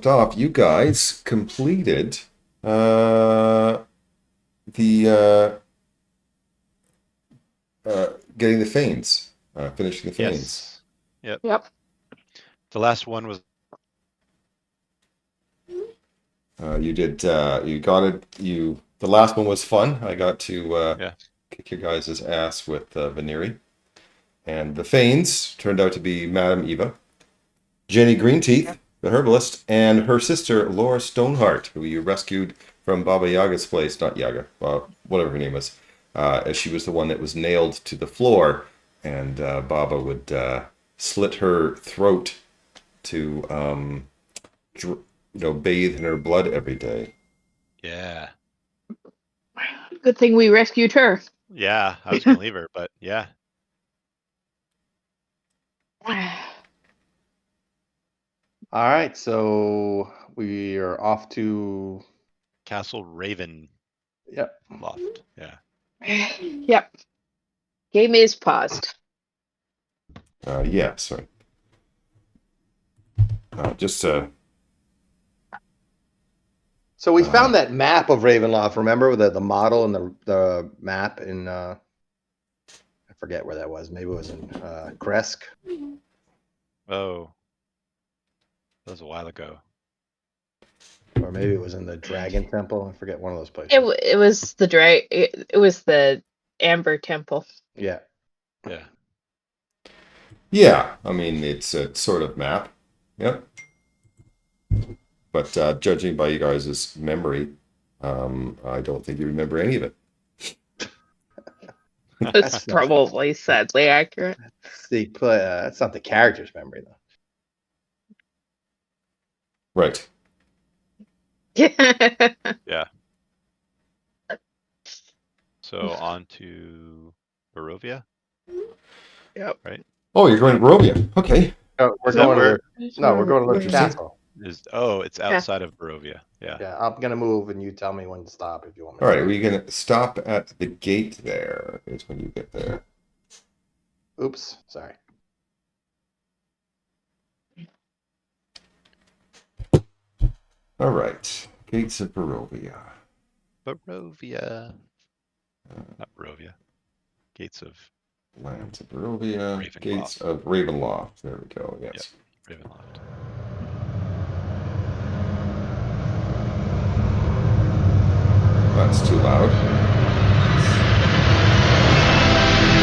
off, you guys completed uh, the getting the feigns, finishing the feigns. Yes. Yep. Yep. The last one was You did. You got it. You. The last one was fun. I got to yeah. kick your guys' ass with Veneri, and the feigns turned out to be Madame Eva, Jenny Greenteeth, the herbalist, and her sister Laura Stoneheart, who you rescued from Baba Yaga's place. Not Yaga, whatever her name was. As she was the one that was nailed to the floor, and Baba would slit her throat to bathe in her blood every day. Yeah. Good thing we rescued her. Yeah. I was gonna leave her, but yeah. All right, so we are off to. Castle Ravenloft. Yep. Yeah. Yep. Game is paused. Yeah, sorry. Just So we found that map of Ravenloft. Remember the model and the map in I forget where that was. Maybe it was in Kresk. Oh. That was a while ago. Or maybe it was in the Dragon Temple. I forget, one of those places. It was the it was the Amber Temple. Yeah. Yeah. yeah. I mean, it's a sort of map. Yep. But judging by you guys' memory, I don't think you remember any of it. That's probably sadly accurate. That's not the character's memory though. Right. Yeah. So on to Barovia. Yep. Right? Oh, you're going to Barovia. Okay. No, we're Is that going to where- we're going to look at Interesting. Castle. It's outside of Barovia. Yeah. Yeah, I'm gonna move, and you tell me when to stop if you want me. All right. We're going to stop at the gate there. Is when you get there. Oops, sorry. All right. Gates of Barovia. Barovia. Not Barovia. Gates of Lands of Barovia. Ravenloft. Gates of Ravenloft. There we go. Yes. Ravenloft. That's too loud.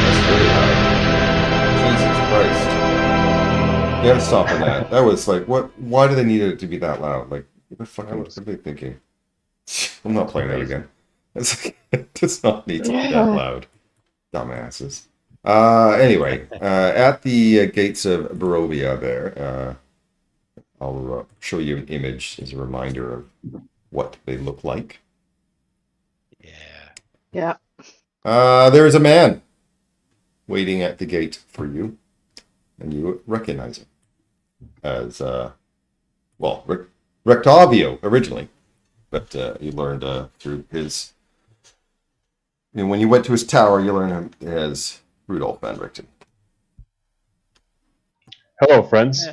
That's really loud. Jesus Christ. You gotta stop on that. That was like, what? Why do they need it to be that loud? Like, what the fuck what are they thinking? I'm not playing that again. It does not need to be that loud. Dumbasses. Anyway, at the gates of Barovia there, I'll show you an image as a reminder of what they look like. Yeah. Yeah. There is a man waiting at the gate for you, and you recognize him as, Rectavio originally, but you learned through his. When you went to his tower, you learned him as Rudolph Van Richten. Hello, friends.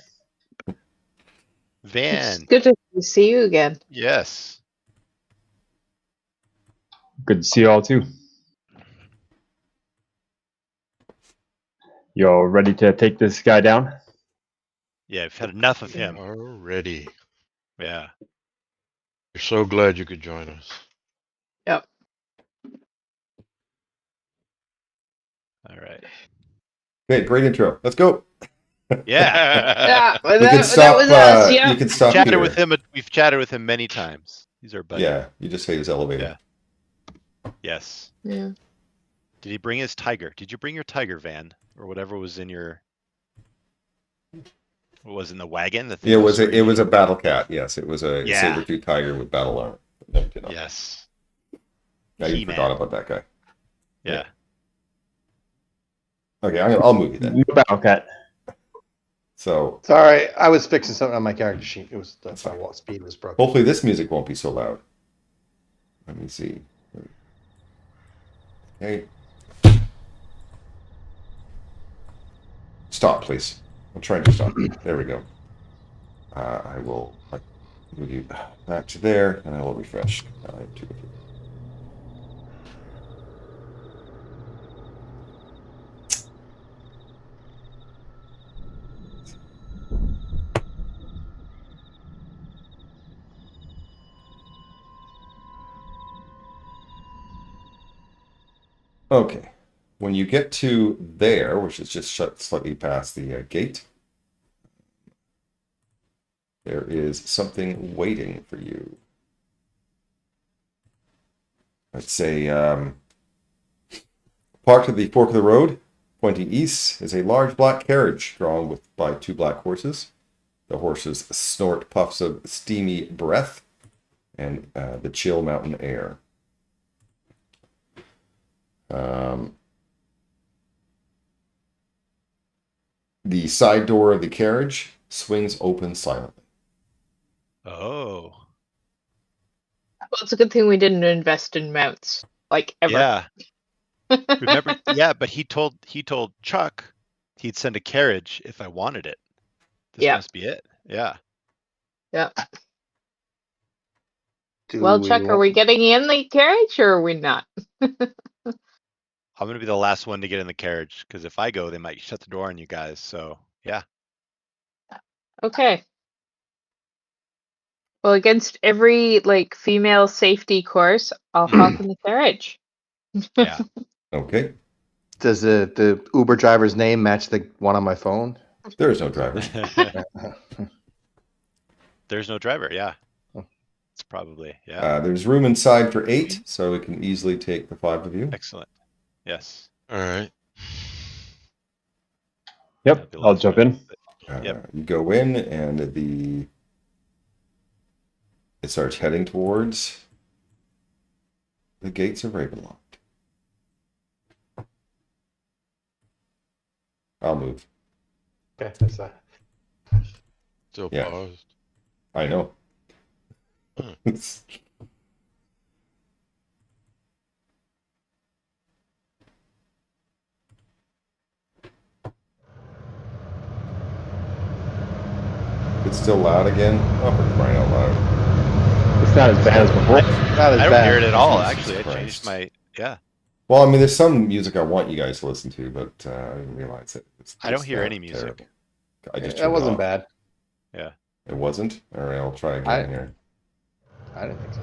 Van. It's good to see you again. Yes. Good to see you all too. You all ready to take this guy down? Yeah, I've had enough of him. Already. Yeah. We're so glad you could join us. Yep. All right. Okay, great intro. Let's go. Yeah. Yeah, You that, can stop. was us. Yeah. You can stop Chatted here. with him. We've chatted with him many times. He's our buddy. Yeah, you just say his elevator. Yeah. Yes. Yeah. Did he bring his tiger? Did you bring your tiger, Van, or whatever was in your? What was in the wagon? The thing It was a battle cat. Yes, it was a Yeah. saber-tooth tiger with battle armor. No, Yes. Yeah, you He-Man. forgot about that guy. Yeah. Okay, I'll move you then. No battle cat. So Sorry, I was fixing something on my character sheet. It was my wall speed was broken. hopefully this music won't be so loud. Let me see. Okay. Stop, please. I'm trying to stop. There we go. I will Move you back to there, and I will refresh. I have two of you. Okay. When you get to there, which is just shut slightly past the gate, there is something waiting for you. Let's say parked at the fork of the road, pointing east, is a large black carriage drawn by two black horses. The horses snort puffs of steamy breath and the chill mountain air. The side door of the carriage swings open silently. Oh, Well, it's a good thing we didn't invest in mounts, like ever. yeah. Remember? Yeah, but he told Chuck he'd send a carriage if I wanted it. This Yeah. must be it. Yeah. Yeah. Do Well, Chuck, are want- we getting in the carriage or are we not? I'm gonna be the last one to get in the carriage because if I go, they might shut the door on you guys. So yeah. Okay. Well, against every like female safety course, I'll hop in the carriage. Yeah. Okay. Does the Uber driver's name match the one on my phone? There is no driver. There's no driver. Yeah. Oh. It's probably yeah. There's room inside for 8, so we can easily take the 5 of you. Excellent. Yes. All right. Yep, That'd be I'll last jump minute, in. but- Yep. You go in, and it starts heading towards the gates of Ravenloft. I'll move. Okay, that's that. Still Yeah. paused. I know. Hmm. It's still loud again. Oh, for crying out loud! It's not as bad as before. Not as I don't bad. hear it at all. Jesus Actually, I Christ. changed my yeah. Well, I mean, there's some music I want you guys to listen to, but I didn't realize it. I don't It's hear that any music. terrible. I just That turned it wasn't off. bad. Yeah. It wasn't. All right, I'll try again here. I didn't think so.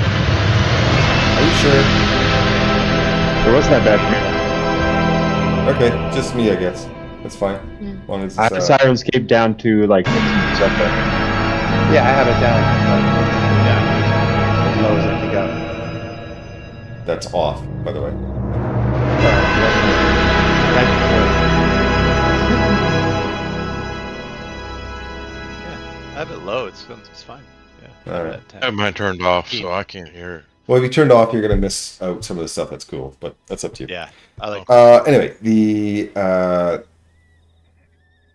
Are you sure? It wasn't that bad for me. Okay, just me, I guess. That's fine. Mm. As long as I it's, have Sirenscape down to like 15% there. Yeah, I have it down Yeah. as low as I can go. that's off, by the way. Thank you Yeah. I have it low. It's fine. Yeah. I have it Alright. at 10. I have mine turned off, so I can't hear it. Well, if you turned off, you're gonna miss out some of the stuff that's cool, but that's up to you. Yeah. I like. Anyway, the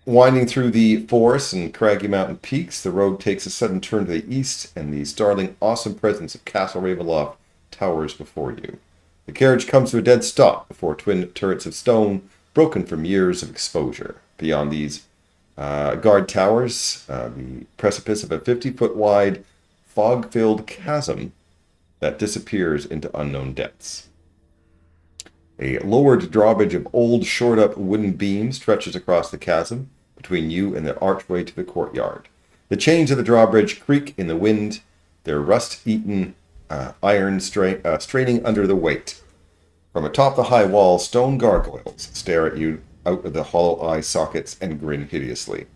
winding through the forest and craggy mountain peaks, the road takes a sudden turn to the east, and the startling, awesome presence of Castle Ravenloft towers before you. The carriage comes to a dead stop before twin turrets of stone, broken from years of exposure. Beyond these guard towers, the precipice of a 50-foot wide, fog-filled chasm that disappears into unknown depths. A lowered drawbridge of old, shored-up wooden beams stretches across the chasm between you and the archway to the courtyard. The chains of the drawbridge creak in the wind, their rust-eaten iron straining under the weight. From atop the high wall, stone gargoyles stare at you out of the hollow eye sockets and grin hideously.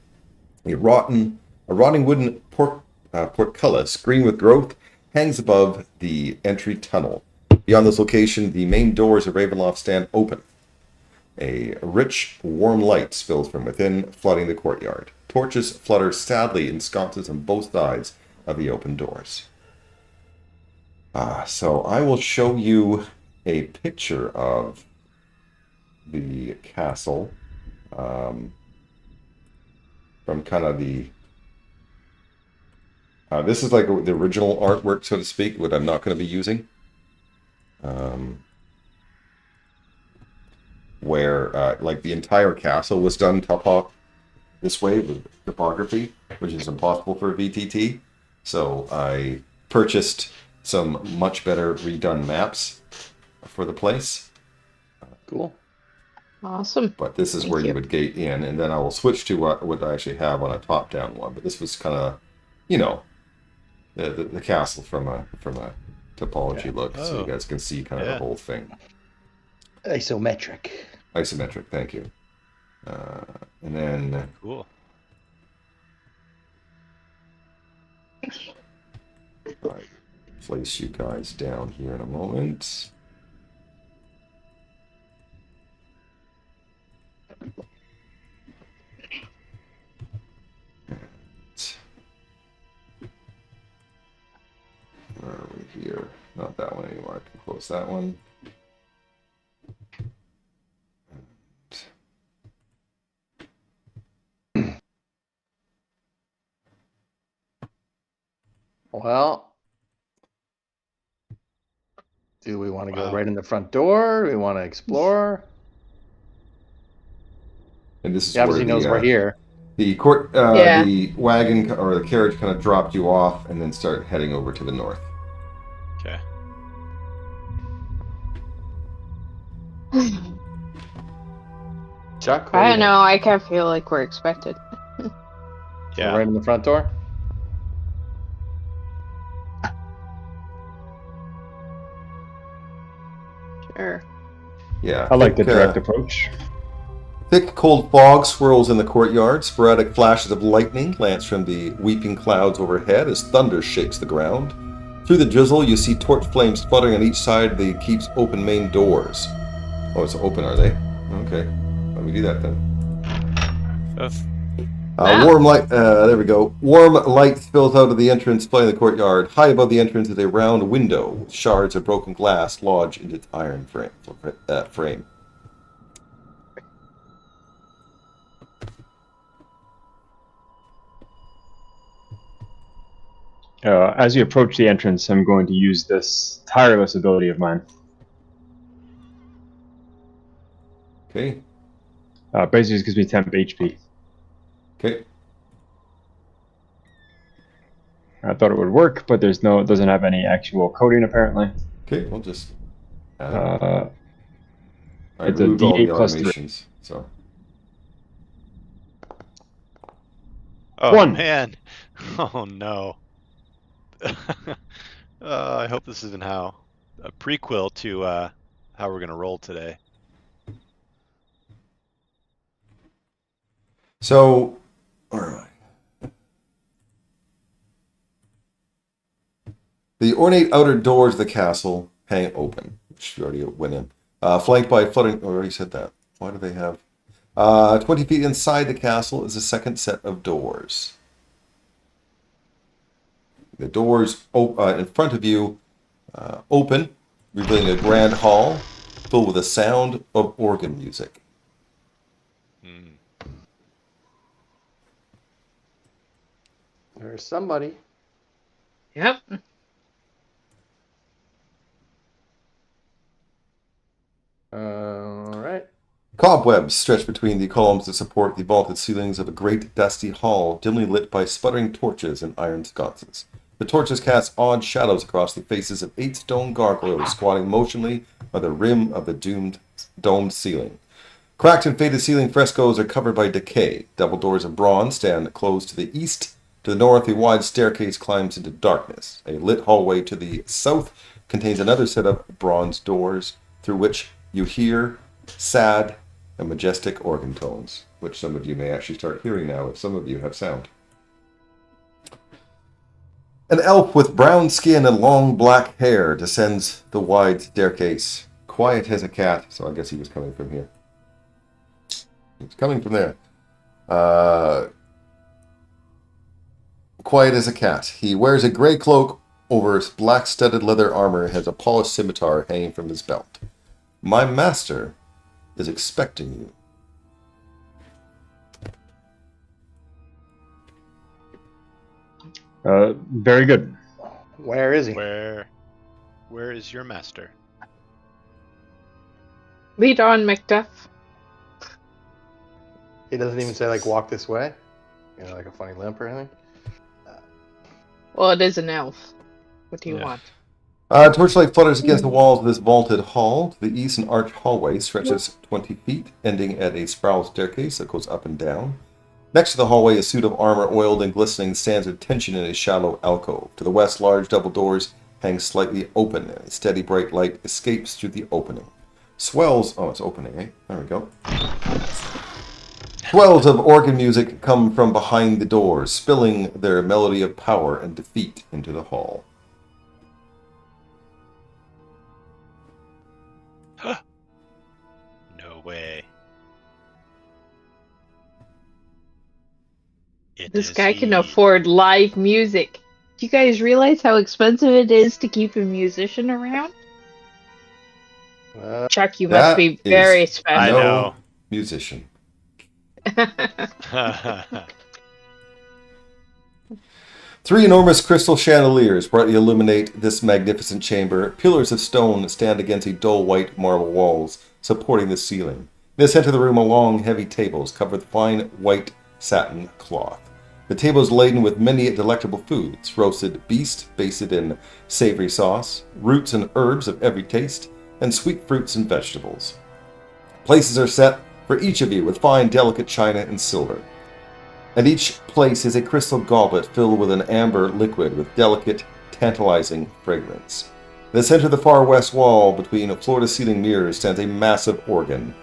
A rotting wooden portcullis, green with growth, hangs above the entry tunnel. Beyond this location, the main doors of Ravenloft stand open. A rich, warm light spills from within, flooding the courtyard. Torches flutter sadly in sconces on both sides of the open doors. So I will show you a picture of the castle from kind of the... this is like the original artwork, so to speak, what I'm not going to be using. where like the entire castle was done this way with topography, which is impossible for a VTT. So I purchased some much better redone maps for the place. Cool. Awesome. But this is Thank where you you. would gate in, and then I will switch to what I actually have on a top-down one. But this was kind of, you know, the castle from a topology look, so you guys can see kind of the whole thing. Isometric. Isometric, thank you. And then Cool. I place you guys down here in a moment. Where are we here? Not that one anymore. I can close that one. Well, do we want to go Wow. right in the front door? Do we want to explore? And this is He obviously where knows we're here. the court, Yeah. the wagon or the carriage kind of dropped you off, and then start heading over to the north. Okay. Chuck, I don't know. I kind of feel like we're expected. Yeah. Right in the front door. Sure. Yeah, I like the thick, direct approach. thick, cold fog swirls in the courtyard. Sporadic flashes of lightning lance from the weeping clouds overhead as thunder shakes the ground. Through the drizzle, you see torch flames fluttering on each side of the keep's open main doors. Oh, it's open, are they? Okay, let me do that then. Warm light. There we go. Warm light spills out of the entrance, flooding the courtyard. High above the entrance is a round window with shards of broken glass lodged into its iron frame. As you approach the entrance, I'm going to use this tireless ability of mine. Okay. Basically, it gives me temp HP. Okay. I thought it would work, but it doesn't have any actual coding apparently. Okay. We'll just add it. I It's a removed all the D8 plus 3. automations, so. Oh 1. man. Oh no. I hope this isn't a prequel to how we're gonna roll today. So, where am I? The ornate outer doors of the castle hang open, which we already went in. Flanked by fluttering. Oh, I already said that. Why do they have? 20 feet inside the castle is a second set of doors. The doors in front of you open, revealing a grand hall filled with a sound of organ music. There's somebody. Yep. All right. Cobwebs stretch between the columns that support the vaulted ceilings of a great dusty hall, dimly lit by sputtering torches and iron sconces. The torches cast odd shadows across the faces of 8 stone gargoyles squatting motionally by the rim of the domed ceiling. Cracked and faded ceiling frescoes are covered by decay. Double doors of bronze stand closed to the east. To the north, a wide staircase climbs into darkness. A lit hallway to the south contains another set of bronze doors, through which you hear sad and majestic organ tones, which some of you may actually start hearing now if some of you have sound. An elf with brown skin and long black hair descends the wide staircase, quiet as a cat, so I guess he was coming from here. He's coming from there. Quiet as a cat. He wears a gray cloak over his black studded leather armor and has a polished scimitar hanging from his belt. My master is expecting you. Very good. Where is he? Where is your master? Lead on, Macduff. He doesn't even say like walk this way, like a funny limp or anything. Well, it is an elf. What do you Yeah. want? Torchlight flutters against the walls of this vaulted hall. To the east, an arched hallway stretches 20 feet, ending at a spiral staircase that goes up and down. Next to the hallway, a suit of armor, oiled and glistening, stands at attention in a shallow alcove. To the west, large double doors hang slightly open, and a steady bright light escapes through the opening. Swells... Oh, it's opening, eh? There we go. Swells of organ music come from behind the doors, spilling their melody of power and defeat into the hall. No way. It This is guy can he. afford live music. Do you guys realize how expensive it is to keep a musician around? Chuck, you must That be is very I special. know. musician. Three enormous crystal chandeliers brightly illuminate this magnificent chamber. Pillars of stone stand against the dull white marble walls, supporting the ceiling. In the center of the room are long, heavy tables covered with fine white satin cloth. The table is laden with many delectable foods: roasted beast basted in savory sauce, roots and herbs of every taste, and sweet fruits and vegetables. Places are set for each of you with fine, delicate china and silver. At each place is a crystal goblet filled with an amber liquid with delicate, tantalizing fragrance. In the center of the far west wall, between floor-to-ceiling mirrors, stands a massive organ.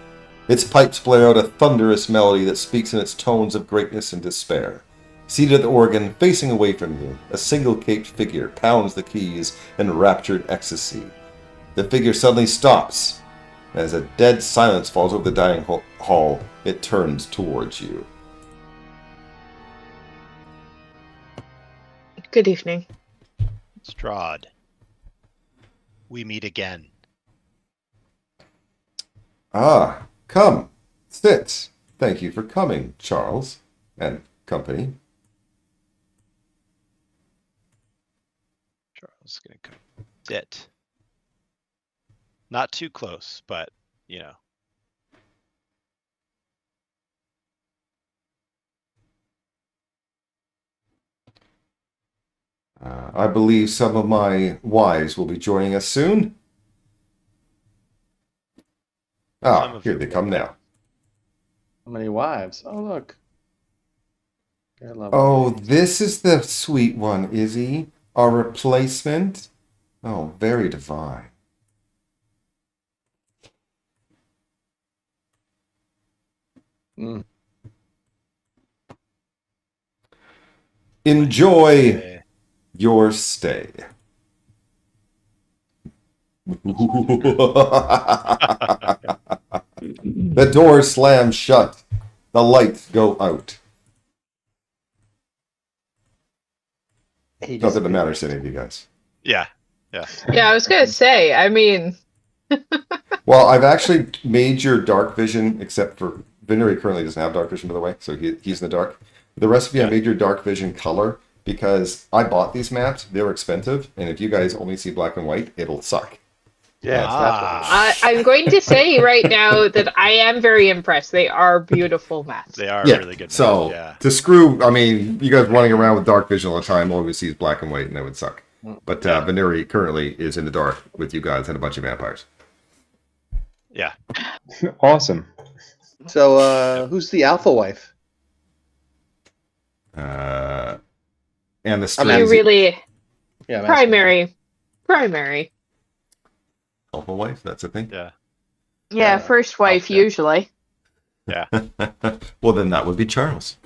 Its pipes blare out a thunderous melody that speaks in its tones of greatness and despair. Seated at the organ, facing away from you, a single-caped figure pounds the keys in raptured ecstasy. The figure suddenly stops. As a dead silence falls over the dining hall, it turns towards you. Good evening. Strahd. We meet again. Ah, come, sit. Thank you for coming, Charles and company. Charles is gonna come sit. Not too close, but I believe some of my wives will be joining us soon. Some Ah, of here your they come now. How many wives? Oh, look. I love Oh, wives. this is the sweet one, Izzy. Our replacement. Oh, very divine. Mm. Enjoy your stay. The door slams shut. The lights go out. He Not that it disappeared. matters to any of you guys. yeah. Yeah, I was gonna say, I mean, Well, I've actually made your dark vision, except for Venery currently doesn't have dark vision, by the way, so he's in the dark. The rest of you, I made your dark vision color because I bought these maps. They were expensive, and if you guys only see black and white, it'll suck. Yeah, I'm going to say right now that I am very impressed. They are beautiful maps. They are Yeah, really good. so Yeah. to screw, I mean, you guys running around with dark vision all the time, all we see is black and white, and that would suck. But Venery currently is in the dark with you guys and a bunch of vampires. Yeah. Awesome. So, who's the alpha wife? And the You strings really Yeah, I'm asking. primary. alpha wife, that's a thing. Yeah. Yeah, first wife yeah. usually. Yeah. Well, then that would be Charles.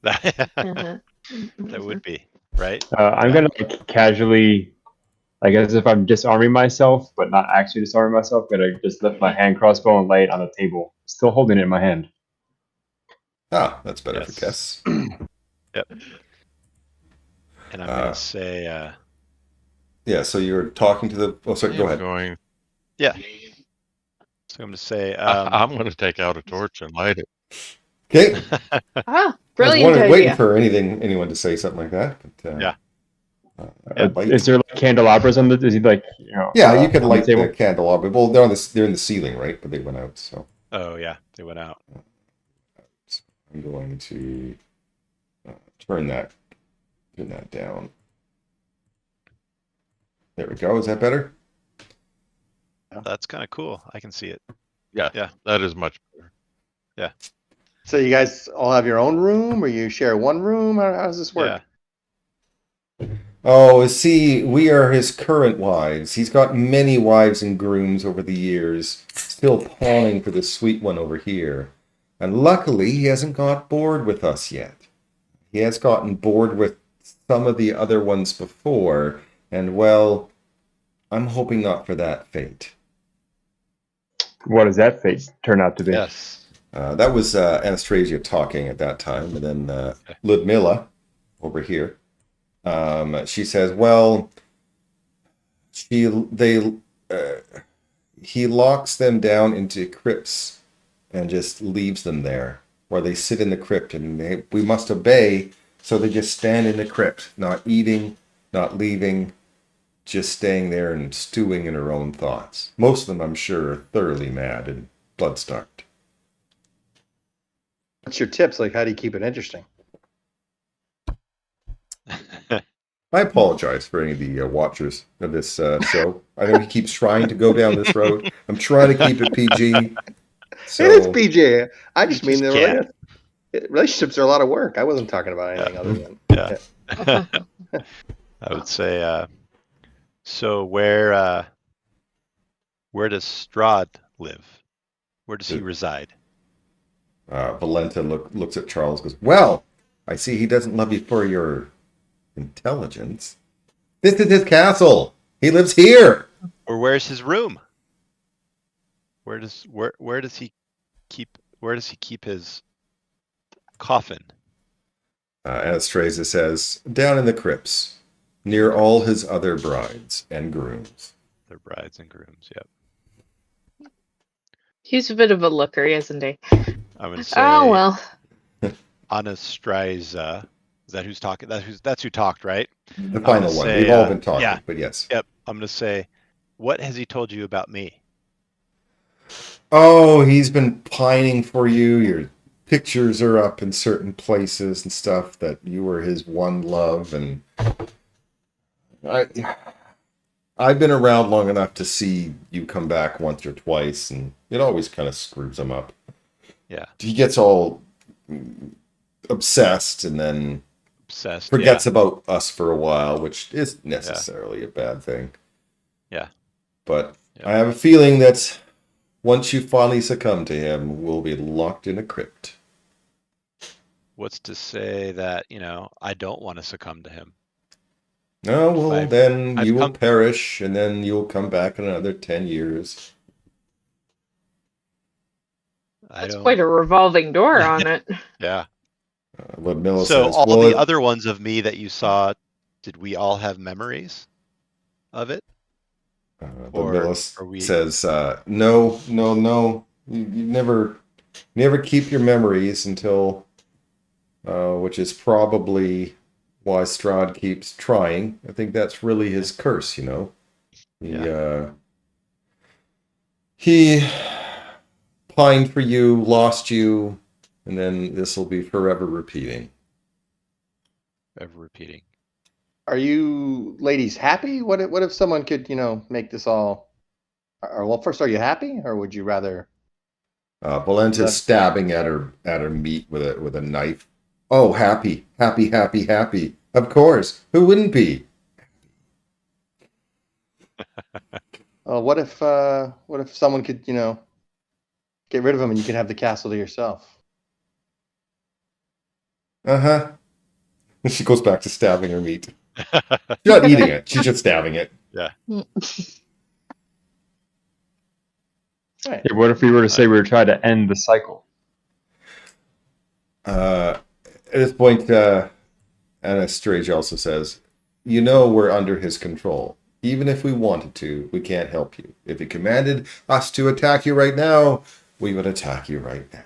That Uh-huh. would be right. I'm gonna casually, like as if I'm disarming myself, but not actually disarming myself. Gonna just lift my hand crossbow and lay it on the table, still holding it in my hand. Ah, that's better Yes. for guests. Yep. And I'm gonna say, Yeah, so you're talking to the... Oh, sorry, go ahead. Going, yeah. So I'm gonna say, I'm going to take out a torch and light it. Okay. Ah, I brilliant was waiting idea. for anyone to say something like that. But, Yeah. light. Is there like candelabras on the? Is he like Yeah, you can on light the table? candelabra. Well, they're in the ceiling, right? But they went out, so... oh yeah, they went out. I'm going to turn that down. There we go. Is that better? That's kind of cool. I can see it. Yeah, Yeah. that is much better. So you guys all have your own room, or you share one room? How does this work? Oh, see, we are his current wives. He's got many wives and grooms over the years, still pawning for the sweet one over here. And luckily, he hasn't got bored with us yet. He has gotten bored with some of the other ones before, and well, I'm hoping not for that fate. What does that fate turn out to be? Yes. That was Anastasia talking at that time, and then Ludmilla over here. She says, "Well, he locks them down into crypts and just leaves them there, where they sit in the crypt, and we must obey. So they just stand in the crypt, not eating, not leaving, just staying there and stewing in her own thoughts. Most of them, I'm sure, are thoroughly mad and blood-starved." What's your tips? Like, how do you keep it interesting? I apologize for any of the watchers of this show. I know he keeps trying to go down this road. I'm trying to keep it PG. So, It is PJ. I just mean just the relationships are a lot of work. I wasn't talking about anything other than. Yeah. I would say. So where does Strahd live? Where does he reside? Valenta looks at Charles and goes, "Well, I see he doesn't love you for your intelligence. This is his castle. He lives here." Or where's his room? Where does he keep his coffin? Anastasia says, "Down in the crypts, near all his other brides and grooms." Their brides and grooms. Yep. He's a bit of a looker, isn't he? I'm gonna say. Oh well. Anastasia. Is that who's talking? That's who talked, right? The final one. Say, We've all been talking, yeah. but yes. Yep. I'm gonna say, what has he told you about me? Oh, he's been pining for you. Your pictures are up in certain places and stuff that you were his one love, and I've been around long enough to see you come back once or twice, and it always kind of screws him up. Yeah. He gets all obsessed and then forgets about us for a while, which isn't necessarily a bad thing. Yeah. But I have a feeling that once you finally succumb to him, we'll be locked in a crypt. What's to say that, I don't want to succumb to him? No, well, then you will perish, and then you'll come back in another 10 years. That's quite a revolving door on it. Yeah. Ludmilla So says, all the other ones of me that you saw, did we all have memories of it? Ludmilla says, no. You never keep your memories until, which is probably why Strahd keeps trying. I think that's really his curse, He pined for you, lost you, and then this will be forever repeating. Forever repeating. Are you ladies happy? What if someone could, make this all? Well, first, are you happy, or would you rather? Valenta's stabbing at her meat with a knife. Oh, happy. Of course. Who wouldn't be? What if someone could, get rid of him and you could have the castle to yourself? Uh-huh. She goes back to stabbing her meat. She's not eating it. She's just stabbing it. Yeah. Right. Yeah, what if we were to say we were trying to end the cycle? At this point, Anastasia also says, we're under his control. Even if we wanted to, we can't help you. If he commanded us to attack you right now, we would attack you right now.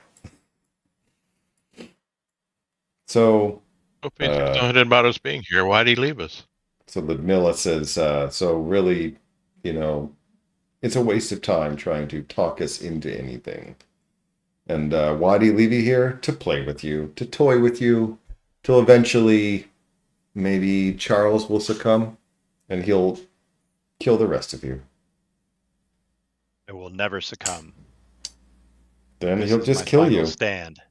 So... Hope he told nothing about us being here. Why'd he leave us? So Ludmilla says, so really, it's a waste of time trying to talk us into anything. And why do he leave you here? To play with you, to toy with you, till eventually maybe Charles will succumb and he'll kill the rest of you. I will never succumb. Then This he'll is just my kill final you. stand.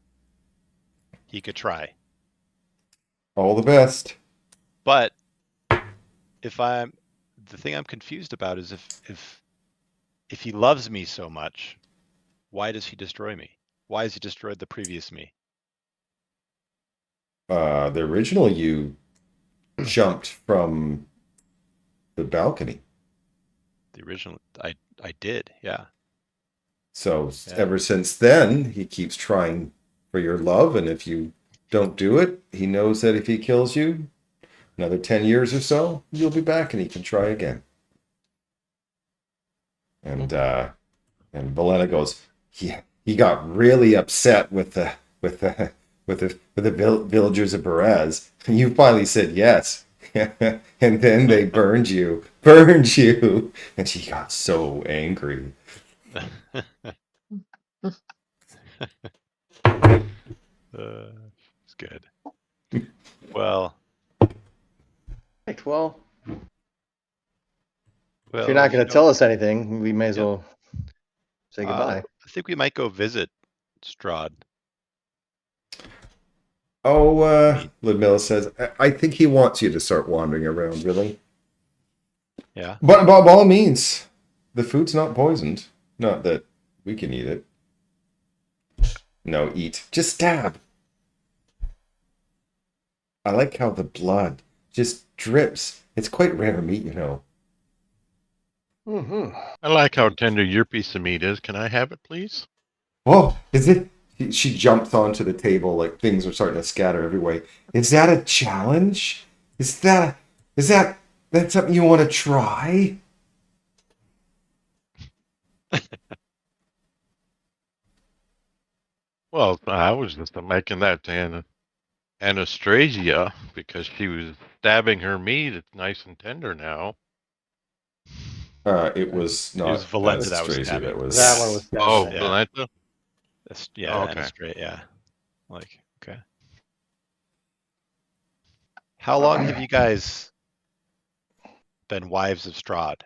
He could try. All the best. But the thing I'm confused about is if he loves me so much, why does he destroy me? Why has he destroyed the previous me? The original you jumped from the balcony. The original, I did, yeah. So Yeah. ever since then, he keeps trying for your love, and if you don't do it, he knows that if he kills you, another 10 years or so, you'll be back and he can try again. And Valena goes, he got really upset with the villagers of Perez. And you finally said yes. And then they burned you. And she got so angry. It's good. Well, Right, well, if you're not going to tell us anything, we may as well say goodbye. I think we might go visit Strahd. Oh, Ludmilla says, I think he wants you to start wandering around, really. Yeah. But by all means, the food's not poisoned. Not that we can eat it. No, eat. Just stab. I like how the blood just drips. It's quite rare meat, you know. Mm-hmm. I like how tender your piece of meat is. Can I have it, please? Oh, is it? She jumps onto the table like things are starting to scatter everywhere. Is that a challenge? Is that something you want to try? Well, I was just making that to Anastasia because she was stabbing her meat. It's nice and tender now. It was It not was Valenta that was Anastasia, stabbing. that was That one was Oh, stabbing. Yeah. Valenta? Yeah, Oh, okay. Anastasia, yeah. Like, okay. How long have you guys been wives of Strahd?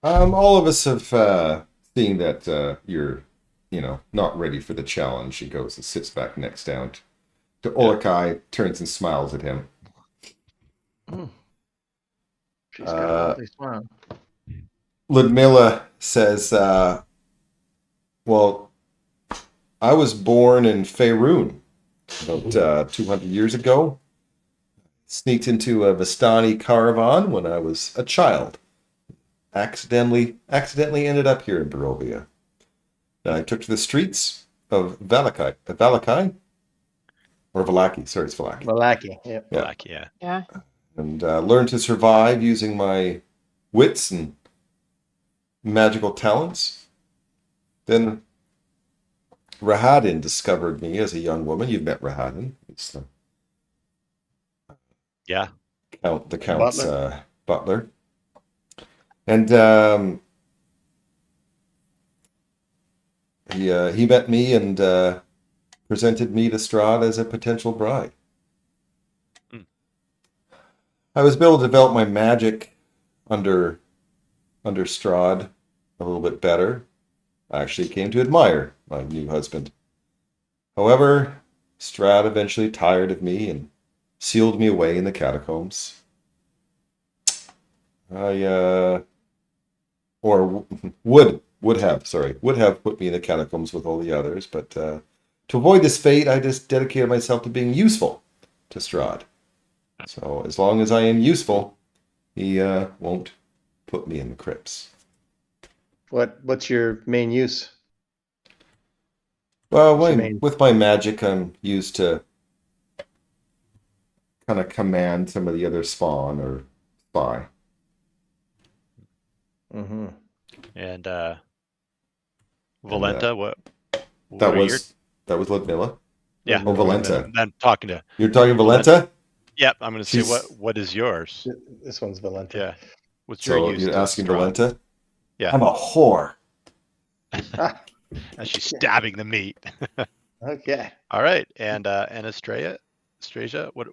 all of us have seen that you're, not ready for the challenge. He goes and sits back next down to Olakai, turns and smiles at him. She's got a lovely smile. Ludmilla says, well, I was born in Faerun about 200 years ago. Sneaked into a Vistani caravan when I was a child. Accidentally ended up here in Barovia. Then I took to the streets of Valakai. Or Valaki. Sorry, it's Valaki. Valaki, yep. Yeah. Black, yeah. Yeah. And learned to survive using my wits and magical talents. Then Rahadin discovered me as a young woman. You've met Rahadin. It's the Yeah. count's butler. And he met me and presented me to Strahd as a potential bride. I was able to develop my magic under Strahd a little bit better. I actually came to admire my new husband. However, Strahd eventually tired of me and sealed me away in the catacombs. Would have put me in the catacombs with all the others, but to avoid this fate, I just dedicated myself to being useful to Strahd. So as long as I am useful, he won't put me in the crypts. What's your main use? Well, with my magic, I'm used to kind of command some of the other spawn or spy. Mm-hmm. And Valenta, what That are was Ludmilla. yeah. Oh, Valenta. And then talking to You're talking Valenta? Yep, I'm gonna say She's- what is yours? This one's Valenta. Yeah. What's your So use you're to asking Strahd? Valenta? Yeah. I'm a whore. as she's stabbing the meat. Okay. All right, and Astrasia, what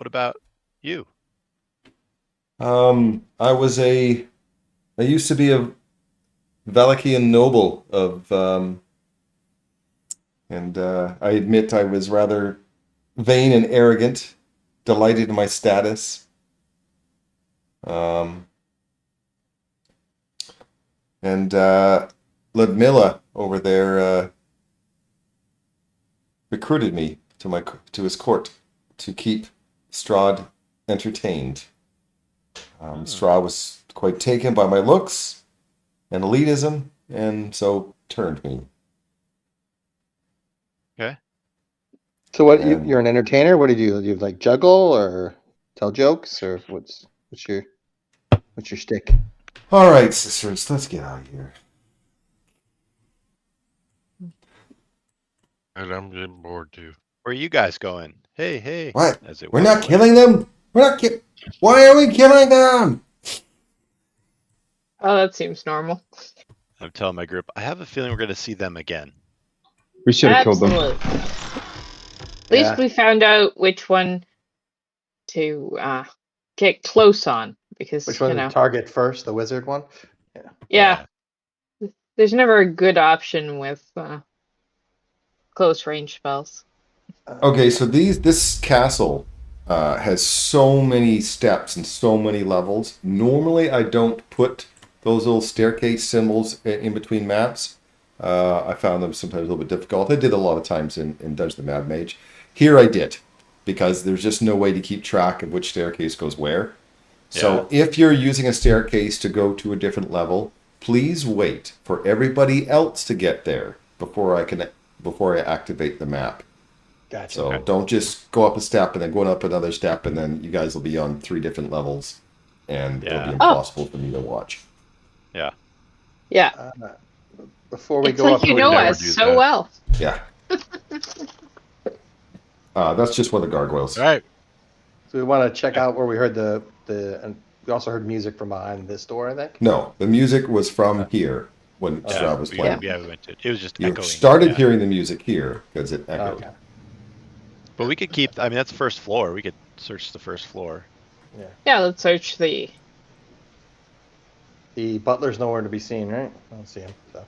about you? I used to be a Valachian noble of, and I admit I was rather vain and arrogant, delighted in my status. And Ludmilla over there recruited me to his court to keep Strahd entertained. Strahd was quite taken by my looks and elitism, and so turned me. Okay. So what? And- You're an entertainer. What do you do? Do you like juggle or tell jokes or what's your shtick? All right, sisters, let's get out of here. And I'm getting bored too. Where are you guys going? Hey. What? As it We're walk not away. killing them. We're not ki- Why are we killing them? Oh, that seems normal. I'm telling my group, I have a feeling we're going to see them again. We should have killed them. Absolutely. At least we found out which one to get close on, because Which one to target first? The wizard one. yeah, there's never a good option with close range spells. Okay, so this castle has so many steps and so many levels. Normally, I don't put those little staircase symbols in between maps. I found them sometimes a little bit difficult. I did a lot of times in Dungeon of the Mad Mage. Here I did, because there's just no way to keep track of which staircase goes where. So if you're using a staircase to go to a different level, please wait for everybody else to get there before I activate the map. Gotcha. So don't just go up a step and then go up another step, and then you guys will be on 3 different levels, and it'll be impossible for me to watch. Yeah. Before we It's go like up, you we know never us do so that. well. Yeah. That's just one of the gargoyles. All right. So we want to check out where we heard the and we also heard music from behind this door, I think. No, the music was from here when Strahd was playing. we went to. It was just You echoing. started yeah. hearing the music here because it echoed. Okay. But we could keep. I mean, that's first floor. We could search the first floor. Yeah, let's search the. The butler's nowhere to be seen, right? I don't see him. So.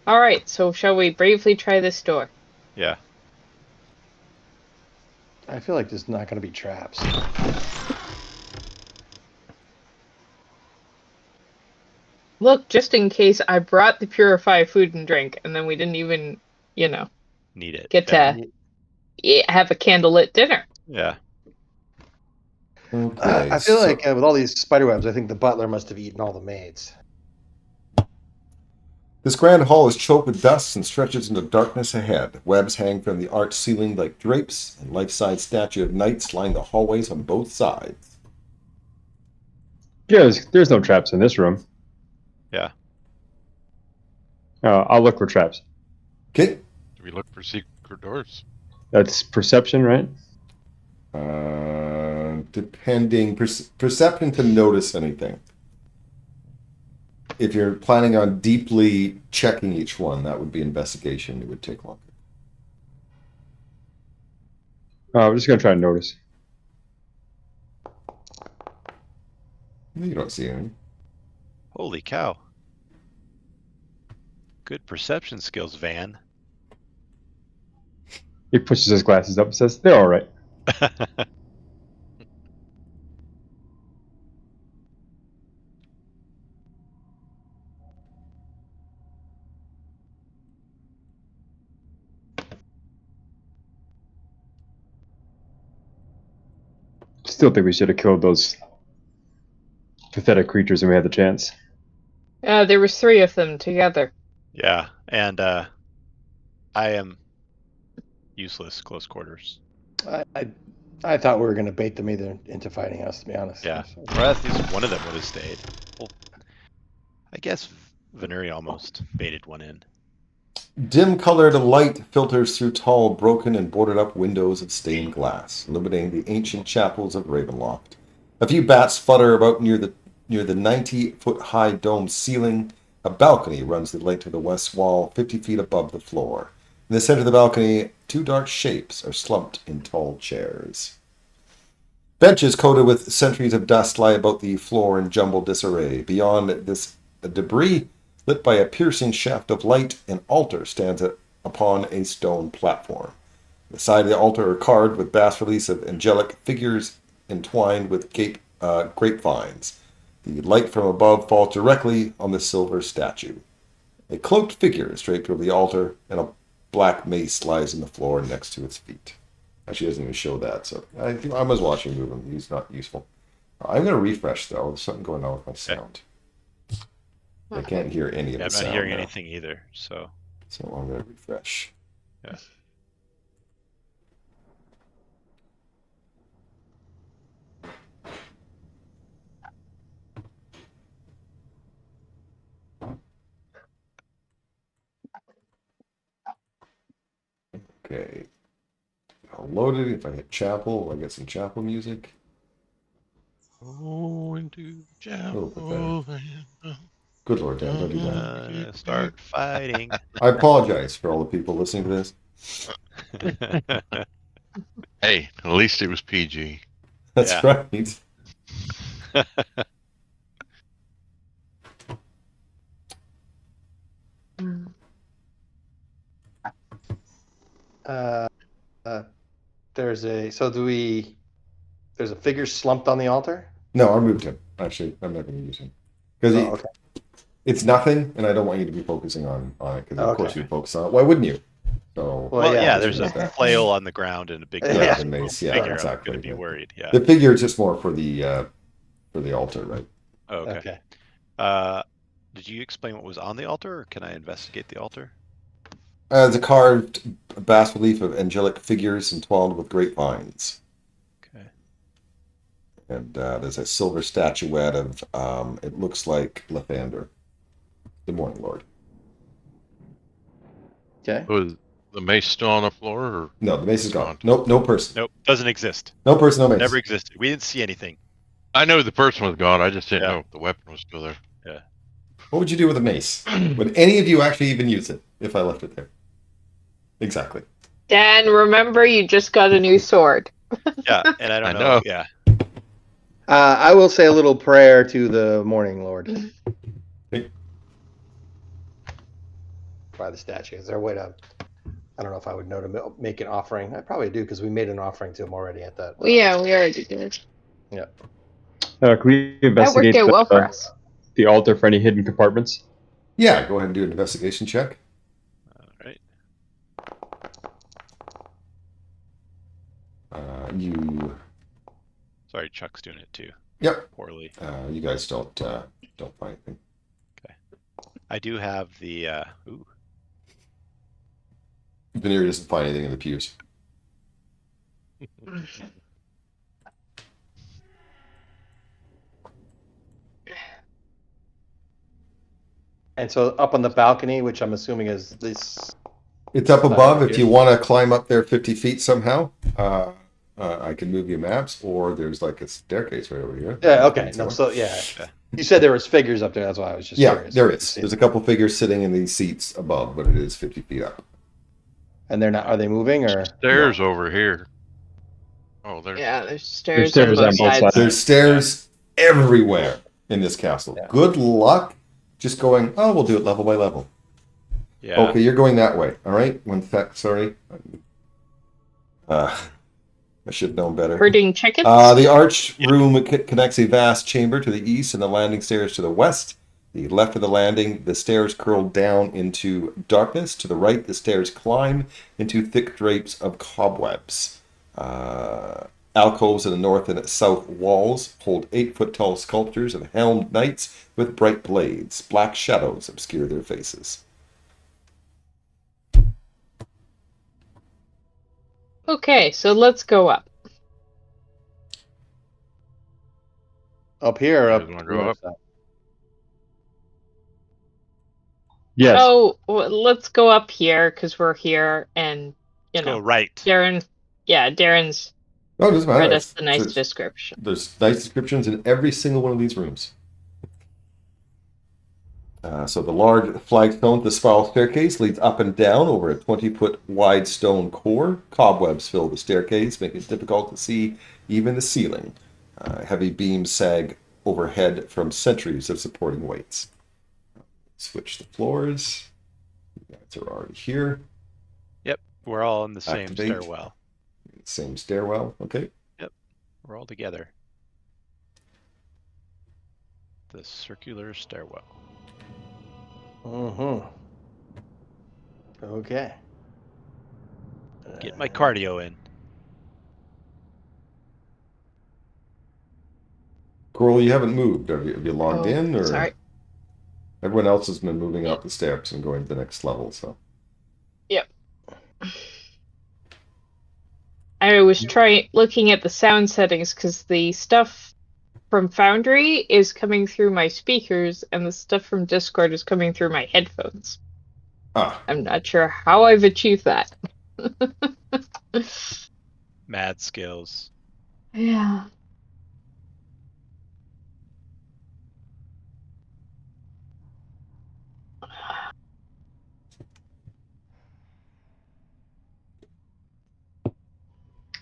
All right, so shall we bravely try this door? Yeah. I feel like there's not going to be traps. Look, just in case, I brought the purify food and drink, and then we didn't even, Need it. get to have a candlelit dinner. Yeah. Okay. I feel like with all these spider webs, I think the butler must have eaten all the maids. This grand hall is choked with dust and stretches into darkness ahead. Webs hang from the arched ceiling like drapes, and life-size statue of knights line the hallways on both sides. Yeah, there's no traps in this room. Yeah. I'll look for traps. Okay. Do we look for secret doors? That's perception, right? Depending perception to notice anything. If you're planning on deeply checking each one, that would be investigation. It would take longer. I'm just gonna try and notice. You don't see any. Holy cow. Good perception skills, Van. He pushes his glasses up and says, "They're all right." Still think we should have killed those pathetic creatures when we had the chance. There was 3 of them together. Yeah, and I am useless close quarters. I thought we were going to bait them either into fighting us, to be honest. Yeah, or at least one of them would have stayed. Well, I guess Venuri almost baited one in. Dim-colored light filters through tall, broken, and boarded-up windows of stained glass, illuminating the ancient chapels of Ravenloft. A few bats flutter about near the 90-foot-high dome ceiling, A balcony runs the length of the west wall, 50 feet above the floor. In the center of the balcony, 2 dark shapes are slumped in tall chairs. Benches coated with centuries of dust lie about the floor in jumbled disarray. Beyond this debris, lit by a piercing shaft of light, an altar stands upon a stone platform. The side of the altar are carved with bas-reliefs of angelic figures entwined with grapevines. The light from above falls directly on the silver statue. A cloaked figure is draped over the altar, and a black mace lies on the floor next to its feet. Actually, doesn't even show that, so I was watching move him. He's not useful. I'm going to refresh, though. There's something going on with my sound. I can't hear any of the sound. I'm not hearing now. anything either, so I'm going to refresh. Yeah. Okay. I'll load it. If I hit chapel, I get some chapel music. Oh, into Oh, chapel. Good Lord, Dan, don't do that. Start fighting. I apologize for all the people listening to this. Hey, at least it was PG. That's Yeah. right. There's a figure slumped on the altar. No, I moved him. Actually, I'm not going to use him because Okay. it's nothing, and I don't want you to be focusing on it because of course Okay. you focus on it. Why wouldn't you? So Well, yeah, this there's is a that. flail on the ground and a big Yeah, the mace. Yeah, figure. exactly. I'm going to be worried. Yeah. The figure is just more for the altar, right? Oh, okay. Did you explain what was on the altar, or can I investigate the altar? The carved bas-relief of angelic figures entwined with grapevines. Okay. And there's a silver statuette of, it looks like Lathander, the Morning Lord. Okay. Was the mace still on the floor? Or No, the mace is gone. Gone. Nope, no person. Nope, doesn't exist. No person, no mace. Never existed. We didn't see anything. I know the person was gone. I just didn't Yeah. know if the weapon was still there. What would you do with a mace? Would any of you actually even use it if I left it there? Exactly. Dan, remember you just got a new sword. Yeah, and I don't I know. know. Yeah. I will say a little prayer to the Morning Lord. By the statue. Is there a way to? I don't know if I would know to make an offering. I probably do because we made an offering to him already at that. Well, yeah, we already did. Yeah. Can we That investigate worked out well for us. the altar for any hidden compartments? Yeah, go ahead and do an investigation check. All right. You. Sorry, Chuck's doing it too. Yep. Poorly. You guys don't find anything. I do have the. Ooh. Veneer doesn't find anything in the pews. And so up on the balcony, which I'm assuming is this. It's up above. If Okay. you want to climb up there 50 feet somehow, I can move you maps, or there's like a staircase right over here. Yeah. Okay. No. So yeah. You said there was figures up there. That's why I was just Yeah, curious. there is. There's a couple figures sitting in these seats above, but it is 50 feet up. And they're not. Are they moving or? Stairs over here. Oh, there's. Yeah, there's stairs, stairs on on both both sides. sides. There's stairs everywhere in this castle. Yeah. Good luck just going, oh, we'll do it level by level. Yeah. Okay, you're going that way. All right. Sorry. I should have known better. Herding chickens? The arch room connects a vast chamber to the east and the landing stairs to the west. The left of the landing, the stairs curl down into darkness. To the right, the stairs climb into thick drapes of cobwebs. Alcoves in the north and south walls hold 8-foot-tall sculptures of helmed knights with bright blades. Black shadows obscure their faces. Okay, so let's go up. Up here or You up? guys wanna the go other up? side? Yes. So let's go up here because we're here, and Let's go right. Darren's Oh, it doesn't matter. read us the nice description. There's nice descriptions in every single one of these rooms. So the large flagstone, the spiral staircase, leads up and down over a 20-foot wide stone core. Cobwebs fill the staircase, making it difficult to see even the ceiling. Heavy beams sag overhead from centuries of supporting weights. Switch the floors. You guys are already here. Yep, we're all in the same Activate. stairwell. Same stairwell. Okay. Yep, we're all together. The circular stairwell. Mm-hmm. Okay. Get my cardio in. Coral, you haven't moved. Have you logged Oh, in? Or sorry. everyone else has been moving up the steps and going to the next level, so. Yep. I was looking at the sound settings because the stuff from Foundry is coming through my speakers and the stuff from Discord is coming through my headphones. Ah. I'm not sure how I've achieved that. Mad skills. Yeah.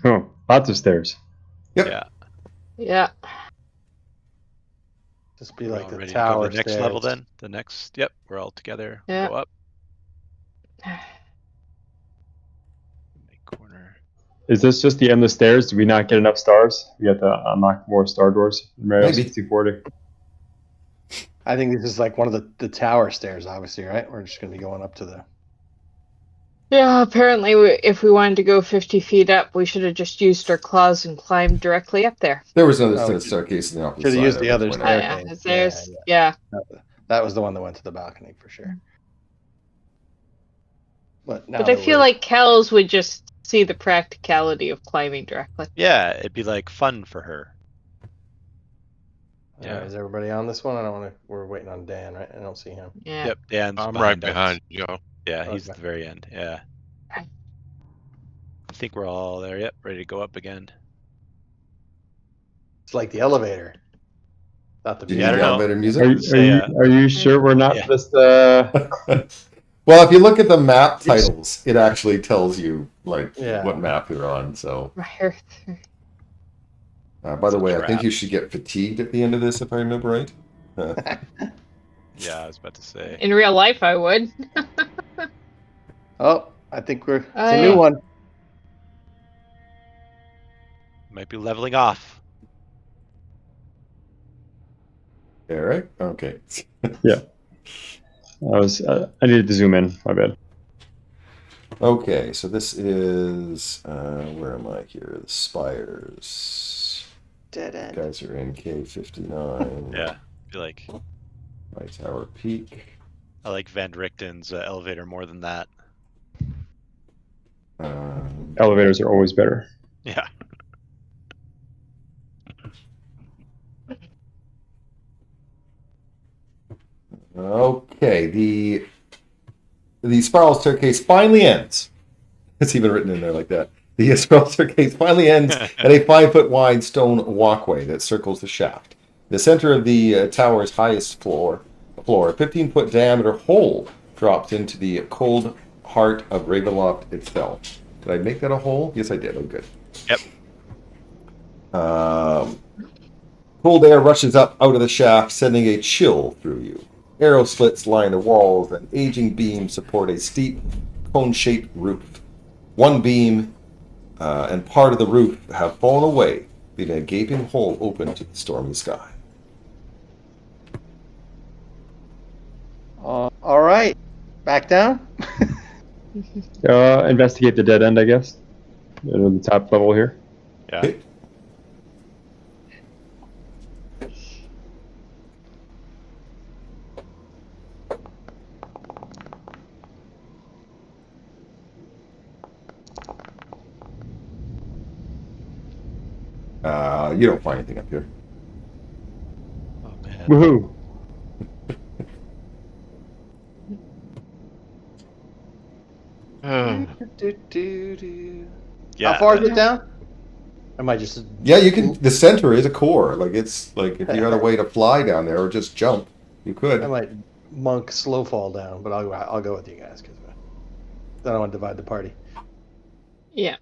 Oh, lots of stairs. Yep. Yeah. Yeah. Just be We're like all the ready tower to go to the next stairs. level then. The next. Yep, we're all together. Yeah. Go up. Make corner. Is this just the endless stairs? Do we not get enough stars? We have to unlock more star doors in Mario Maybe. 6040. I think this is like one of the tower stairs, obviously, right? We're just going to be going up to the. Yeah, apparently if we wanted to go 50 feet up, we should have just used our claws and climbed directly up there. There was another Oh, set of staircase in the opposite should have side. used the I other would point out. staircase. There's, Yeah, yeah. That was the one that went to the balcony for sure. But now But I that feel we're- like Kells would just see the practicality of climbing directly. Yeah, it'd be like fun for her. All right, is everybody on this one? I don't want to. We're waiting on Dan, right? I don't see him. Yeah. Yep, Dan's I'm right behind us. behind you. Yeah, he's Okay. at the very end. Yeah. I think we're all there. Yep, ready to go up again. It's like the elevator. Not the Do you Yeah, I need don't know. elevator Are music? you, Say, are you sure we're not yeah. just Well, if you look at the map titles, it actually tells you like Yeah. what map you're on. So, Right. by the way, I think Trap. you should get fatigued at the end of this, if I remember right. Yeah, I was about to say. In real life, I would. Oh, I think it's a Oh, new yeah. one. Might be leveling off. Eric, okay. Yeah. I needed to zoom in. My bad. Okay, so this is where am I here? The spires. Dead end. Guys are in K59. Yeah, I feel like High Tower Peak. I like Van Richten's elevator more than that. Elevators are always better. Yeah. Okay, the spiral staircase finally ends. It's even written in there like that. The spiral staircase finally ends at a 5-foot wide stone walkway that circles the shaft. The center of the tower's highest floor, a 15-foot diameter hole drops into the cold heart of Ravenloft itself. Did I make that a hole? Yes, I did. Oh, good. Yep. Cold air rushes up out of the shaft, sending a chill through you. Arrow slits line the walls, and aging beams support a steep, cone-shaped roof. One beam and part of the roof have fallen away, leaving a gaping hole open to the stormy sky. All right, back down. Investigate the dead end, I guess. At the top level here. Yeah. Okay. You don't find anything up here. Oh man. Woohoo! Yeah. How far is it down? Am I just? Yeah, you can. The center is a core. Like it's like if you had a way to fly down there or just jump, you could. I might monk slow fall down, but I'll go with you guys because I don't want to divide the party. Yeah.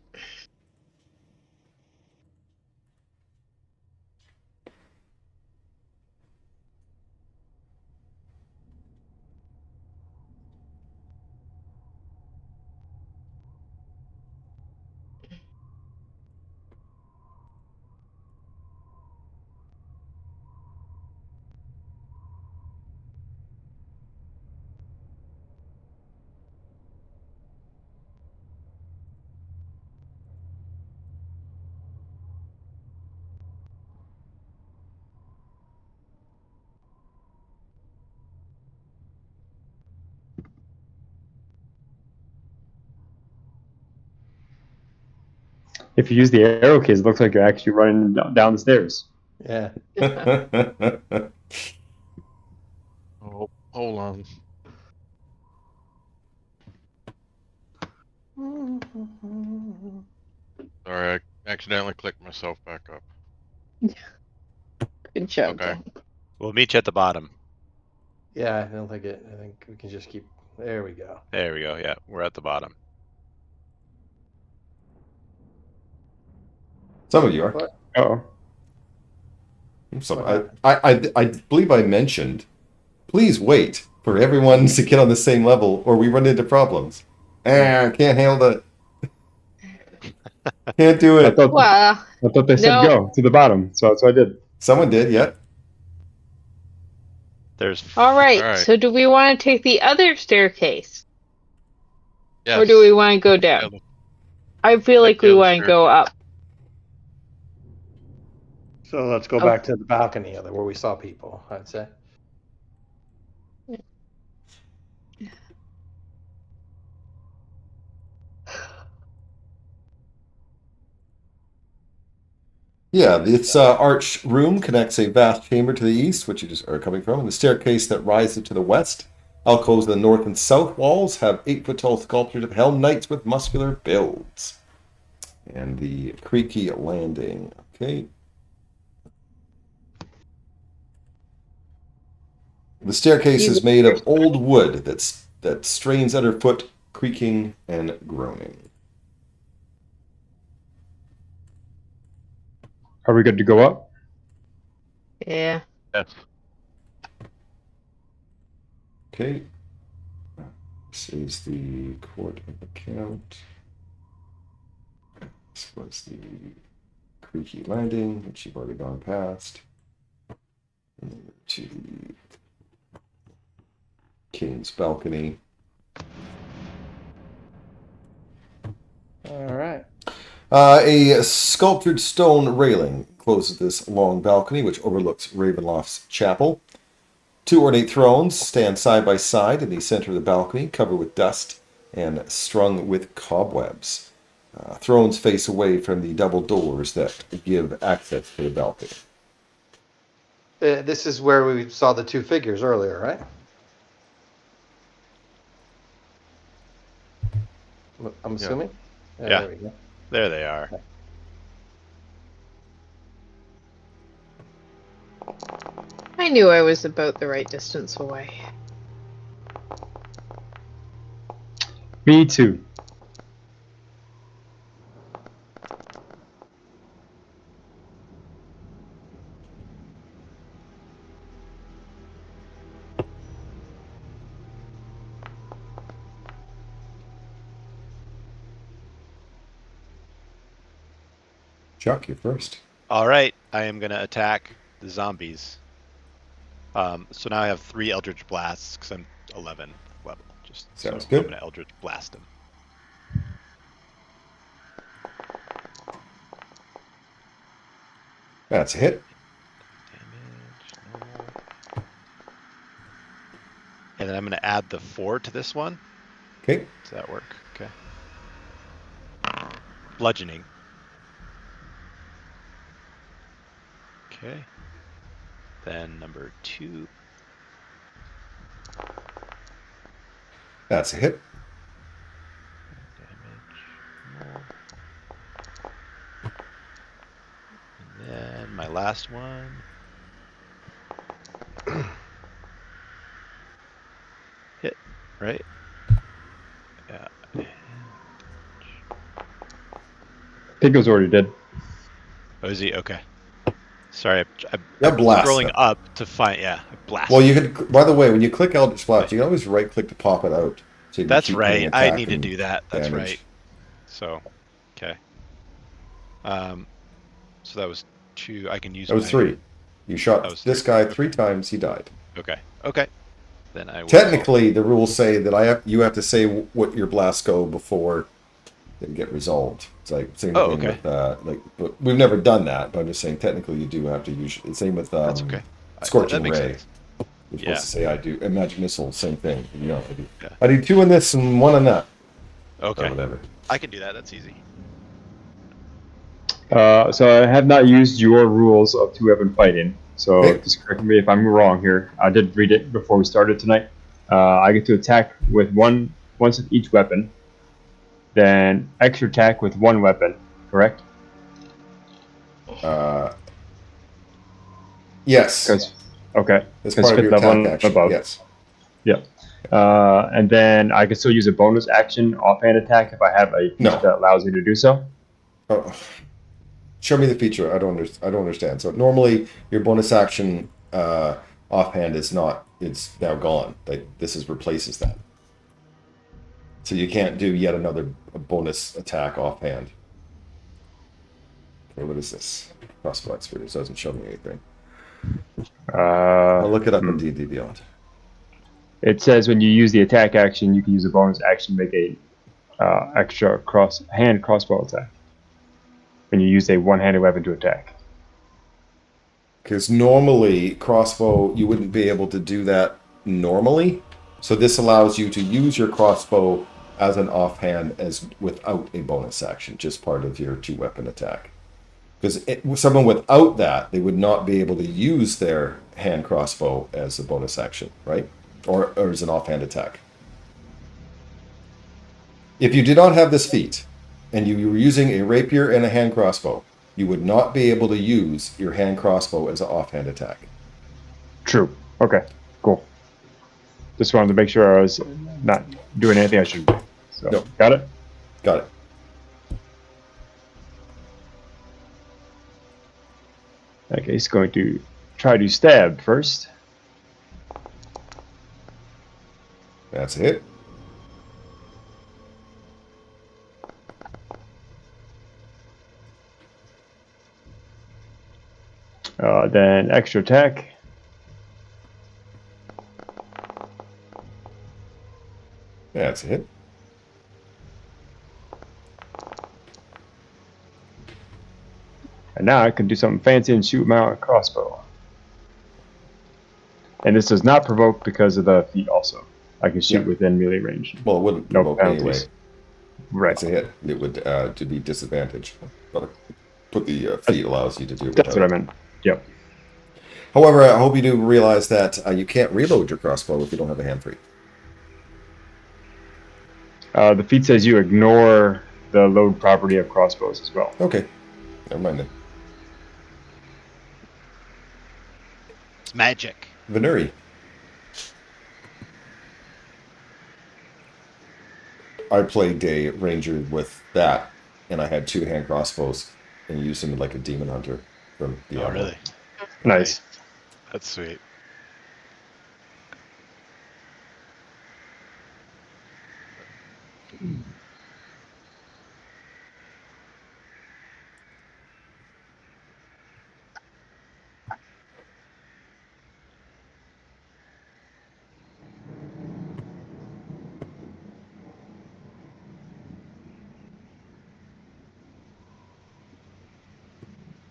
If you use the arrow keys, it looks like you're actually running down the stairs. Yeah. Oh, hold on. Sorry, I accidentally clicked myself back up. Good job, Okay. Dan. We'll meet you at the bottom. Yeah, I don't think it. I think we can just keep. There we go. There we go. Yeah, we're at the bottom. Some of you are. What? Oh, Some, What I, happened? I believe I mentioned, please wait for everyone to get on the same level or we run into problems. Can't handle that. Can't do I it. thought they said No. go to the bottom, so that's what I did. Someone did, yeah. There's All right. All right. So do we want to take the other staircase, Yes. or do we want to go down? other- I feel Take like the we other want to go staircase. up. So let's go Oh. back to the balcony where we saw people. I'd say. Yeah, this arch room connects a vast chamber to the east, which you just are coming from, and the staircase that rises to the west. Alcoves in the north and south walls have 8-foot tall sculptures of helm knights with muscular builds. And the creaky landing. Okay. The staircase is made of old wood that strains underfoot, creaking and groaning. Are we good to go up? Yeah. Yes. Okay. This is the court of account. This was the creaky landing, which you've already gone past. And then to the king's balcony. All right. A sculptured stone railing closes this long balcony, which overlooks Ravenloft's chapel. 2 ornate thrones stand side by side in the center of the balcony, covered with dust and strung with cobwebs. Thrones face away from the double doors that give access to the balcony. This is where we saw the two figures earlier, right? I'm assuming. Yeah. There we go. there. They are. I knew I was about the right distance away. Me too. Chuck, you're first. All right. I am gonna attack the zombies. So now I have 3 Eldritch Blasts because I'm 11 level. Just Sounds so good. I'm gonna Eldritch Blast them. That's a hit. Damage, normal. And then I'm gonna add the 4 to this one. Okay. Does that work? Okay. Bludgeoning. Okay. Then number 2. That's a hit. Damage. Roll. And then my last one. Pico's already did. Oh, is he? Okay. Sorry, Yeah, I'm blast scrolling them. up to find. Yeah, blast. Well, you could. By the way, when you click Eldritch Blast, you can always right click to pop it out. So you can That's keep getting right. I attack need to and do that. That's damage. right. So, okay. So that was 2. I can use That was my. 3. You That shot was this 3. guy Okay. 3 times. He died. Okay. Okay. Then I will. Technically, the rules say that you have to say what your blasts go before they get resolved. It's like same Oh, thing okay. with but we've never done that. But I'm just saying technically you do have to use. Same with That's okay. Scorching That makes Ray. sense. You're Yeah. supposed to say I do. And Magic Missile, same thing. You know, Yeah. I do 2 in this and 1 in that. Okay. Or whatever. I can do that. That's easy. So I have not used your rules of 2-weapon fighting. So Okay. just correct me if I'm wrong here. I did read it before we started tonight. I get to attack with once with each weapon, then extra attack with 1 weapon. Correct? Yes. Because okay, As because part of 5th your level attack and action. above. Yes. Yeah. And then I can still use a bonus action offhand attack if I have a feature No. that allows me to do so. Oh. Show me the feature. I don't understand. So normally your bonus action offhand is not. It's now gone. Like this replaces that. So you can't do yet another bonus attack offhand. Okay, what is this? Crossbow expert. It doesn't show me anything. I'll look it up in D&D Beyond. It says when you use the attack action, you can use a bonus action to make a extra hand crossbow attack. When you use a one-handed weapon to attack. Because normally crossbow, you wouldn't be able to do that normally. So this allows you to use your crossbow as an offhand without a bonus action, just part of your 2-weapon attack. Because someone without that, they would not be able to use their hand crossbow as a bonus action, right? Or as an offhand attack. If you did not have this feat, and you were using a rapier and a hand crossbow, you would not be able to use your hand crossbow as an offhand attack. True. Okay. Cool. Just wanted to make sure I was not doing anything I shouldn't do. So, No. got it? Got it. Okay, he's going to try to stab first. That's it. Then extra attack. That's it. And now I can do something fancy and shoot my crossbow. And this does not provoke because of the feat also. I can shoot within melee range. Well, it wouldn't No provoke penalties. anyway. Right. It's a hit. It would to be disadvantaged. But the feat allows you to do it. That's what I meant. Yep. However, I hope you do realize that you can't reload your crossbow if you don't have a hand free. The feat says you ignore the load property of crossbows as well. Okay. Never mind then. It's magic. Venuri. I played a ranger with that, and I had 2 hand crossbows and used them like a demon hunter from the Oh, really? Nice. That's sweet.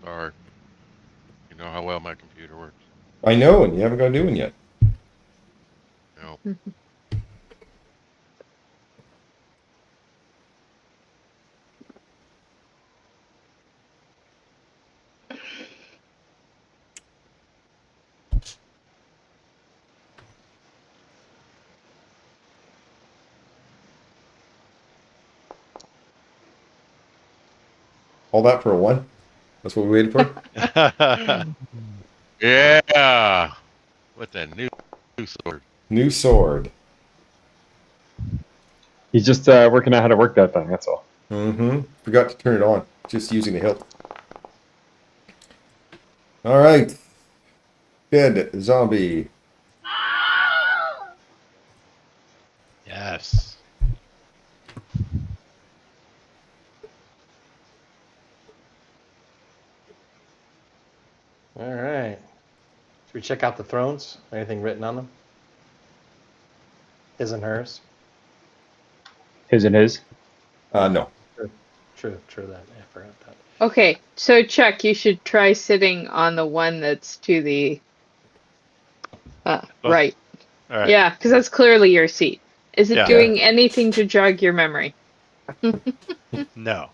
Sorry. You know how well my computer works. I know, and you haven't got a new one yet. No. All that for a 1? That's what we waited for? Yeah. With that new sword. New sword. He's just working out how to work that thing, that's all. Mm-hmm. Forgot to turn it on. Just using the hilt. All right. Dead zombie. Yes. All right. Should we check out the thrones? Anything written on them? His and hers. His and his. No. True that. I forgot that. Okay, so Chuck, you should try sitting on the one that's to the right. All right. Yeah, because that's clearly your seat. Is it Yeah. doing anything to jog your memory? No.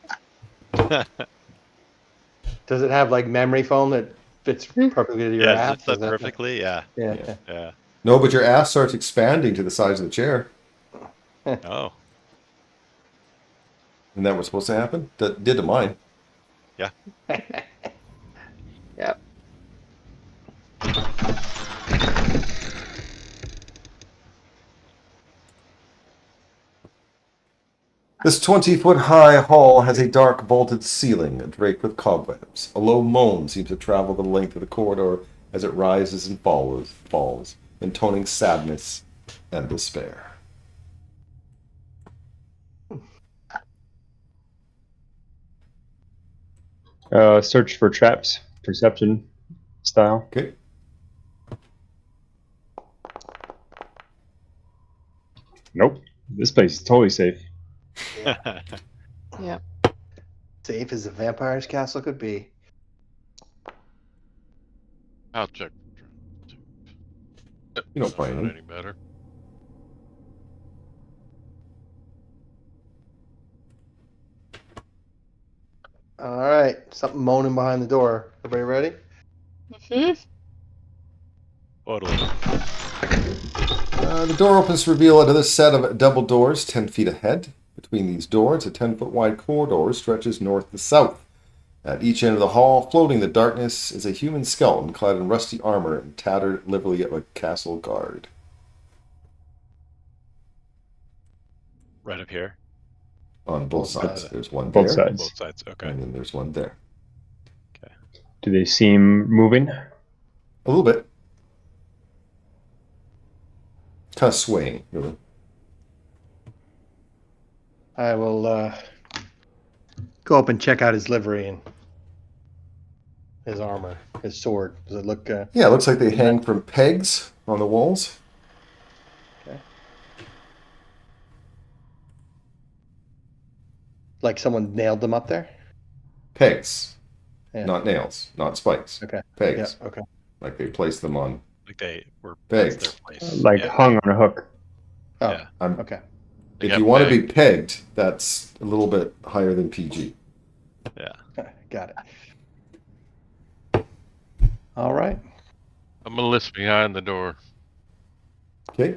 Does it have like memory foam that fits perfectly to your Yeah, ass? zips Is up that- perfectly. Yeah. Yeah. Yeah. No, but your ass starts expanding to the size of the chair. Oh. Isn't that what's supposed to happen? That did to mine. Yeah. Yep. This 20-foot-high hall has a dark vaulted ceiling draped with cobwebs. A low moan seems to travel the length of the corridor as it rises and falls, intoning sadness and despair. Search for traps, perception style. Okay. Nope. This place is totally safe. Yeah. Safe as a vampire's castle could be. I'll check. You don't find Not any. any better. All right. Something moaning behind the door. Everybody ready? Hmm. Totally. The door opens to reveal another set of double doors 10 feet ahead. Between these doors, a 10-foot-wide corridor stretches north to south. At each end of the hall, floating in the darkness, is a human skeleton clad in rusty armor and tattered livery of a castle guard. Right up here. On both Both sides. sides. There's one Both there, sides. Both sides. Okay. and then there's one there. Do they seem moving? A little bit. Kind of swaying, really. I will go up and check out his livery and his armor, his sword. Does it look? Yeah, it looks like they hang from pegs on the walls. Okay. Like someone nailed them up there? Pegs. Yeah. Not nails, not spikes. Okay. Pegs. Yeah. Okay. Like they placed them on. Like they were Pegs. that's their place. Like Yeah. hung on a hook. Oh. Yeah. Okay. They If got you want to be pegged. pegged, that's a little bit higher than PG. Yeah. Got it. All right. I'm gonna list behind the door. Okay.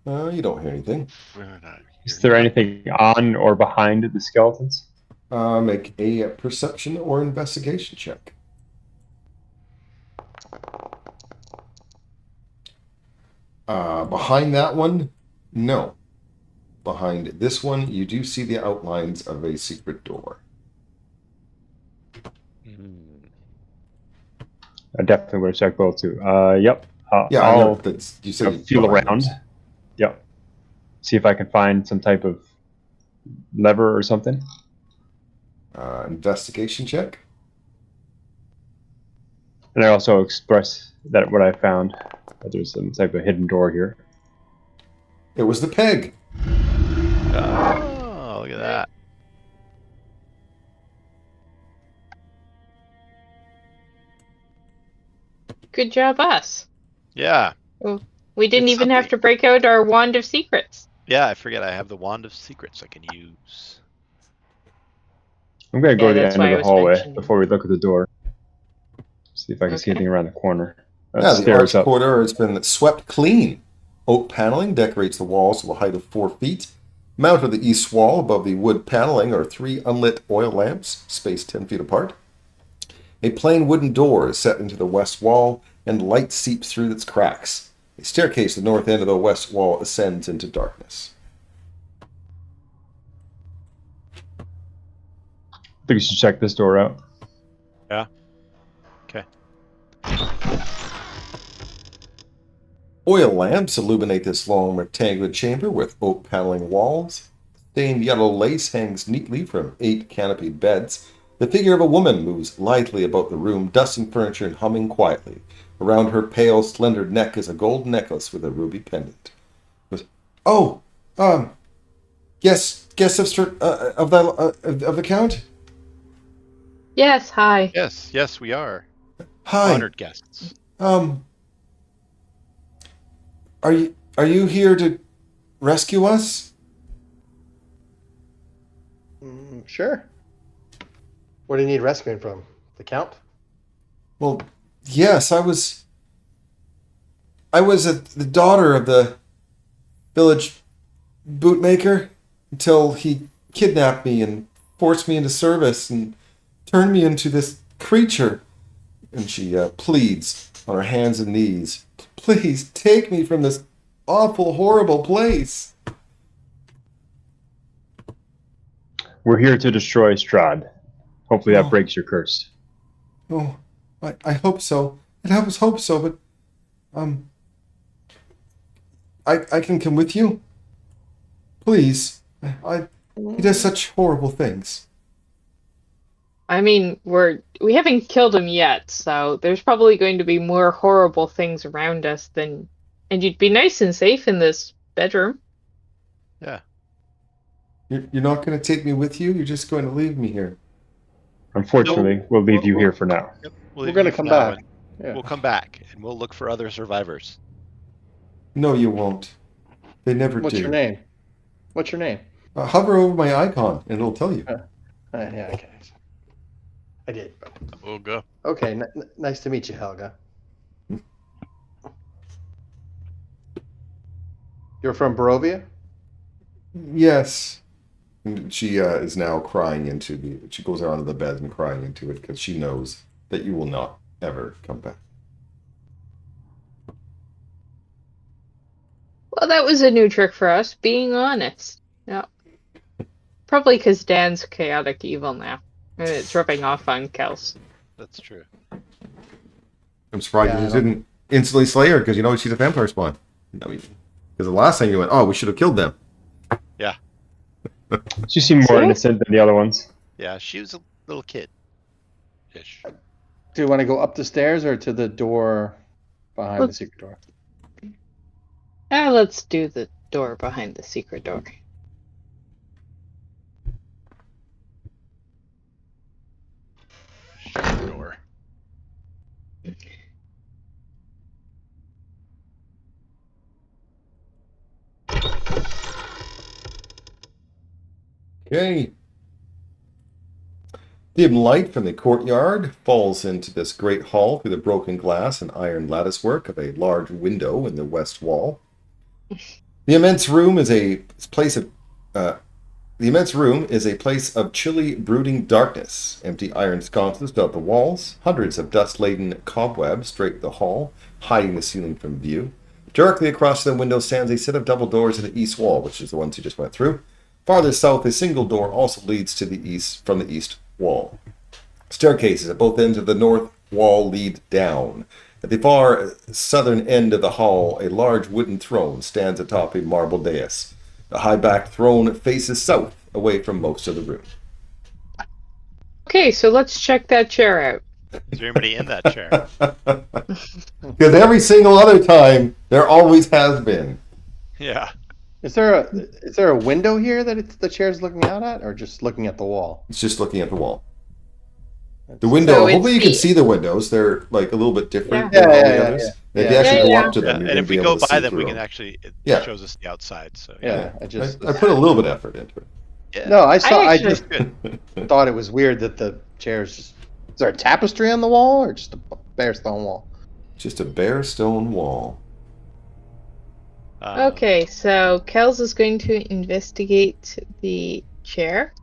You don't hear anything. Is there anything on or behind the skeletons? Make a perception or investigation check. Behind that one, no. Behind this one, you do see the outlines of a secret door. I definitely would have checked both too. Yep. Yeah, I know. I'll That's you said you feel behind around. those. Yep. See if I can find some type of lever or something. Investigation check. And I also express that what I found, that there's some type of hidden door here. It was the peg. Oh, look at that. Good job, us. Yeah. We didn't It's even have something. to break out our wand of secrets. Yeah, I forget I have the wand of secrets I can use. I'm going to go Yeah, to the that's end why of I the was hallway mentioning. before we look at the door. See if I can see Okay. anything around the corner. Yeah, the Stairs arched up. corridor has been swept clean. Oak paneling decorates the walls to a height of 4 feet. Mounted on the east wall above the wood paneling are 3 unlit oil lamps, spaced 10 feet apart. A plain wooden door is set into the west wall, and light seeps through its cracks. A staircase at the north end of the west wall ascends into darkness. think you should check this door out. Yeah. Okay. Oil lamps illuminate this long rectangular chamber with oak paneling walls. Stained yellow lace hangs neatly from 8 canopied beds. The figure of a woman moves lithely about the room, dusting furniture and humming quietly. Around her pale, slender neck is a gold necklace with a ruby pendant. Oh, yes, guest of the Count? Yes, hi. Yes, we are Hi. honored guests. Are you here to rescue us? Sure. What do you need rescuing from? The Count? Well, yes, I was the daughter of the village bootmaker until he kidnapped me and forced me into service and turned me into this creature. And she pleads on her hands and knees, please take me from this awful, horrible place. We're here to destroy Strahd. Hopefully that Oh. breaks your curse. Oh, I hope so. I always hope so, but I can come with you. Please. He does such horrible things. I mean, we haven't killed him yet, so there's probably going to be more horrible things around us than, and you'd be nice and safe in this bedroom. Yeah. You're not going to take me with you? You're just going to leave me here? Unfortunately, we'll leave you here for now. Yep. We're leave gonna you for come now, back. and Yeah. We'll come back and we'll look for other survivors. No, you won't. They never What's do. your name? What's your name? Hover over my icon, and it'll tell you. Yeah, okay. I did. We'll go. Okay, nice to meet you, Helga. You're from Barovia? Yes. And she is now crying into the... She goes out onto the bed and crying into it because she knows that you will not ever come back. Well, that was a new trick for us, being honest. Yeah. Probably because Dan's chaotic evil now. And it's rubbing off on Kels. That's true. I'm surprised Yeah, I you don't- didn't instantly slay her because you know she's a vampire spawn. I mean, because the last time you went, oh, we should have killed them. She seemed more See? innocent than the other ones. Yeah, she was a little kid. Ish. Do you want to go up the stairs or to the door behind the secret door? Let's do the door behind the secret door. Shut the door. Okay. Dim light from the courtyard falls into this great hall through the broken glass and iron latticework of a large window in the west wall. The immense room is a place of chilly, brooding darkness. Empty iron sconces dot the walls. Hundreds of dust-laden cobwebs drape the hall, hiding the ceiling from view. Directly across the window stands a set of double doors in the east wall, which is the ones you just went through. Farther south, a single door also leads to the east from the east wall. Staircases at both ends of the north wall lead down. At the far southern end of the hall, a large wooden throne stands atop a marble dais. The high-backed throne faces south, away from most of the room. Okay, so let's check that chair out. Is there anybody in that chair? Because every single other time, there always has been. Yeah. Is there a window here that the chair's looking out at, or just looking at the wall? It's just looking at the wall. The window, So it's hopefully you can the- see the windows. They're like a little bit different Yeah. than all Yeah, the yeah, others. yeah. And if you Yeah. actually Yeah, go yeah. up to them, Yeah, you're and going if to be we able go to by see them, we through can them. actually, it Yeah. shows us the outside. So Yeah, I put a little bit of effort into it. yeah. No, I actually- just thought it was weird that the chair's just. Is there a tapestry on the wall, or just a bare stone wall? Just a bare stone wall. Okay, so Kels is going to investigate the chair.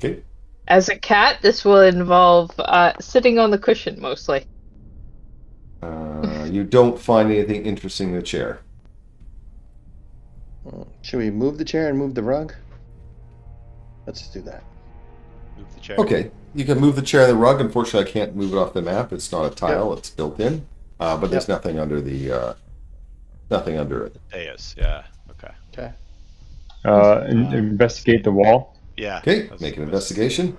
Okay. As a cat, this will involve sitting on the cushion mostly. You don't find anything interesting in the chair. Should we move the chair and move the rug? Let's just do that. Move the chair. Okay. You can move the chair and the rug. Unfortunately, I can't move it off the map. It's not a tile; it's built in. But there's nothing under the nothing under it. Dais, yeah. Okay. Okay. Investigate the wall. Yeah. Okay, make an investigation.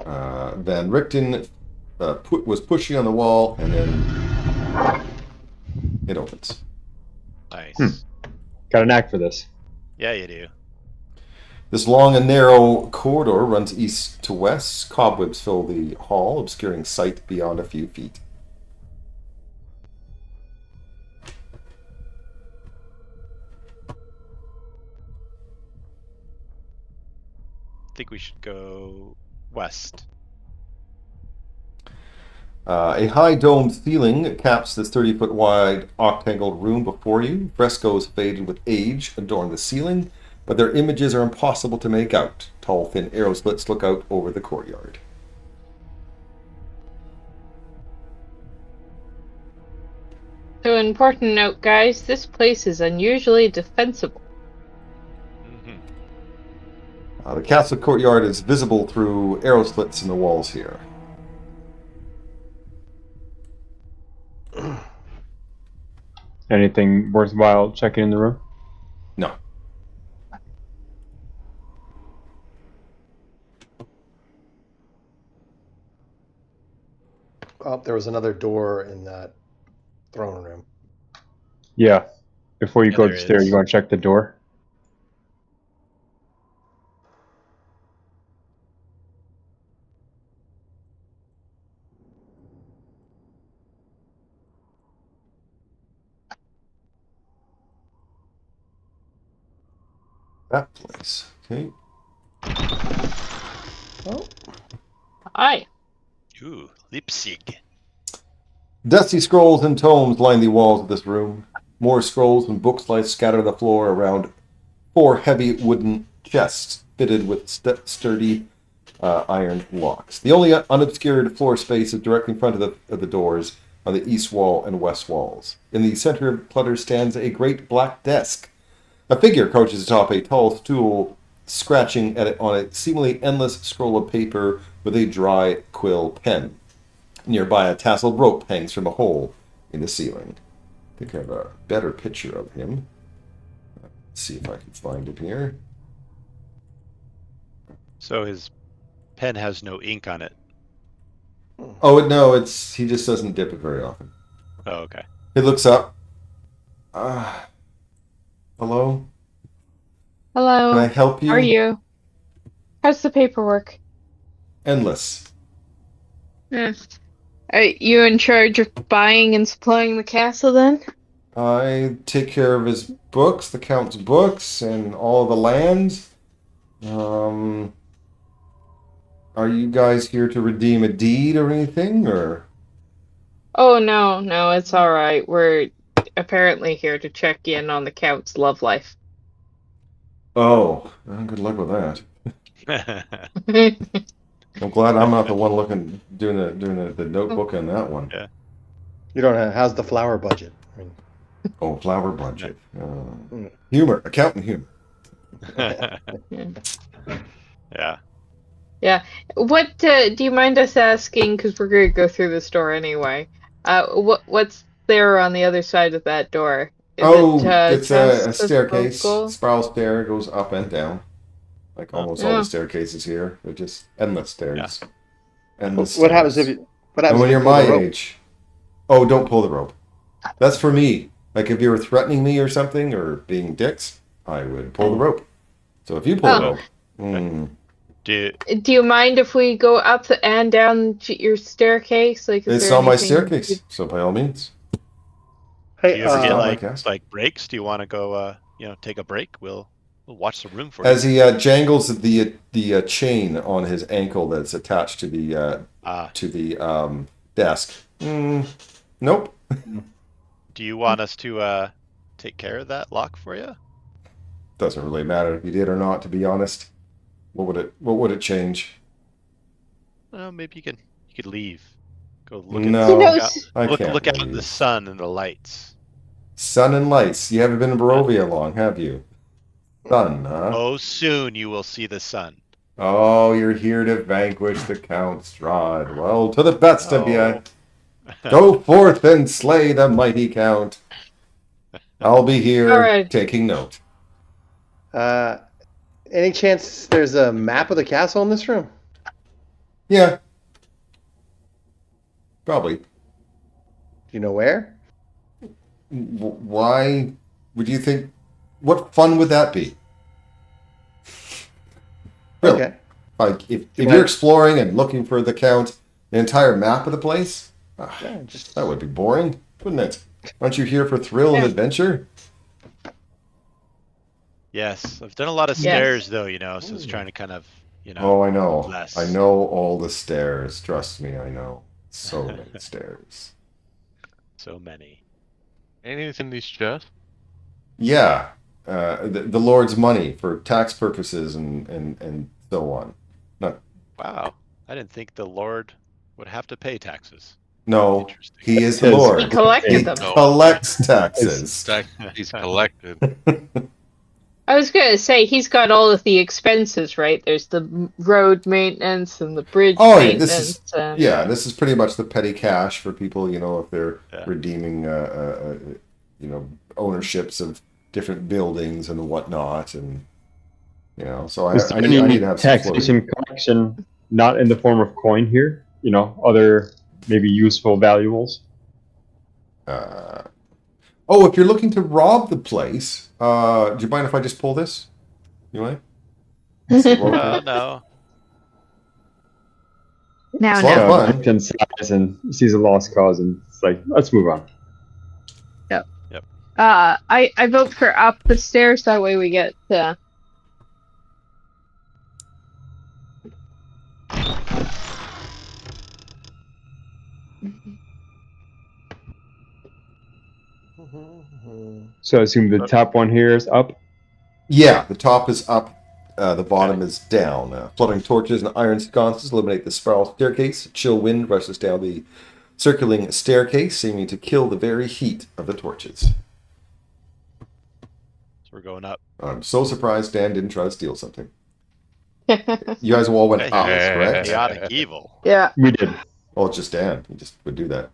Van Richten was pushing on the wall, and then it opens. Nice. Got a knack for this. Yeah, you do. This long and narrow corridor runs east to west. Cobwebs fill the hall, obscuring sight beyond a few feet. I think we should go west. A high domed ceiling caps this 30-foot wide octagonal room before you. Frescoes faded with age adorn the ceiling, but their images are impossible to make out. Tall, thin arrow slits look out over the courtyard. So, important note, guys, this place is unusually defensible. The castle courtyard is visible through arrow slits in the walls here. Anything worthwhile checking in the room? No. Oh, there was another door in that throne room. Yeah. Before you Yeah, go there upstairs, is. you want to check the door? That place. Okay. Oh, Aye. Ooh, Leipzig. Dusty scrolls and tomes line the walls of this room. More scrolls and books lie scattered on the floor around 4 heavy wooden chests fitted with sturdy iron locks. The only unobscured floor space is directly in front of the doors on the east wall and west walls. In the center of clutter stands a great black desk. A figure crouches atop a tall stool, scratching at it on a seemingly endless scroll of paper with a dry quill pen. Nearby, a tasseled rope hangs from a hole in the ceiling. I think I have a better picture of him. Let's see if I can find it here. So his pen has no ink on it. Oh, no, he just doesn't dip it very often. Oh, okay. He looks up. Hello? Hello. Can I help you? How are you? How's the paperwork? Endless. Are you in charge of buying and supplying the castle then? I take care of his books, the Count's books, and all of the lands. Are you guys here to redeem a deed or anything, or? Oh, no, it's alright. We're apparently here to check in on the Count's love life. Oh, good luck with that. I'm glad I'm not the one doing the notebook on that one. Yeah. you don't have. How's the flower budget? I mean, Oh, flower budget. Humor, accountant humor. Yeah. Yeah. What do you mind us asking? Because we're going to go through this door anyway. What's there on the other side of that door? It's a chests of staircase, gold? spiral stair, goes up and down. Like almost all Yeah. the staircases here. They're just endless stairs. Endless what happens if stairs. you? What happens And when if you you're pull my the rope? age, oh, don't pull the rope. That's for me. Like if you were threatening me or something or being dicks, I would pull the rope. So if you pull the rope, Do you mind if we go up and down your staircase? Like, is it's there on my anything staircase. So by all means, Do Hey, you ever like get us. like breaks? Do you want to go take a break? We'll watch the room for as you. he jangles the chain on his ankle that's attached to the desk. Nope. Do you want us to take care of that lock for you? Doesn't really matter if you did or not. To be honest, what would it change? Well, maybe you could leave. Go look No, You know, look out, I look can't out at the leave. sun and the lights. Sun and lights. You haven't been in Barovia long, have you? Sun, huh? Oh, soon you will see the sun. Oh, you're here to vanquish the Count Strahd. Well, to the best of you. No. Go forth and slay the mighty Count. I'll be here All right. taking note. Any chance there's a map of the castle in this room? Yeah. Probably. Do you know where? Why would you think? What fun would that be? Really? Okay. Like, if you you're mind- exploring and looking for the Count, the entire map of the place? Yeah, just That would be boring, wouldn't it? Aren't you here for thrill and Yeah. adventure? Yes, I've done a lot of Yes. stairs though, so it's trying to kind of, Oh, I know. less. I know all the stairs. Trust me, I know. So many stairs. So many. Anything in these chests? Yeah. The Lord's money for tax purposes and so on. Wow. I didn't think the Lord would have to pay taxes. No, Interesting. he is the Says- Lord. He collected He them. No. collects taxes. He's collected. I was gonna say he's got all of the expenses, right? There's the road maintenance and the bridge Oh, yeah, maintenance. this is yeah. This is pretty much the petty cash for people, if they're Yeah. redeeming, ownerships of different buildings and whatnot, and So Is I there need any to have some floating. taxation collection not in the form of coin here? Other maybe useful valuables. If you're looking to rob the place, do you mind if I just pull this? You mind? No. Now, It's a lot of now. fun. Ten size and sees a lost cause, and it's like, let's move on. I vote for up the stairs. That way we get. So I assume the top one here is up. Yeah, the top is up, the bottom is down. Fluttering torches and iron sconces illuminate the spiral staircase. A chill wind rushes down the circling staircase, seeming to kill the very heat of the torches. So we're going up. I'm so surprised Dan didn't try to steal something. You guys all went Yeah, up, he is correct? chaotic evil. Yeah. We did. Oh, it's just Dan. He just would do that.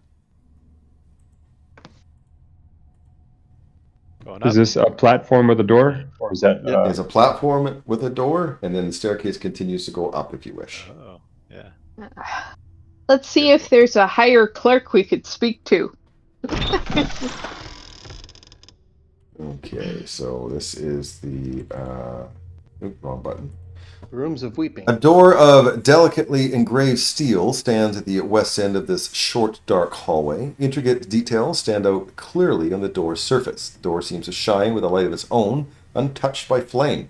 Going Is up. this a platform with a door, or is that? There's a platform with a door, and then the staircase continues to go up if you wish. Oh, yeah. Let's see if there's a higher clerk we could speak to. Okay, so this is the wrong button. Rooms of Weeping. A door of delicately engraved steel stands at the west end of this short, dark hallway. Intricate details stand out clearly on the door's surface. The door seems to shine with a light of its own, untouched by flame.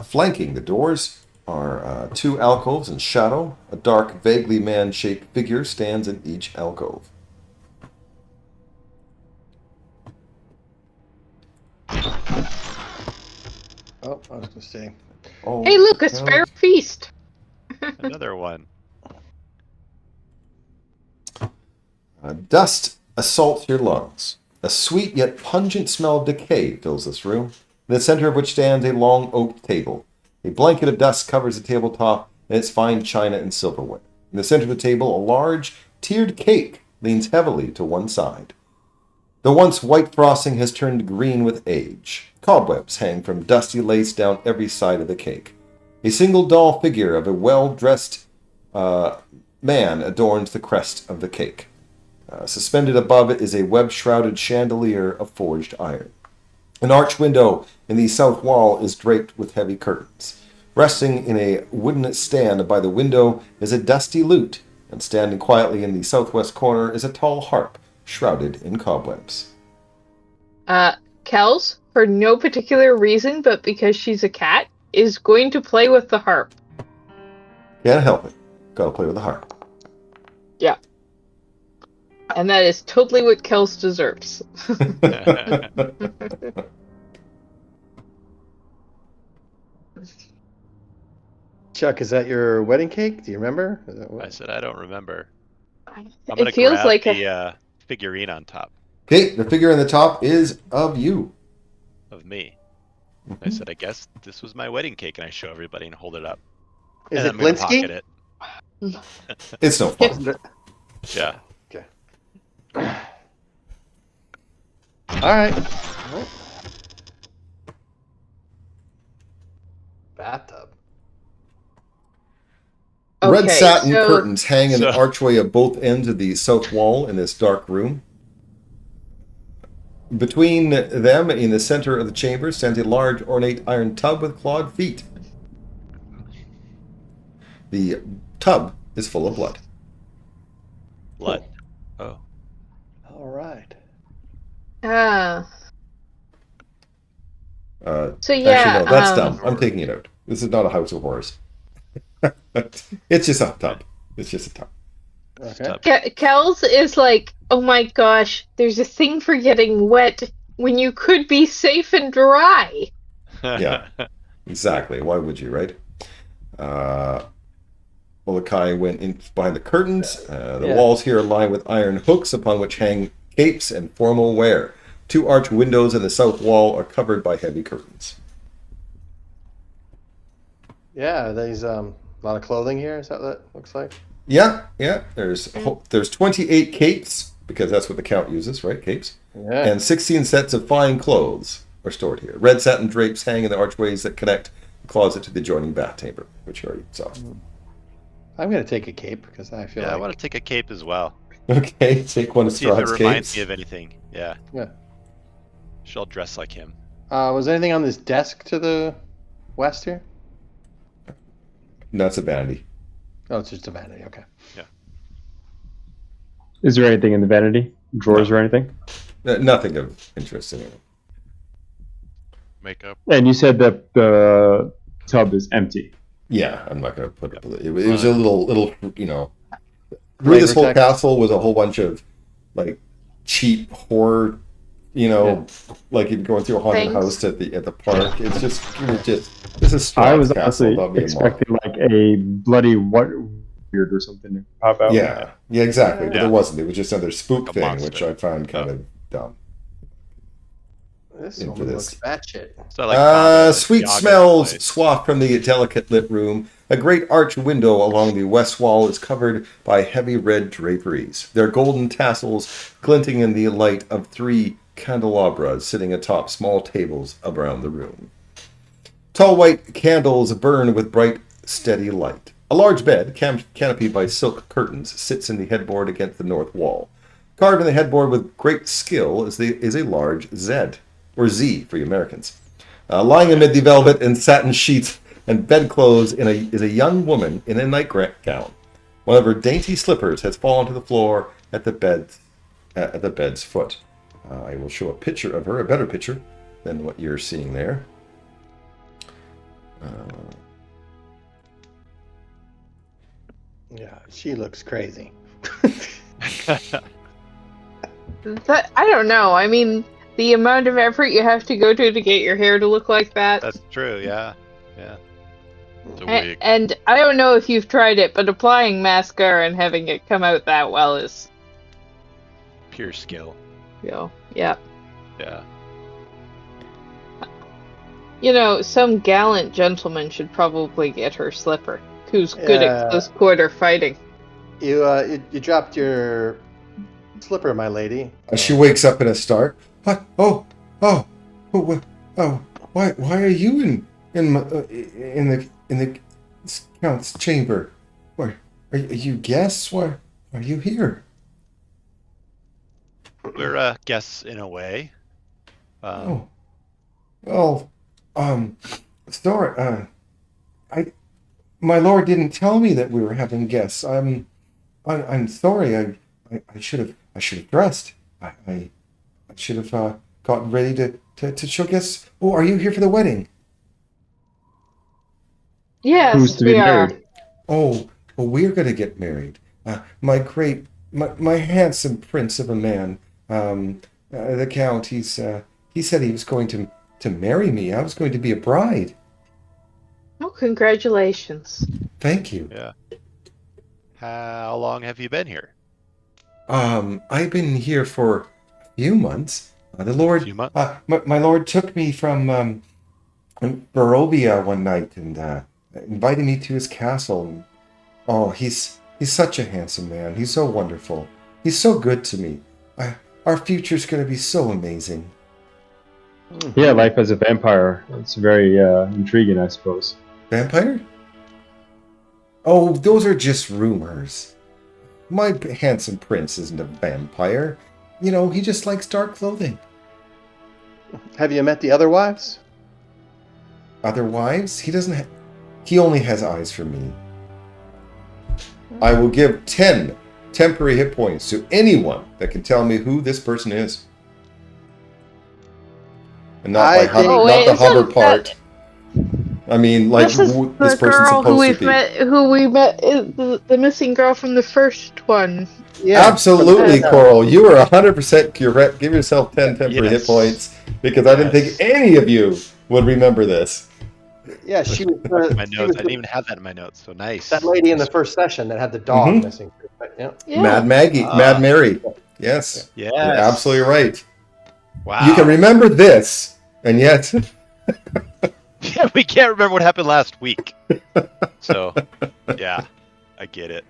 Flanking the doors are two alcoves in shadow. A dark, vaguely man-shaped figure stands in each alcove. Oh, I was going to say. Oh, Hey, look, a spare feast. Another one. Dust assaults your lungs. A sweet yet pungent smell of decay fills this room, in the center of which stands a long oak table. A blanket of dust covers the tabletop and its fine china and silverware. In the center of the table, a large, tiered cake leans heavily to one side. The once white frosting has turned green with age. Cobwebs hang from dusty lace down every side of the cake. A single doll figure of a well-dressed man adorns the crest of the cake. Suspended above it is a web-shrouded chandelier of forged iron. An arched window in the south wall is draped with heavy curtains. Resting in a wooden stand by the window is a dusty lute, and standing quietly in the southwest corner is a tall harp, shrouded in cobwebs. Kels, for no particular reason, but because she's a cat, is going to play with the harp. Can't help it. Gotta play with the harp. Yeah. And that is totally what Kels deserves. Chuck, is that your wedding cake? Do you remember? Is that I said I don't remember. I'm It gonna feels grab like the figurine on top. Okay, the figure in the top is of you. Of me. I Mhm. said, I guess this was my wedding cake, and I show everybody and hold it up. Is and it I'm gonna pocket Blinsky? it. It's no fun. Isn't it? Yeah. Okay. All right. Well. Bathtub. Red Okay, satin so curtains hang in the So- archway of both ends of the south wall in this dark room. Between them, in the center of the chamber, stands a large ornate iron tub with clawed feet. The tub is full of blood. Blood. Oh. All right. So Actually, yeah, no, that's dumb. I'm taking it out. This is not a house of horrors. It's just a tub. It's just a tub. Okay. Kells is like, oh my gosh, there's a thing for getting wet when you could be safe and dry. Yeah. Exactly. Why would you, right? Molokai went in behind the curtains. The Yeah. walls here are lined with iron hooks upon which hang capes and formal wear. 2 arched windows in the south wall are covered by heavy curtains. Yeah, there's a lot of clothing here. Is that what it looks like? Yeah. There's 28 capes, because that's what the count uses, right? Capes. Yeah. And 16 sets of fine clothes are stored here. Red satin drapes hang in the archways that connect the closet to the adjoining bath chamber, which you already saw. I'm gonna take a cape because I feel Yeah, I like want to take a cape as well. Okay, take one of See if it Strahd's reminds capes. me of anything. Yeah. Yeah. She'll dress like him. Was anything on this desk to the west here? No, it's a vanity. Oh, it's just a vanity. Okay. Is there anything in the vanity? Drawers No. or anything? Nothing of interest in it. Makeup. And you said that the tub is empty. Yeah, I'm not going to put up with it. It was a little, you know. Through Flavor this whole text. castle was a whole bunch of, like, cheap horror, you know, like if you're going through a haunted Things. house at the park. It's just this is I was Strahd's castle, honestly not me and Mark. expecting like a bloody weird or something to pop out. Yeah, exactly. But Yeah. there wasn't. It was just another spook Like a thing, monster. which I found kind of dumb. This In one for looks this. batshit. So I like found a Sweet Iago's smells place. swath from the delicate lit room. A great arched window along the west wall is covered by heavy red draperies, their golden tassels glinting in the light of 3 candelabras sitting atop small tables around the room. Tall white candles burn with bright, steady light. A large bed, canopied by silk curtains, sits in the headboard against the north wall. Carved in the headboard with great skill is a large Z, or Z for you Americans. Lying amid the velvet and satin sheets and bedclothes is a young woman in a nightgown. One of her dainty slippers has fallen to the floor at the bed's foot. I will show a picture of her, a better picture than what you're seeing there. Yeah, she looks crazy. That, I don't know. I mean, the amount of effort you have to go to get your hair to look like that. That's true. Yeah. It's a A- wig. and I don't know if you've tried it, but applying mascara and having it come out that well is, Pure skill. yeah. Yeah. You know, some gallant gentleman should probably get her slipper, who's good Yeah. at close quarter fighting. You dropped your slipper, my lady. She wakes up in a start. What? Oh, why are you in the count's chamber? Why are you guests? Why are you here? We're guests in a way. Oh, well, sorry. My lord didn't tell me that we were having guests. I'm sorry. I should have dressed. I should have gotten ready to show guests. Oh, are you here for the wedding? Yes, Who's to be we are. married? Oh, well, we're going to get married. My handsome prince of a man, the count. He said he was going to marry me. I was going to be a bride. Oh, congratulations. Thank you. Yeah. How long have you been here? I've been here for a few months. The Lord, Few months? my Lord took me from Barovia one night and invited me to his castle. And, oh, he's such a handsome man. He's so wonderful. He's so good to me. Our future's going to be so amazing. Yeah, life as a vampire. It's very intriguing, I suppose. Vampire? Oh, those are just rumors. My handsome prince isn't a vampire. You know, he just likes dark clothing. Have you met the other wives? Other wives? He doesn't he only has eyes for me. I will give 10 temporary hit points to anyone that can tell me who this person is. And not I by hover, think- Oh, not wait, the isn't hover that- part. I mean, like This is who the this person's girl supposed to be. who we met, is the missing girl from the first one. Yeah. Absolutely, Yeah. Coral. You are 100% correct. Give yourself 10 temporary hit Yes. points because I didn't think Yes. any of you would remember this. Yeah, she was, My she notes. was I didn't even have that in my notes. So nice. that lady in the first session that had the dog Mhm. missing. Yeah. Yeah. Mad Maggie, Ah. Mad Mary. Yes, Yes. you're absolutely right. Wow. You can remember this, and yet Yeah, we can't remember what happened last week. So, yeah, I get it.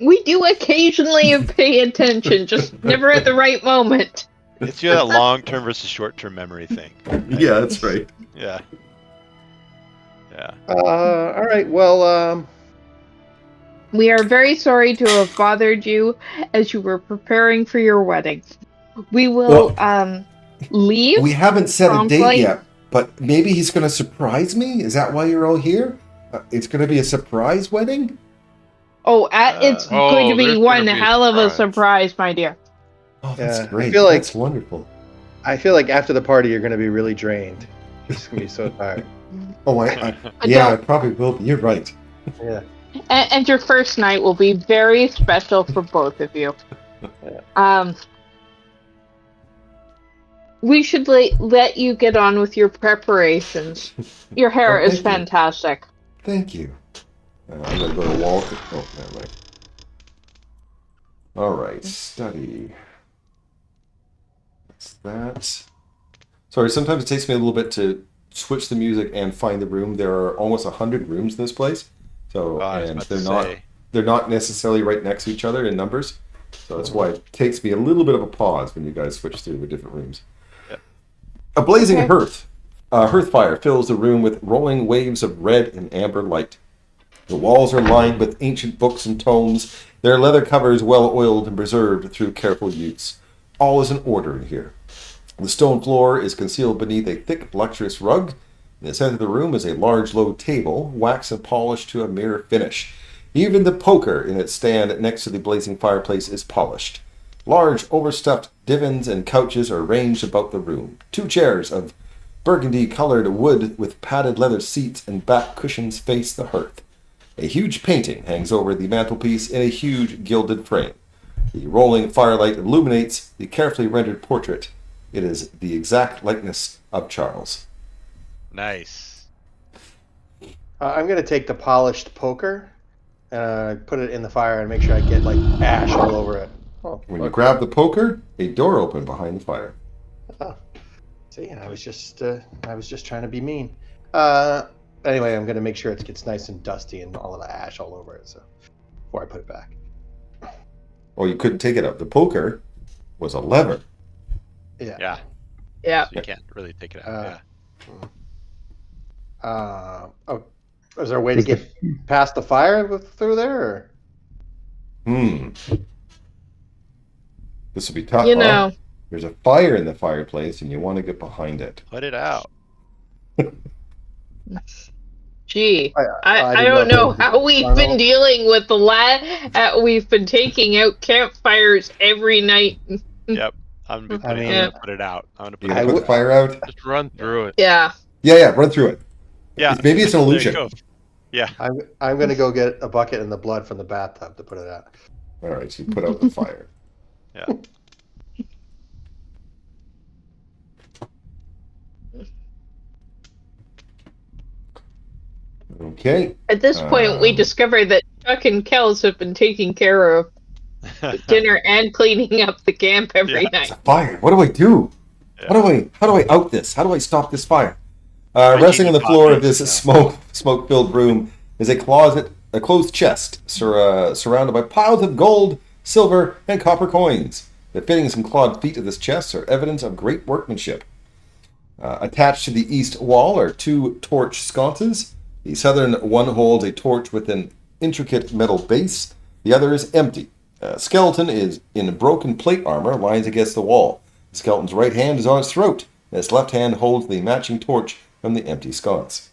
We do occasionally pay attention, just never at the right moment. It's that long-term versus short-term memory thing. yeah, that's right. Yeah. Yeah. All right. Well, We are very sorry to have bothered you as you were preparing for your wedding. We will leave. We haven't set a date promptly. yet, but maybe he's going to surprise me. Is that why you're all here? It's going to be a surprise wedding. Oh, it's going to be there's one gonna be a hell of a surprise. surprise, my dear. Oh, that's Yeah, I great. feel like- That's wonderful. I feel like after the party, you're going to be really drained. You're just going to be so tired. Oh, I yeah, I don't- probably will be. You're right. Yeah. And your first night will be very special for both of you. We should let you get on with your preparations. Your hair Oh, is thank you. fantastic. Thank you. I'm going to go to Walt. Oh, never mind. All right, study. That's that. Sorry, sometimes it takes me a little bit to switch the music and find the room. There are almost 100 rooms in this place, so I was and about to they're say. not necessarily right next to each other in numbers. So that's why it takes me a little bit of a pause when you guys switch through the different rooms. Yep. A blazing Okay. hearth fire fills the room with rolling waves of red and amber light. The walls are lined with ancient books and tomes, their leather covers well oiled and preserved through careful use. All is in order in here. The stone floor is concealed beneath a thick, luxurious rug. In the center of the room is a large, low table, waxed and polished to a mirror finish. Even the poker in its stand next to the blazing fireplace is polished. Large, overstuffed divans and couches are ranged about the room. 2 chairs of burgundy-colored wood with padded leather seats and back cushions face the hearth. A huge painting hangs over the mantelpiece in a huge gilded frame. The rolling firelight illuminates the carefully rendered portrait. It is the exact likeness of Charles. Nice. I'm going to take the polished poker, put it in the fire, and make sure I get like ash all over it. Oh, When you look. grab the poker, a door opened behind the fire. See, I was just trying to be mean. Anyway, I'm going to make sure it gets nice and dusty and all of the ash all over it. So before I put it back. Oh, you couldn't take it out. The poker was a lever. Yeah. Yeah. Yeah. So you can't really take it out. Is there a way to get past the fire through there? Or? This will be tough, You huh? know, There's a fire in the fireplace, and you want to get behind it. Put it out. gee, I didn't don't if it know was how we've Arnold. been dealing with the we've been taking out campfires every night. Yep. I'm gonna I mean- Yeah. put it out. I'm gonna put You it gonna out. put the fire out? Just run through it. Yeah. Yeah, run through it. Yeah. Maybe it's an There you illusion. go. Yeah. I'm going to go get a bucket and the blood from the bathtub to put it out. All right, so you put out the fire. Yeah. Okay. At this point, we discover that Chuck and Kels have been taken care of. dinner and cleaning up the camp every Yeah. night. It's a fire. What do I do? Yeah. How do I out this? How do I stop this fire? My Resting on the genie floor of poppies, this yeah. smoke-filled room is a closed chest surrounded by piles of gold, silver, and copper coins. The fittings and clawed feet of this chest are evidence of great workmanship. Attached to the east wall are 2 torch sconces. The southern one holds a torch with an intricate metal base. The other is empty. A skeleton is in broken plate armor, lies against the wall. The skeleton's right hand is on its throat, and its left hand holds the matching torch from the empty sconce.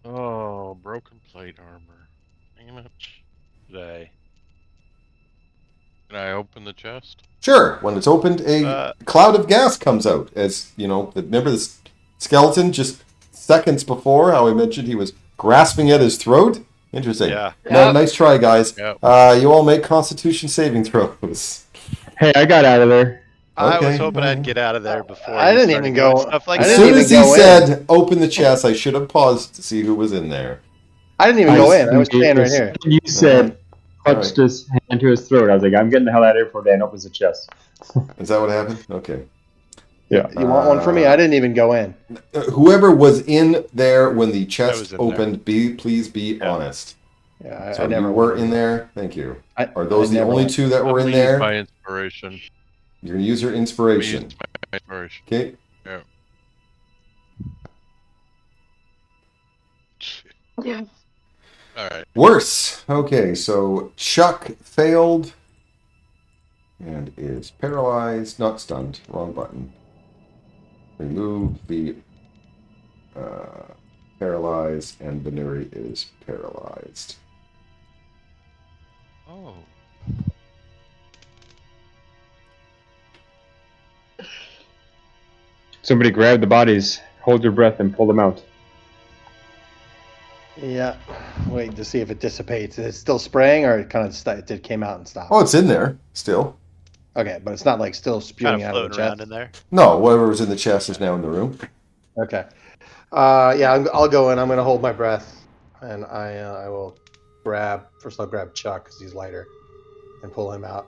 Oh, broken plate armor. Damn it. Today. Can I open the chest? Sure, when it's opened, a cloud of gas comes out. As you know, remember this skeleton just seconds before how I mentioned he was grasping at his throat? Interesting. Yeah. No, Yep. nice try, guys. Yep. You all make Constitution saving throws. Hey, I got out of there. I was Okay, hoping alright. I'd get out of there before I you didn't started even doing go- stuff like I As didn't soon that. even as he go in. said, "Open the chest," I should have paused to see who was in there. I didn't even go in. I was standing right here. You said All clutched his hand to his throat. I was like, I'm getting the hell out of here before Dan opens the chest. Is that what happened? Okay. Yeah. You want one for me? I didn't even go in. Whoever was in there when the was chest in there. opened, please be Yeah. honest. Yeah, So I never you were went in there. Thank you. Are I those the never only went. 2 that were I'm in gonna use there? my inspiration. You're gonna use your I'm gonna inspiration. use my inspiration. Okay. Yeah. Yeah. All right. Worse. Okay, so Chuck failed and is paralyzed, not stunned. Wrong button. Remove the paralyzed, and Benuri is paralyzed. Oh. Somebody grab the bodies, hold your breath, and pull them out. Yeah, wait to see if it dissipates. Is it still spraying, or it kind of it came out and stopped? Oh, it's in there still. Okay, but it's not like still Kind spewing of out of the floating around chest. in there. No, whatever was in the chest is now in the room. Okay. Yeah, I'll go in. I'm gonna hold my breath, and I will grab. First, I'll grab Chuck because he's lighter, and pull him out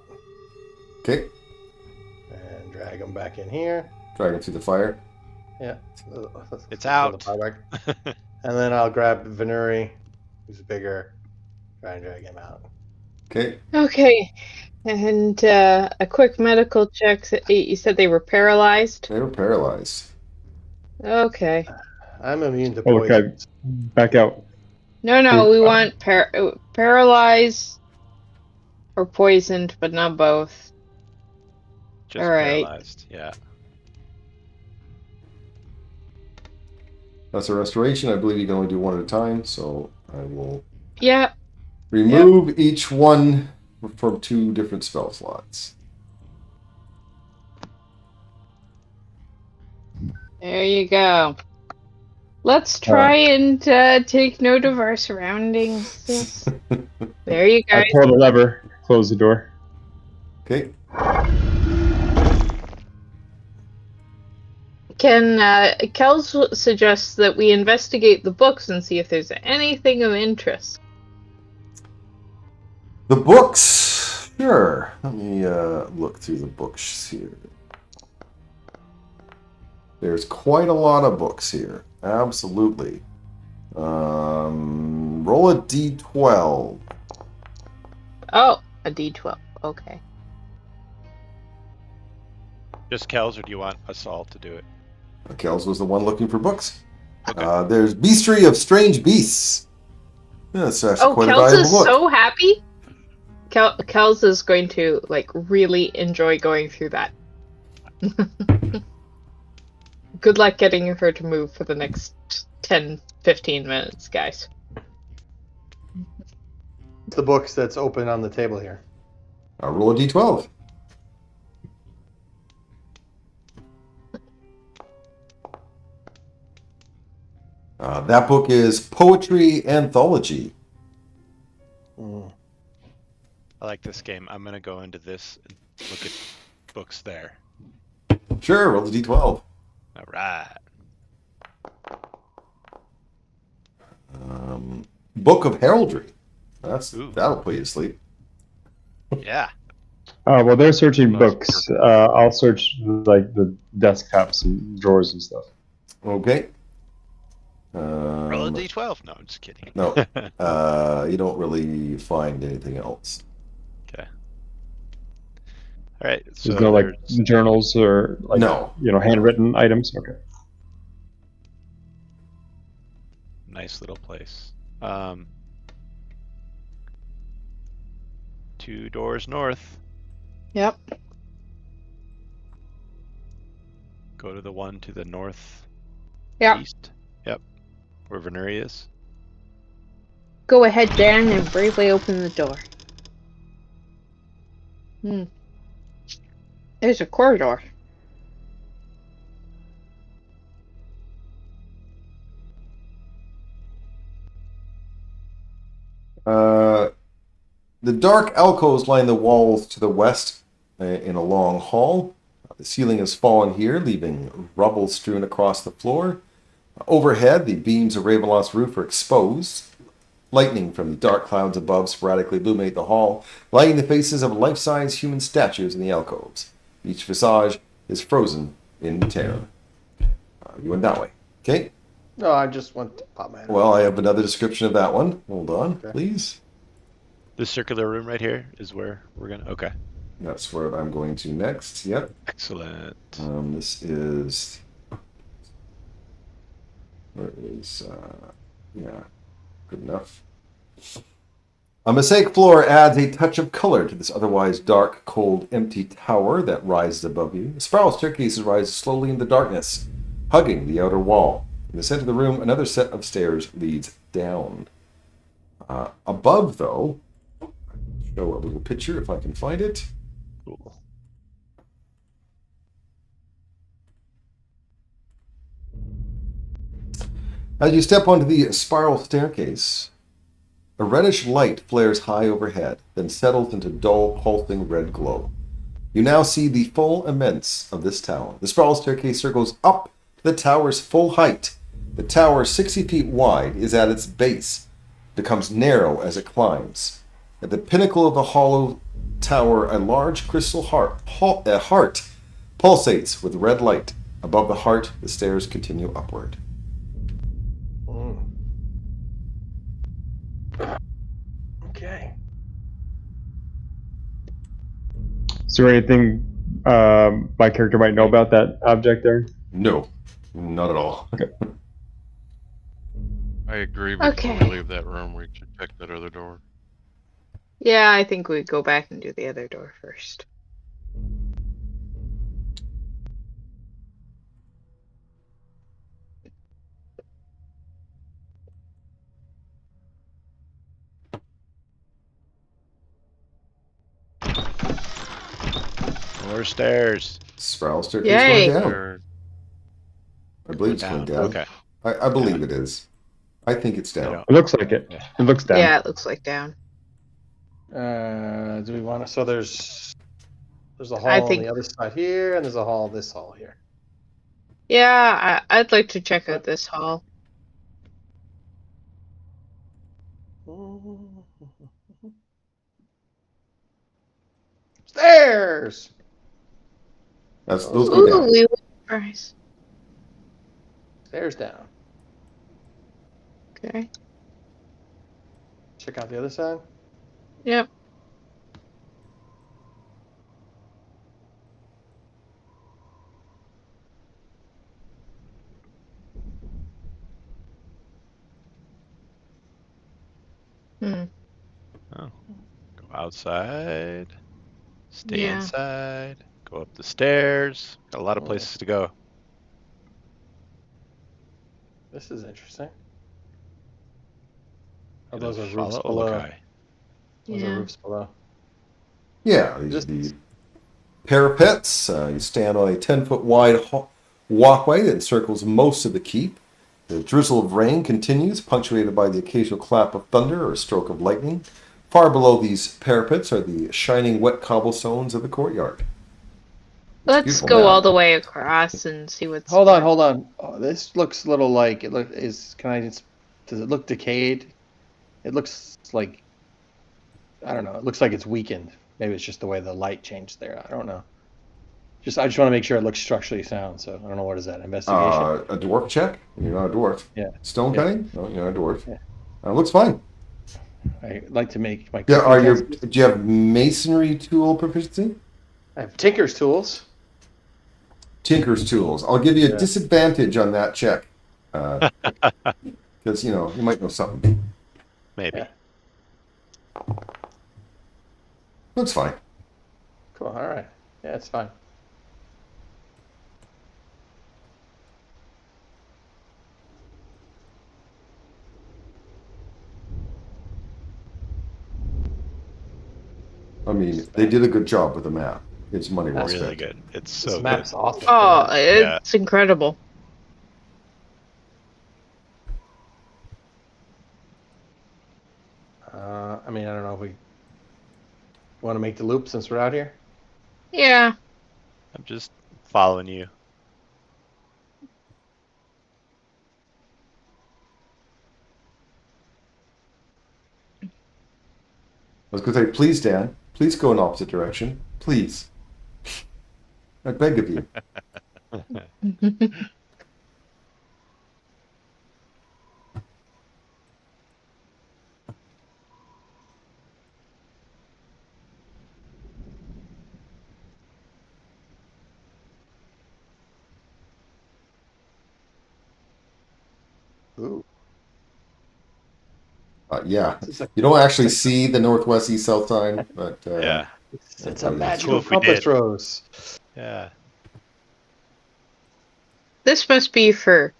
Okay, and drag him back in here. drag him through the fire. Yeah, It's throw out. the pie back. And then I'll grab Venuri, who's bigger, try and drag him out. Okay, Okay. And a quick medical check. You said they were paralyzed? they were paralyzed. Okay. I'm immune to Oh, poison. okay. Back out. No, we want paralyzed or poisoned, but not both. Just All right. paralyzed. Yeah. That's a restoration. I believe you can only do 1 at a time, so I will Yeah. remove each one from 2 different spell slots. There you go. Let's try and take note of our surroundings. Yes. There you I go. pull the lever, close the door. Okay, Can Kels suggests that we investigate the books and see if there's anything of interest? the books. Sure. Let me look through the books here. There's quite a lot of books here. Absolutely. Roll a d12. Oh, a D12. Okay. Just Kells, or do you want us all to do it? Kels was the one looking for books. Okay. There's Beastry of Strange Beasts. Yeah, that's actually Oh, quite a Kels valuable is book. so happy. Kels is going to really enjoy going through that. Good luck getting her to move for the next 10, 15 minutes, guys. It's the books that's open on the table here. Roll a d12. That book is Poetry Anthology. Mm. I like this game. I'm gonna go into this and look at books there. Sure, roll the d12. All right. Book of Heraldry. Ooh. That'll put you to sleep. Yeah. Well, they're searching Nice books. I'll search like the desktops and drawers and stuff. Okay. Roll a d12. No, I'm just kidding. No. You don't really find anything else. Okay. All right. So There's no like there's journals or like No. handwritten items. Okay. nice little place. 2 doors north. Yep. Go to the one to the north Yep. east. Yep. Where Venuri is. Go ahead, Dan, and bravely open the door. There's a corridor. The dark alcoves line the walls to the west in a long hall. The ceiling has fallen here, leaving rubble strewn across the floor. Overhead, the beams of Ravenloft's roof are exposed. Lightning from the dark clouds above sporadically illuminate the hall, lighting the faces of life-size human statues in the alcoves. Each visage is frozen in terror. You went that way. Okay. No, I just want to pop my head. Well, I have another description of that one. Hold on, Okay. please. This circular room right here is where we're gonna. Okay. That's where I'm going to next. Yep. Excellent. This is. Where is. Yeah. Good enough. A mosaic floor adds a touch of color to this otherwise dark, cold, empty tower that rises above you. The spiral staircases rise slowly in the darkness, hugging the outer wall. In the center of the room, another set of stairs leads down. Above, though, show a little picture if I can find it. Cool. As you step onto the spiral staircase, a reddish light flares high overhead, then settles into dull, pulsing red glow. You now see the full immense of this tower. The spiral staircase circles up to the tower's full height. The tower, 60 feet wide, is at its base, becomes narrow as it climbs. At the pinnacle of the hollow tower, a large crystal heart pulsates with red light. Above the heart, the stairs continue upward. Okay. Is there anything my character might know about that object there? No, not at all. I agree. Before Okay. we leave that room, we should check that other door. Yeah, I think we go back and do the other door first. More stairs. Spiral staircase Yay. going down. There. I believe it's going down. Okay. I believe it is. I think it's I down. don't- It looks like it. Yeah. It looks down. Yeah, it looks like down. Do we want to? So there's a hall I on think- the other side here, and there's a hall. This hall here. Yeah, I'd like to check out this hall. Stairs. Those go Ooh, down. we went first. Stairs down. Okay. Check out the other side. Yep. Hmm. Oh. Go outside. Stay Yeah. inside. Go up the stairs. Got a lot of places to go. This is interesting. Oh, Either those are follow roofs or below. look. Those are Yeah. roofs below. Yeah, these Just- are the parapets. You stand on a 10-foot wide walkway that encircles most of the keep. The drizzle of rain continues, punctuated by the occasional clap of thunder or a stroke of lightning. Far below these parapets are the shining wet cobblestones of the courtyard. Let's beautiful go map. all the way across and see what's. Hold on. Oh, this looks a little like it. Can I just? Does it look decayed? It looks like, I don't know. It looks like it's weakened. Maybe it's just the way the light changed there. I don't know. I just want to make sure it looks structurally sound. So I don't know, what is that, investigation? A dwarf check? You're not a dwarf. Yeah. Stone Yeah. cutting? No, you're not a dwarf. Yeah. Looks fine. I like to make my. Yeah. cooking test. Do you have masonry tool proficiency? I have Tinker's tools. Tinker's tools. I'll give you a Yeah. disadvantage on that check. Because, you might know something. Maybe. Yeah. Looks fine. Cool. All right. Yeah, it's fine. I mean, they did a good job with the map. It's money well Really spent. good. It's This so good. map's awesome. Oh, Yeah. it's incredible. I mean, I don't know if we want to make the loop since we're out here. Yeah. I'm just following you. I was going to say, please, Dan, please go in opposite direction. Please. I beg of you. Ooh. Yeah. This is a, You don't actually see the northwest east south sign, but Yeah. it's a Cool magical if we compass did. rose. Yeah. This must be for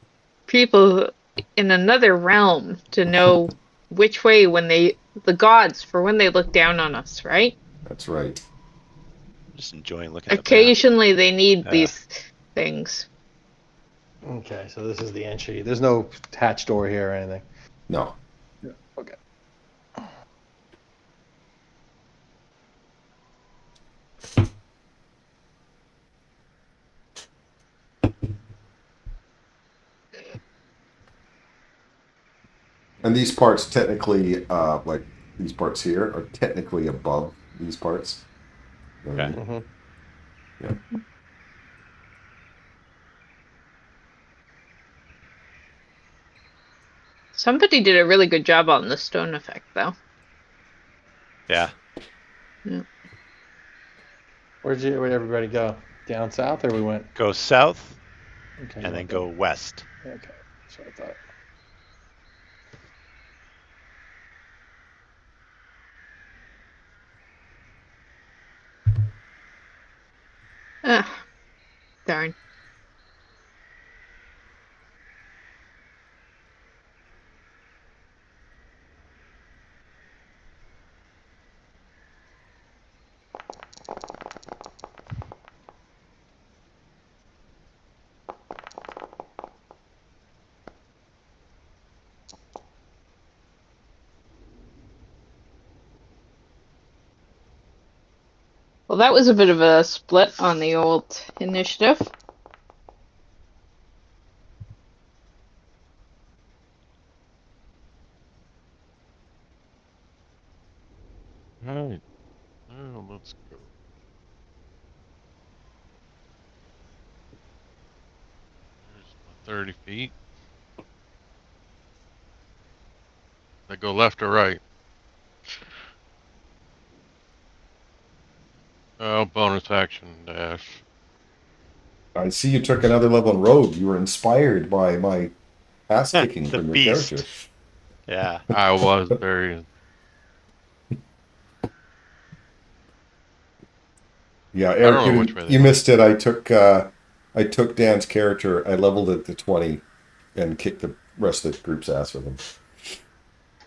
people in another realm to know which way the gods for when they look down on us, right? that's right. Just enjoying looking at the map. Occasionally they need Yeah. these things. Okay, so this is the entry. There's no hatch door here or anything. No. Okay. And these parts technically, like these parts here, are technically above these parts. You know what I Okay. mean? Mm-hmm. Yeah. Somebody did a really good job on the stone effect, though. Yeah. Where'd everybody go? Down south, or we went? Go south Okay. and then go west. Okay, that's what I thought. Ah, darn. Well, that was a bit of a split on the old initiative. All right. Well, let's go. There's my 30 feet. I go left or right? Oh, bonus action dash. I see you took another level in rogue. You were inspired by my ass kicking The from your beast. character. Yeah. I was very. Yeah, don't Eric, know which way they you went. missed it. I took Dan's character, I leveled it to 20, and kicked the rest of the group's ass with him.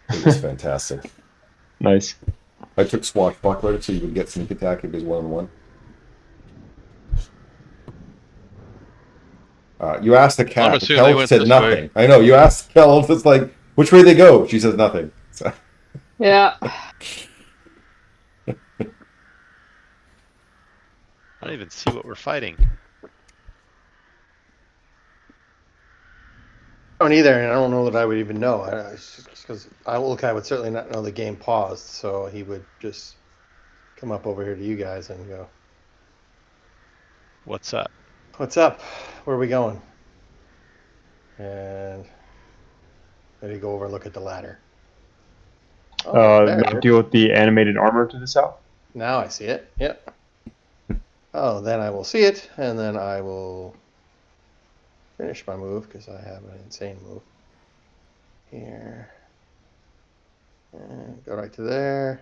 It was fantastic. Nice. I took Swashbuckler so you would get sneak attack if he's 1-on-1. You asked the I'm cat. The assuming they Kelp went said this nothing. way. I know. You asked Kelp, it's like, which way they go? She says nothing. So, Yeah. I don't even see what we're fighting. Oh, don't either, and I don't know that I would even know. Because I would certainly not know the game paused, so he would just come up over here to you guys and go, What's up? "What's up? Where are we going?" And then you go over and look at the ladder. Oh, there it is. Deal with the animated armor to the south. Now I see it. Yep. Oh, then I will see it, and then I will finish my move because I have an insane move. Here. And go right to there.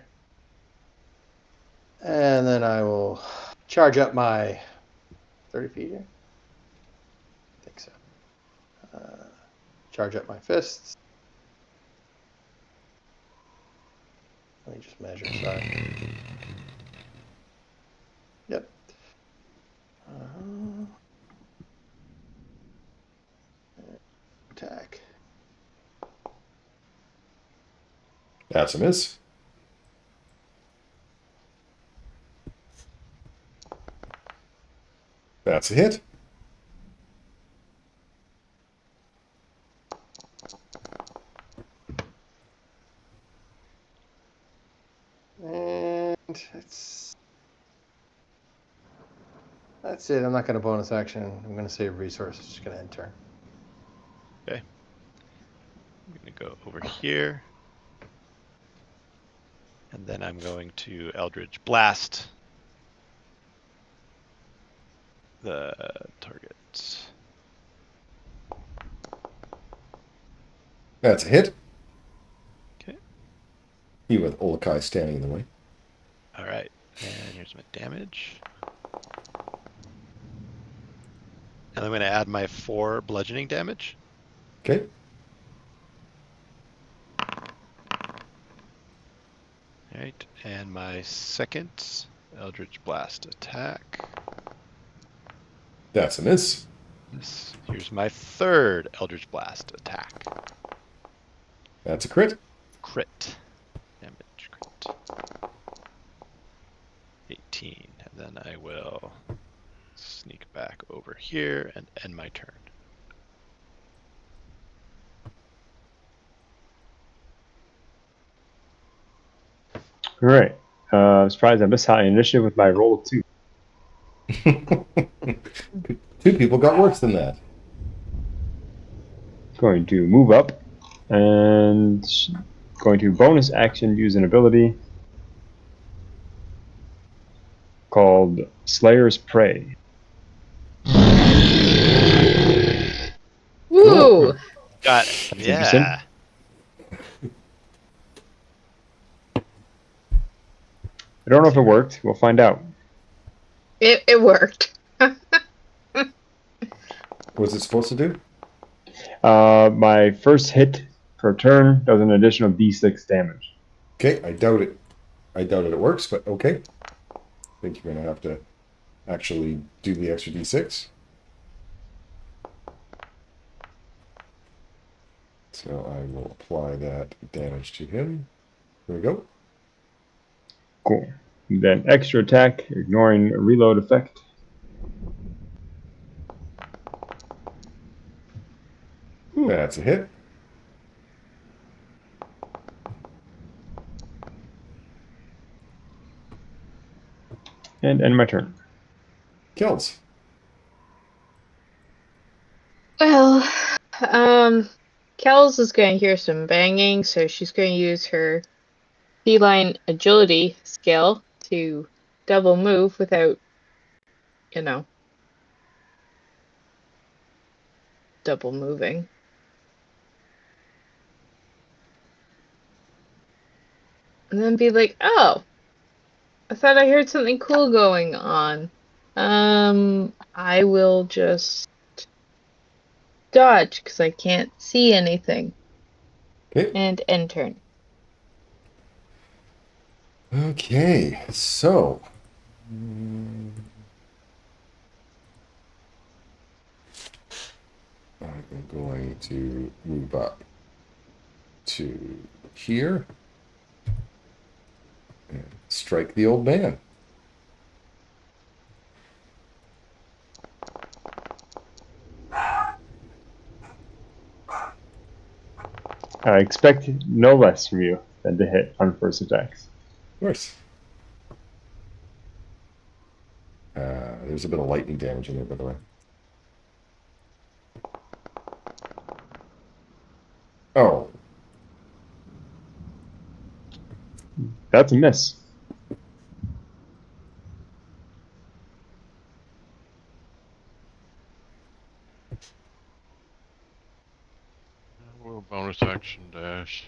And then I will charge up my 30 feet here. I think so. Charge up my fists. Let me just measure, sorry. Yep. Attack. That's a miss. That's a hit. And that's it. I'm not going to bonus action. I'm going to save resources. Just going to end turn. Okay. I'm going to go over here. And then I'm going to Eldritch Blast the target. That's a hit. Okay. You with Olokai standing in the way. All right. And here's my damage. And I'm going to add my 4 bludgeoning damage. Okay. All right. And my second Eldritch Blast attack. That's a miss. Here's my 3rd Eldritch Blast attack. That's a crit. Crit. Damage crit. 18. And then I will sneak back over here and end my turn. All right. Surprised I missed high initiative with my roll of 2. 2 people got worse than that. Going to move up and going to bonus action use an ability called Slayer's Prey. Woo! Got That's it. interesting. Yeah. I don't know if it worked. We'll find out. It worked. What's it supposed to do? My first hit per turn does an additional d6 damage. Okay, I doubt it. I doubt it works, but okay. I think you're going to have to actually do the extra d6. So I will apply that damage to him. Here we go. Cool. Then extra attack, ignoring reload effect. That's a hit. And end my turn. Kills. Well, Kels is going to hear some banging, so she's going to use her feline agility skill to double move without, double moving. And then be like, oh, I thought I heard something cool going on. I will just dodge because I can't see anything. Okay. And end turn. Okay, so I'm going to move up to here and strike the old man. I expect no less from you than to hit on first attacks. Of course. There's a bit of lightning damage in there, by the way. Oh, That's a miss. Will bonus action dash.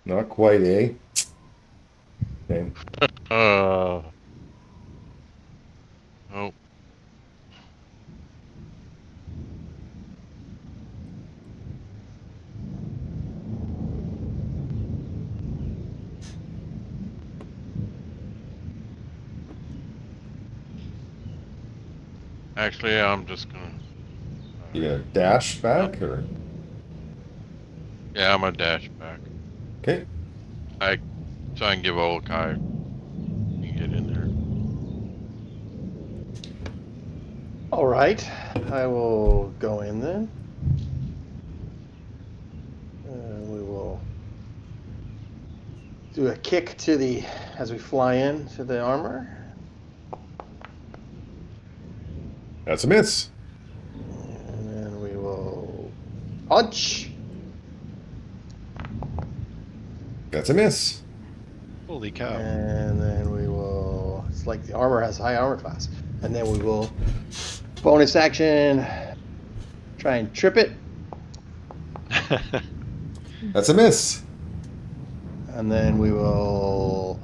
not quite, eh? Okay. Oh. Actually, I'm just gonna. You gonna dash back, or? Yeah, I'm gonna dash back. Okay. So I can give old Kai can get in there. All right, I will go in then. We will do a kick to the as we fly in to the armor. That's a miss. And then we will punch. That's a miss. Holy cow. And then we will, it's like the armor has high armor class. And then we will bonus action, try and trip it. That's a miss. And then we will,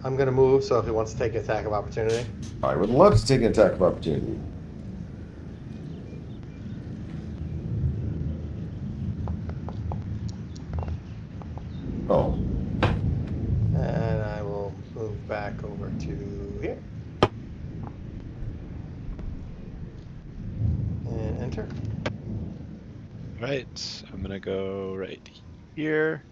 I'm going to move, so if he wants to take an attack of opportunity. I would love to take an attack of opportunity. Oh, And I will move back over to here. And enter. Right, I'm gonna go right here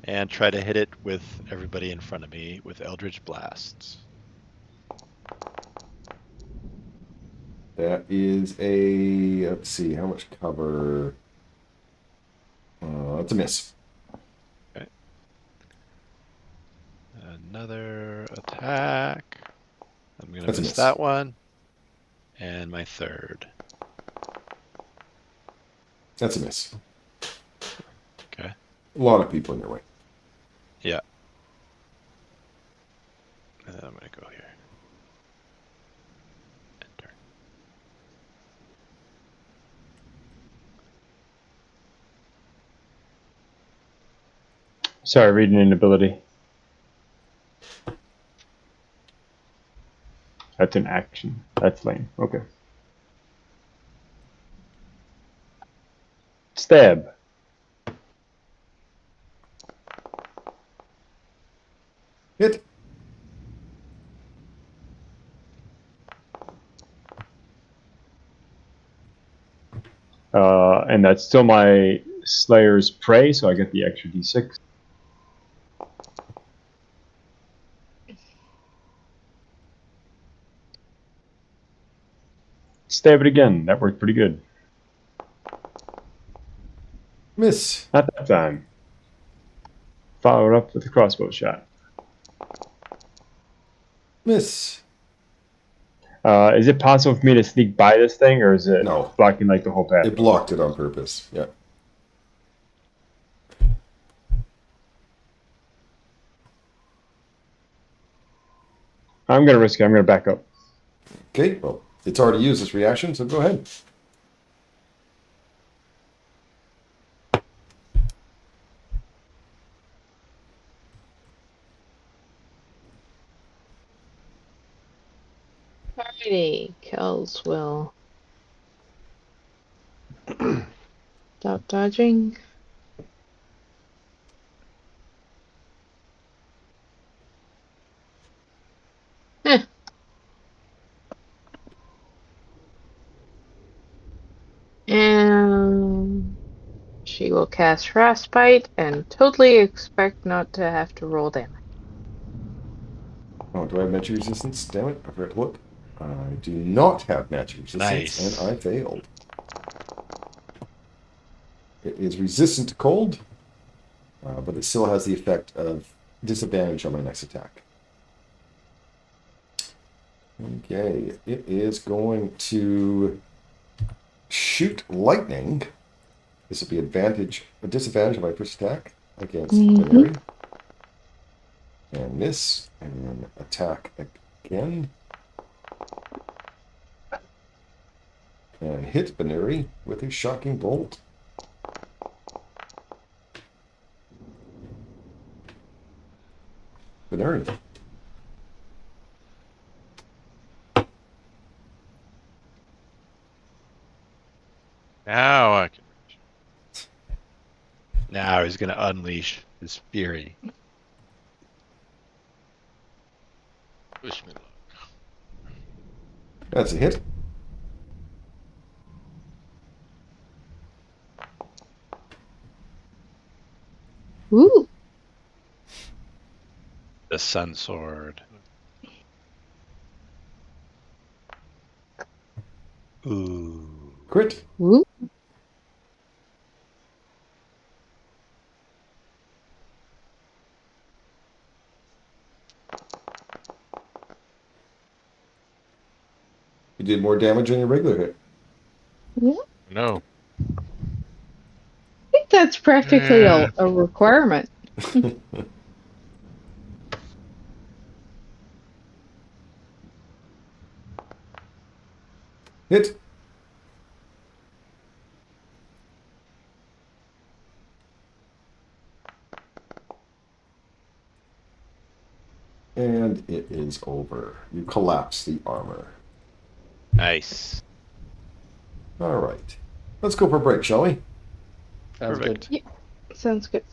and try to hit it with everybody in front of me with Eldritch Blasts. that is a. Let's see, how much cover? That's a miss. Okay. Another attack. I'm gonna That's a miss miss. that one. And my third. That's a miss. Okay. A lot of people in your way. Yeah. And then I'm gonna go here. Enter. Sorry, reading inability. That's an action. That's lame. Okay. Stab. Hit. And that's still my Slayer's Prey, so I get the extra d6. Stab it again. That worked pretty good. Miss. Not that time. Follow it up with a crossbow shot. Miss. Is it possible for me to sneak by this thing, or is it No. blocking like the whole path? It blocked it on purpose. Yeah. I'm going to risk it. I'm going to back up. Okay, well, it's already used its reaction, so go ahead. Alrighty, Kells will stop dodging. Heh. And She will cast Frostbite and totally expect not to have to roll damage. Oh, do I have magic resistance? Damn it, I forgot to look. I do not have magic resistance, Nice. and I failed. It is resistant to cold, but it still has the effect of disadvantage on my next attack. Okay, it is going to shoot lightning. This will be a disadvantage on my first attack against Veneri. And miss, and then attack again. And hit Veneri with a shocking bolt. Veneri. Now I can. Now he's gonna unleash his fury. Wish me luck. That's a hit. Ooh. The Sun Sword. Ooh. Crit. Ooh. You did more damage on your regular hit. Yeah. No. I think that's practically Yeah. a requirement. Hit. And it is over. You collapse the armor. Nice. All right. Let's go for a break, shall we? Sounds Perfect. good. Sounds good.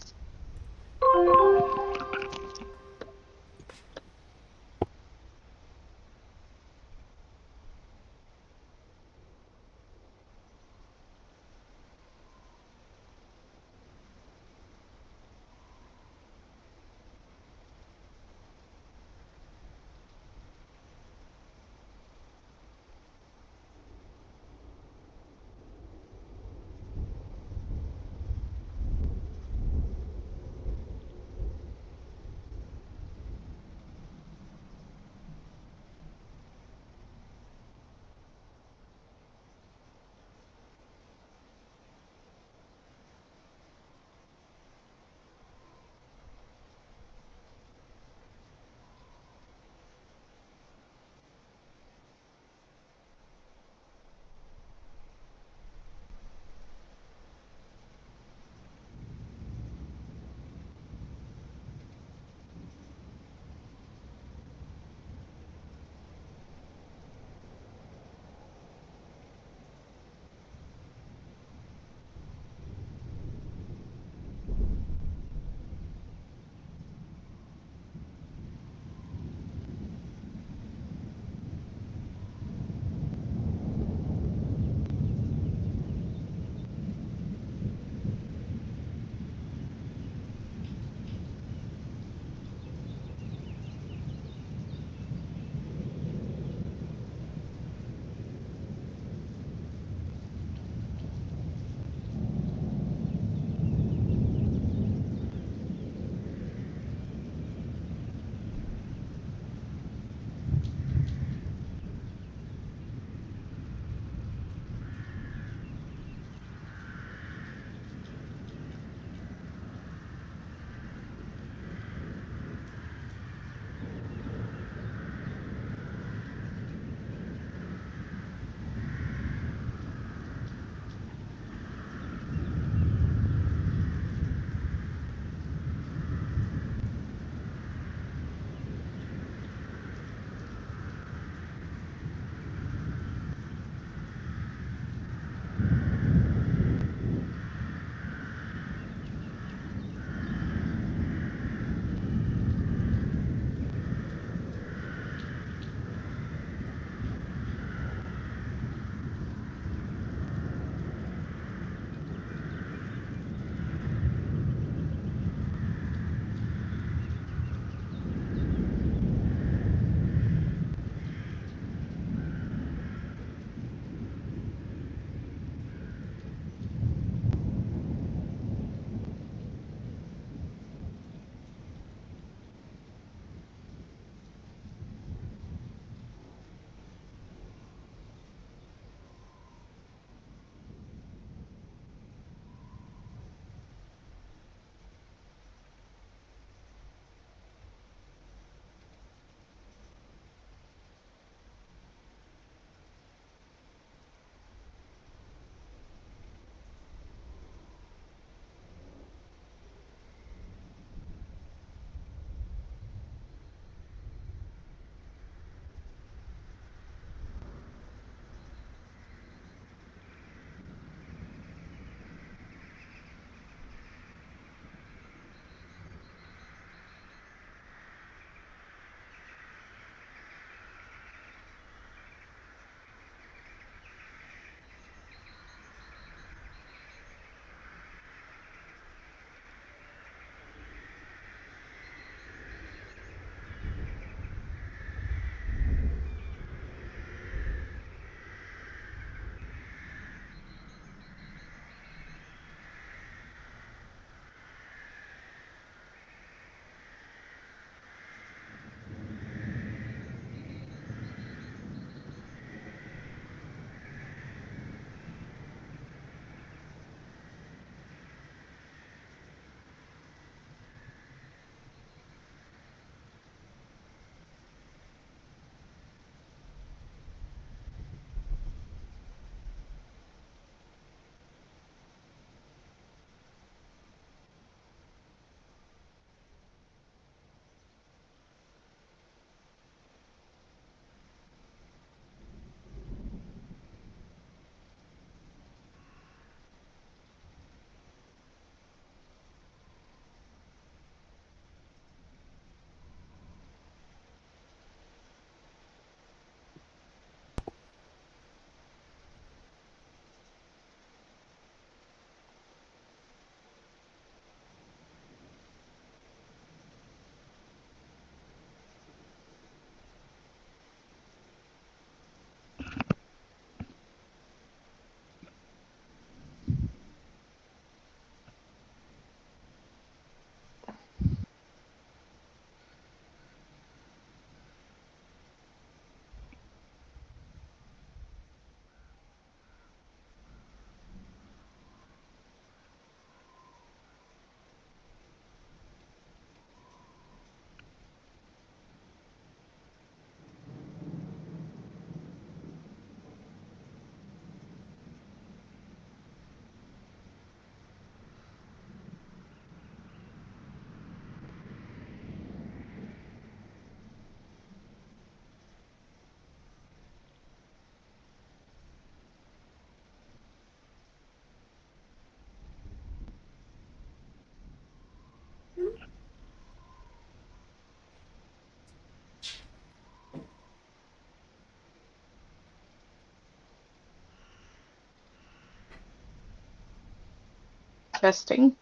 Testing.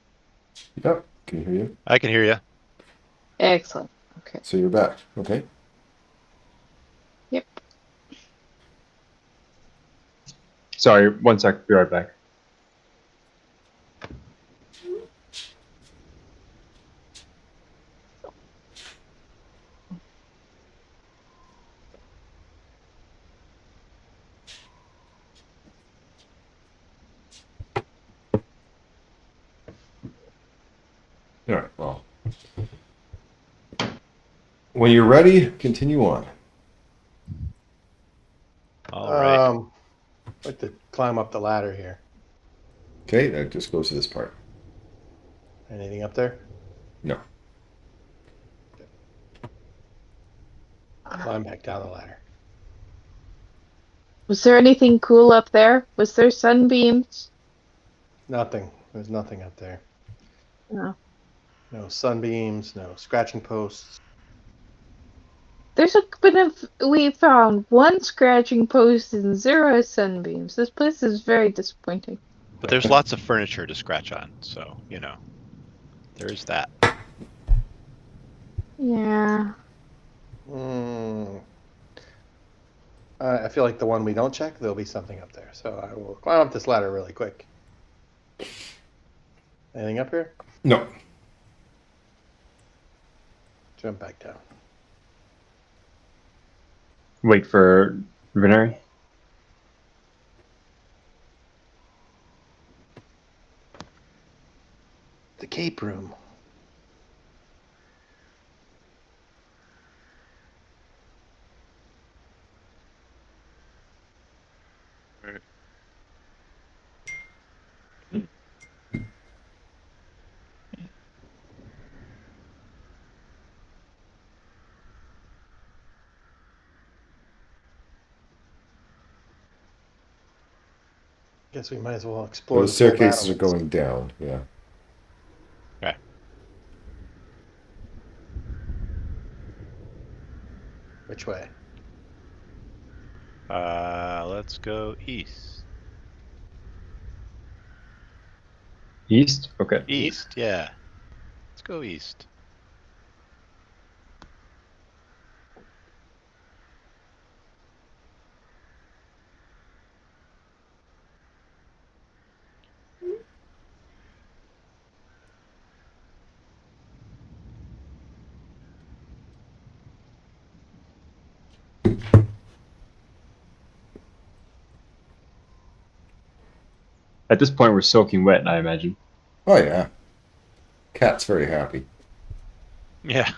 Yep. Can you hear you? I can hear you. Excellent. Okay. So you're back. Okay. Yep. Sorry, 1 sec. Be right back. All right. Well, when you're ready, continue on. All right. I'd like to climb up the ladder here. Okay. That just goes to this part. Anything up there? No. Climb back down the ladder. Was there anything cool up there? Was there sunbeams? Nothing. There's nothing up there. No. No sunbeams, no scratching posts. We found one scratching post and 0 sunbeams. This place is very disappointing. But there's lots of furniture to scratch on, so, there is that. Yeah. I feel like the one we don't check, there'll be something up there. So I will climb up this ladder really quick. Anything up here? No. Jump back down. Wait for Veneri. The cape room. Guess we might as well explore Those the full staircases are battlements. going down. Yeah. Okay. Which way? Let's go east. East? Okay. East, yeah. Let's go east. At this point, we're soaking wet, I imagine. Oh yeah. Cat's very happy. Yeah.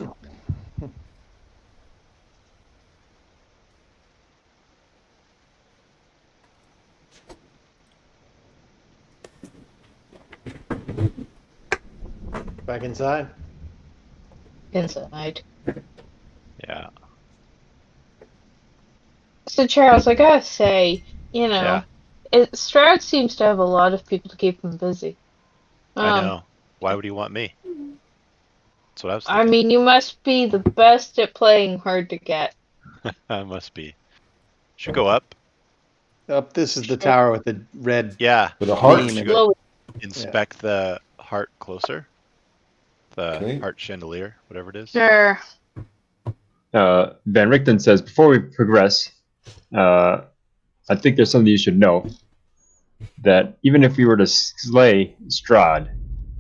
Back inside? Inside. Yeah. So Charles, I gotta say, Yeah. Strahd seems to have a lot of people to keep him busy. I know. Why would he want me? That's what I was I thinking. mean, you must be the best at playing hard to get. I must be. Should go up. Up, this is the tower with the red Yeah. With a heart. beam. Should And, go Blow inspect the heart closer. The Okay. heart chandelier, whatever it is. Sure. Van Richten says, before we progress, I think there's something you should know. That even if we were to slay Strahd,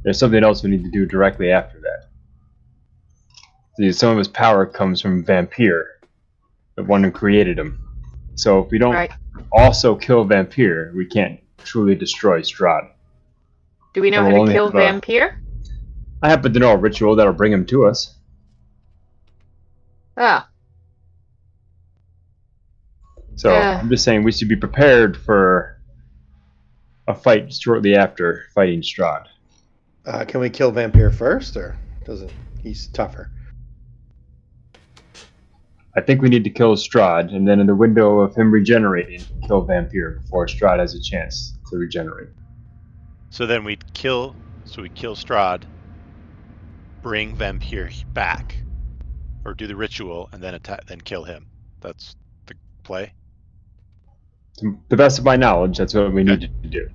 there's something else we need to do directly after that. See, some of his power comes from Vampire, the one who created him. So if we don't Right. also kill Vampire, we can't truly destroy Strahd. Do we know And how we'll to only kill have a- Vampire? I happen to know a ritual that'll bring him to us. Ah. So I'm just saying we should be prepared for a fight shortly after fighting Strahd. can we kill Vampire first, or doesn't he's tougher? I think we need to kill Strahd, and then in the window of him regenerating, kill Vampire before Strahd has a chance to regenerate. So then we'd kill Strahd, bring Vampire back, or do the ritual and then attack, then kill him. That's the play. To the best of my knowledge, that's what we need to do.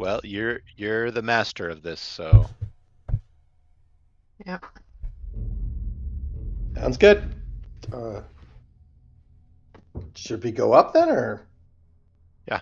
Well, you're the master of this, so Yeah. Sounds good. Should we go up then, or? yeah.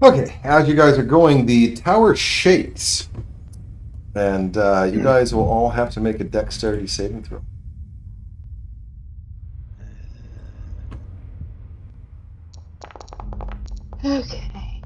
Okay, as you guys are going, the tower shakes, and you guys will all have to make a dexterity saving throw. Okay.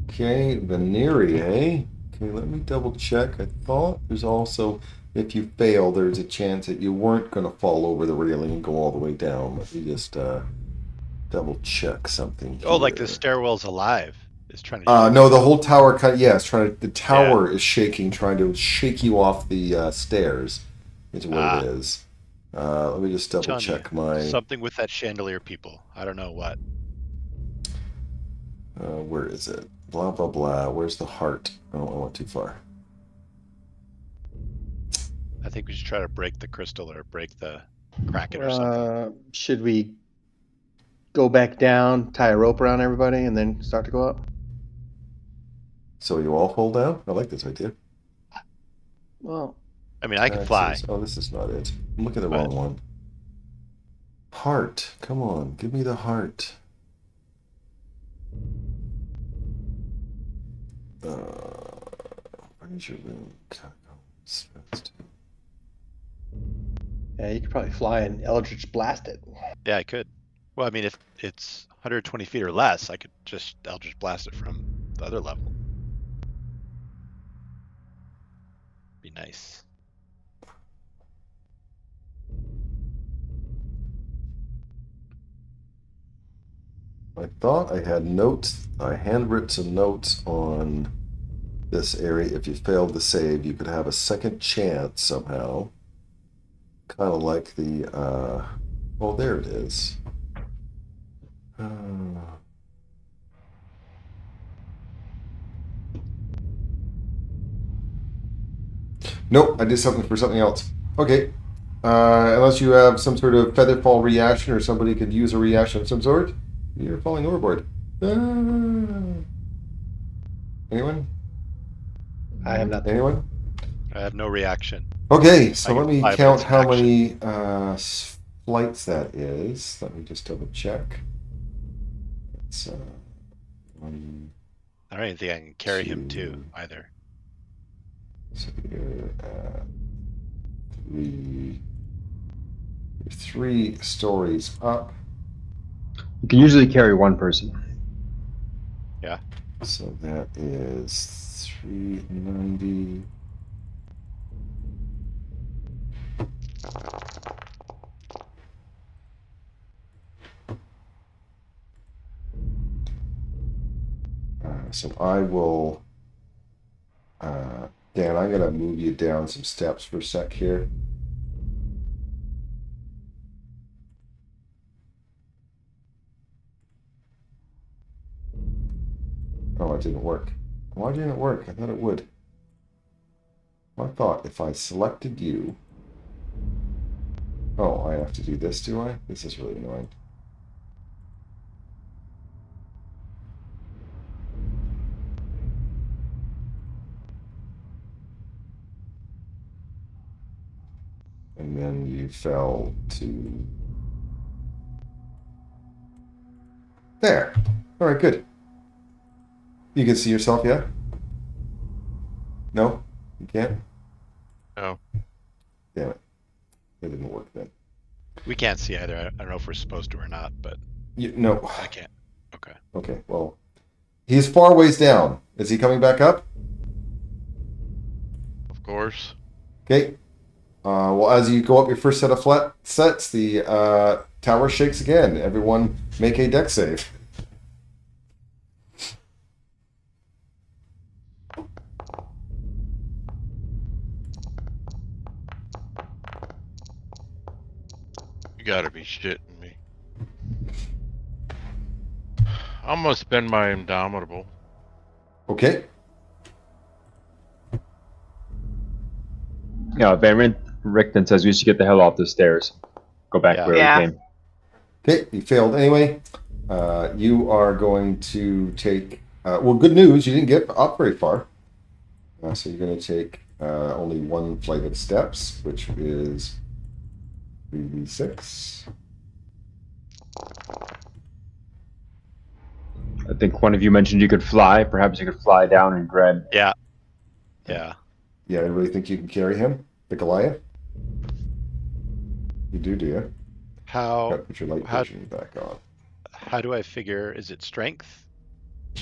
Okay, Venerie. Okay, let me double check. I thought there's also, if you fail, there's a chance that you weren't going to fall over the railing and go all the way down. Let me just double check something here. Oh, like the stairwell's alive. It's trying to. No, the whole tower kind of, yeah, it's trying to, the tower is shaking, trying to shake you off the stairs. Is what it is. Let me just double check my. Something with that chandelier, people. I don't know what. Where is it? Blah blah blah. Where's the heart? Oh, I went too far. I think we should try to break the crystal or crack it or something. Should we go back down, tie a rope around everybody, and then start to go up? So you all fall down? I like this idea. Well, I mean, I can fly. Oh, this is not it. I'm looking at the wrong one. Heart. Come on, give me the heart. Where's your room? yeah, you could probably fly and Eldritch blast it. Yeah, I could. Well, I mean, if it's 120 feet or less, I could just Eldritch blast it from the other level. Be nice. I thought I had notes. I handwritten some notes on this area. If you failed to save, you could have a second chance somehow. Kind of like the. Oh, there it is. Nope, I did something for something else. Okay. Unless you have some sort of feather fall reaction or somebody could use a reaction of some sort, you're falling overboard. Anyone? I have nothing. Anyone? I have no reaction. Okay, so I let can me fly, but count it's an how action. many flights that is. Let me just double check. It's one. I don't even think I can carry him Two. too, either. So you're three stories up. You can usually carry one person. Yeah. So that is 390. So I will. Dan, I'm gonna move you down some steps for a sec here. Oh, it didn't work. Why didn't it work? I thought it would. I thought if I selected you. Oh, I have to do this, do I? This is really annoying. And then you fell to... There. All right, good. You can see yourself, yeah? No? You can't? No. Damn it. It didn't work then. We can't see either. I don't know if we're supposed to or not, but No. I can't. Okay. Okay, well... He's far ways down. Is he coming back up? Of course. Okay. Well, as you go up your first set of flat sets, the tower shakes again. Everyone make a dex save. You gotta be shitting me. I'm gonna spend my indomitable. Okay. Yeah, Van Richten says we should get the hell off the stairs. Go back Yeah. where Yeah. we came. Okay, you failed anyway. You are going to take. Well, good news, you didn't get up very far. So you're going to take only one flight of steps, which is 3d6. I think one of you mentioned you could fly. Perhaps you could fly down and grab. Yeah. Yeah. Yeah, I really think you can carry him, the Goliath. You do you? How Got to put your light how- vision back on. do I figure? Is it strength?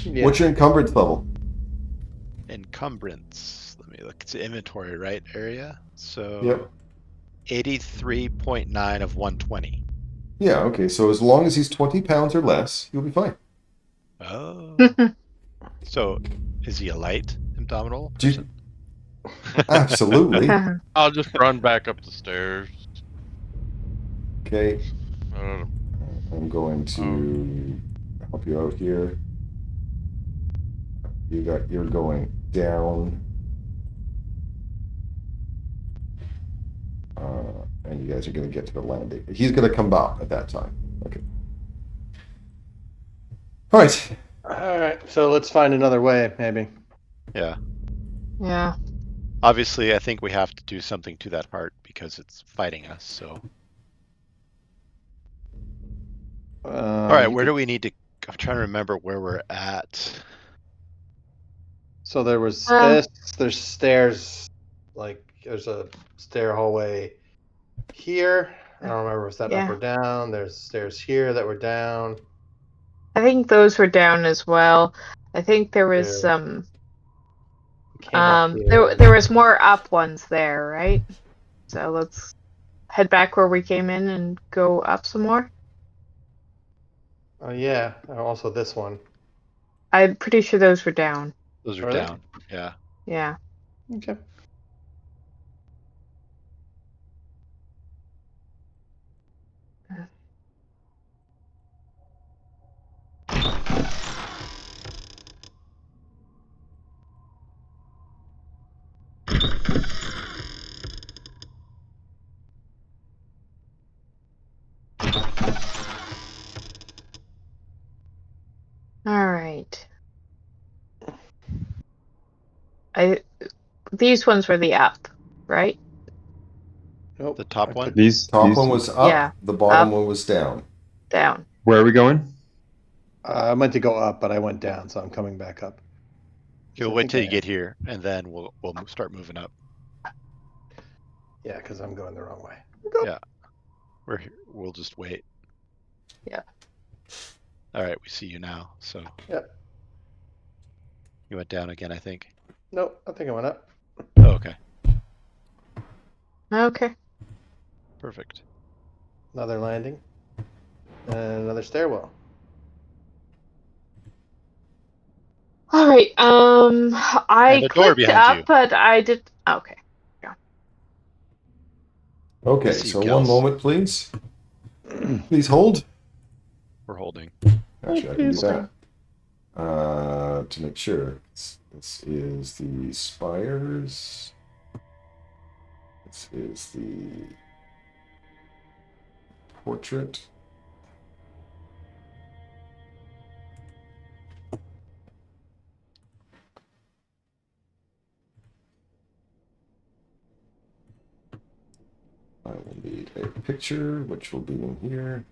Yeah. What's your encumbrance level? Encumbrance. Let me look. It's inventory, right? Area. So Yep. 83.9 of 120. Yeah, okay, so as long as he's 20 pounds or less, you'll be fine. Oh. So is he a light indomitable Do you- person? Absolutely. I'll just run back up the stairs. Okay, Uh, I'm going to help you out here. You're going down. And you guys are going to get to the landing. He's going to come up at that time. Okay. All right. All right, so let's find another way, maybe. Yeah. Yeah. Obviously, I think we have to do something to that heart because it's fighting us. So, all right, where do we need to? I'm trying to remember where we're at. So there was Um, this. There's stairs. Like there's a stair hallway here. I don't remember if that up Yeah. or down. There's stairs here that were down. I think those were down as well. I think there was Yeah. Came up here. there was more up ones there, right? So let's head back where we came in and go up some more. Oh yeah. Also this one. I'm pretty sure those were down. Those are Are they? down. Yeah. Yeah. Okay. All right. These ones were the up, right? Nope. The top I one? put- These. Top these one was up. Yeah, The bottom up. one was down. Down. Where are we going? I meant to go up, but I went down, so I'm coming back up. You'll I wait think till I- you get here, and then we'll start moving up. Yeah, because I'm going the wrong way. We're here. We'll just wait. Yeah. All right, we see you now. So. Yep. You went down again, I think. Nope. I think I went up. Oh, okay. Okay. Perfect. Another landing. And another stairwell. All right. I And a door clicked behind up, you. but I did. Okay. Okay, See you, so Kels. one moment, please. Please hold. We're holding. Actually, I can do Tuesday. that. To make sure. This is the spires. This is the portrait. I will need a picture, which will be in here.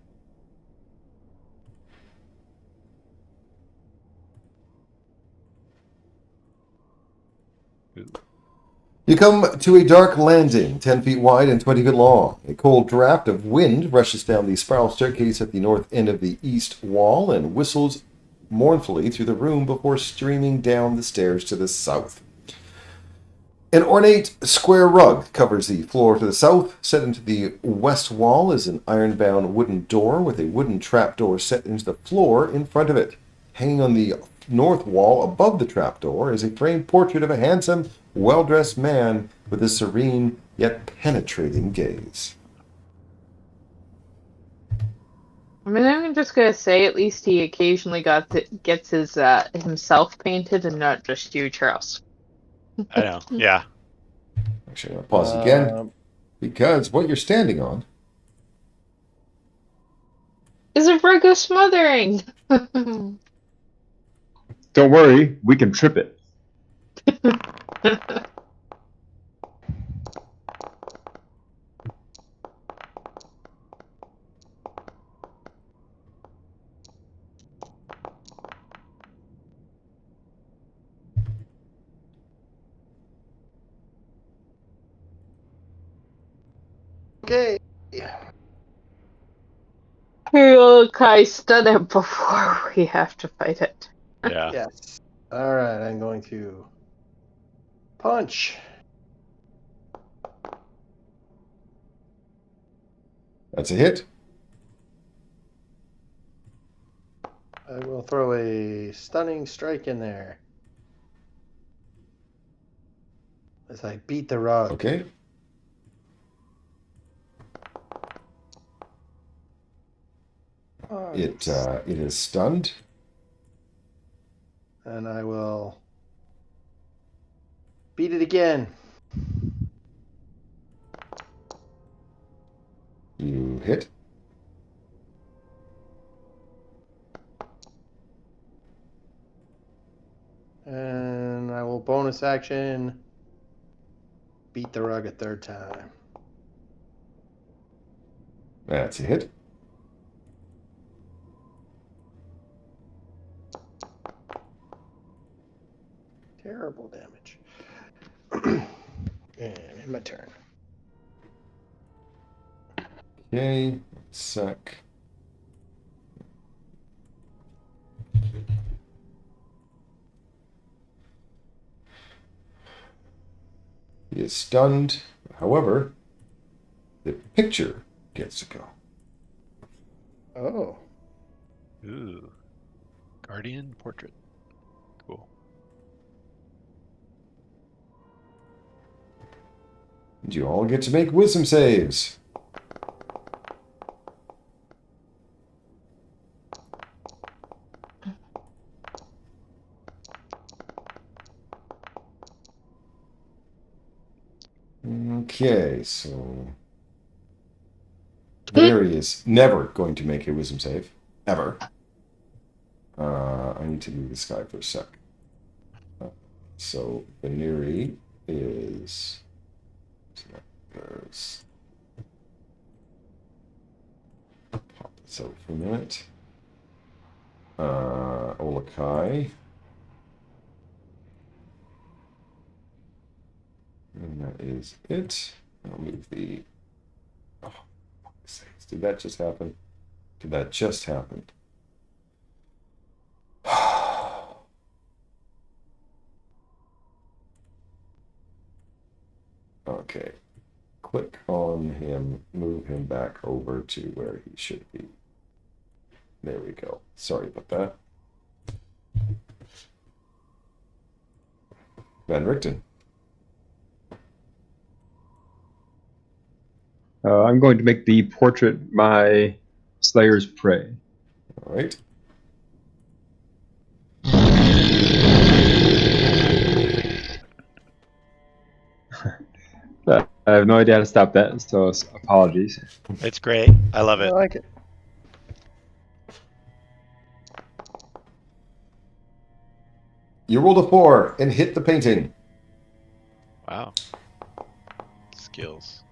You come to a dark landing, 10 feet wide and 20 feet long. A cold draft of wind rushes down the spiral staircase at the north end of the east wall and whistles mournfully through the room before streaming down the stairs to the south. An ornate square rug covers the floor to the south. Set into the west wall is an iron-bound wooden door with a wooden trapdoor set into the floor in front of it. Hanging on the north wall above the trapdoor is a framed portrait of a handsome, well-dressed man with a serene yet penetrating gaze. I mean, I'm just gonna say at least he occasionally gets his himself painted and not just you, Charles. I know. Yeah. Actually, I'll pause again because what you're standing on. Is a Virgo smothering. Don't worry, we can trip it. Okay. We'll stun it before we have to fight it. Yeah. Yes. All right. I'm going to punch. That's a hit. I will throw a stunning strike in there as I beat the rug. Okay. Oh, It is stunned. and I will beat it again. You hit. And I will bonus action beat the rug a third time. That's a hit. Terrible damage. And in my turn. Okay. Sec. He is stunned. However, the picture gets to go. Oh. Ooh. Guardian portrait. Cool. And you all get to make wisdom saves. Okay, so Barry is never going to make a wisdom save. Ever. I need to move this guy for a sec. So Veneri is. So that goes. Pop this out for a minute. Olakai. And that is it. I'll move the. Oh, fuck's sakes. Did that just happen? Did that just happen? Okay. Click on him, move him back over to where he should be. There we go. Sorry about that. Van Richten. I'm going to make the portrait my Slayer's Prey. All right. I have no idea how to stop that, so apologies. It's great. I love I it. like it. You rolled a 4 and hit the painting. Wow. Skills.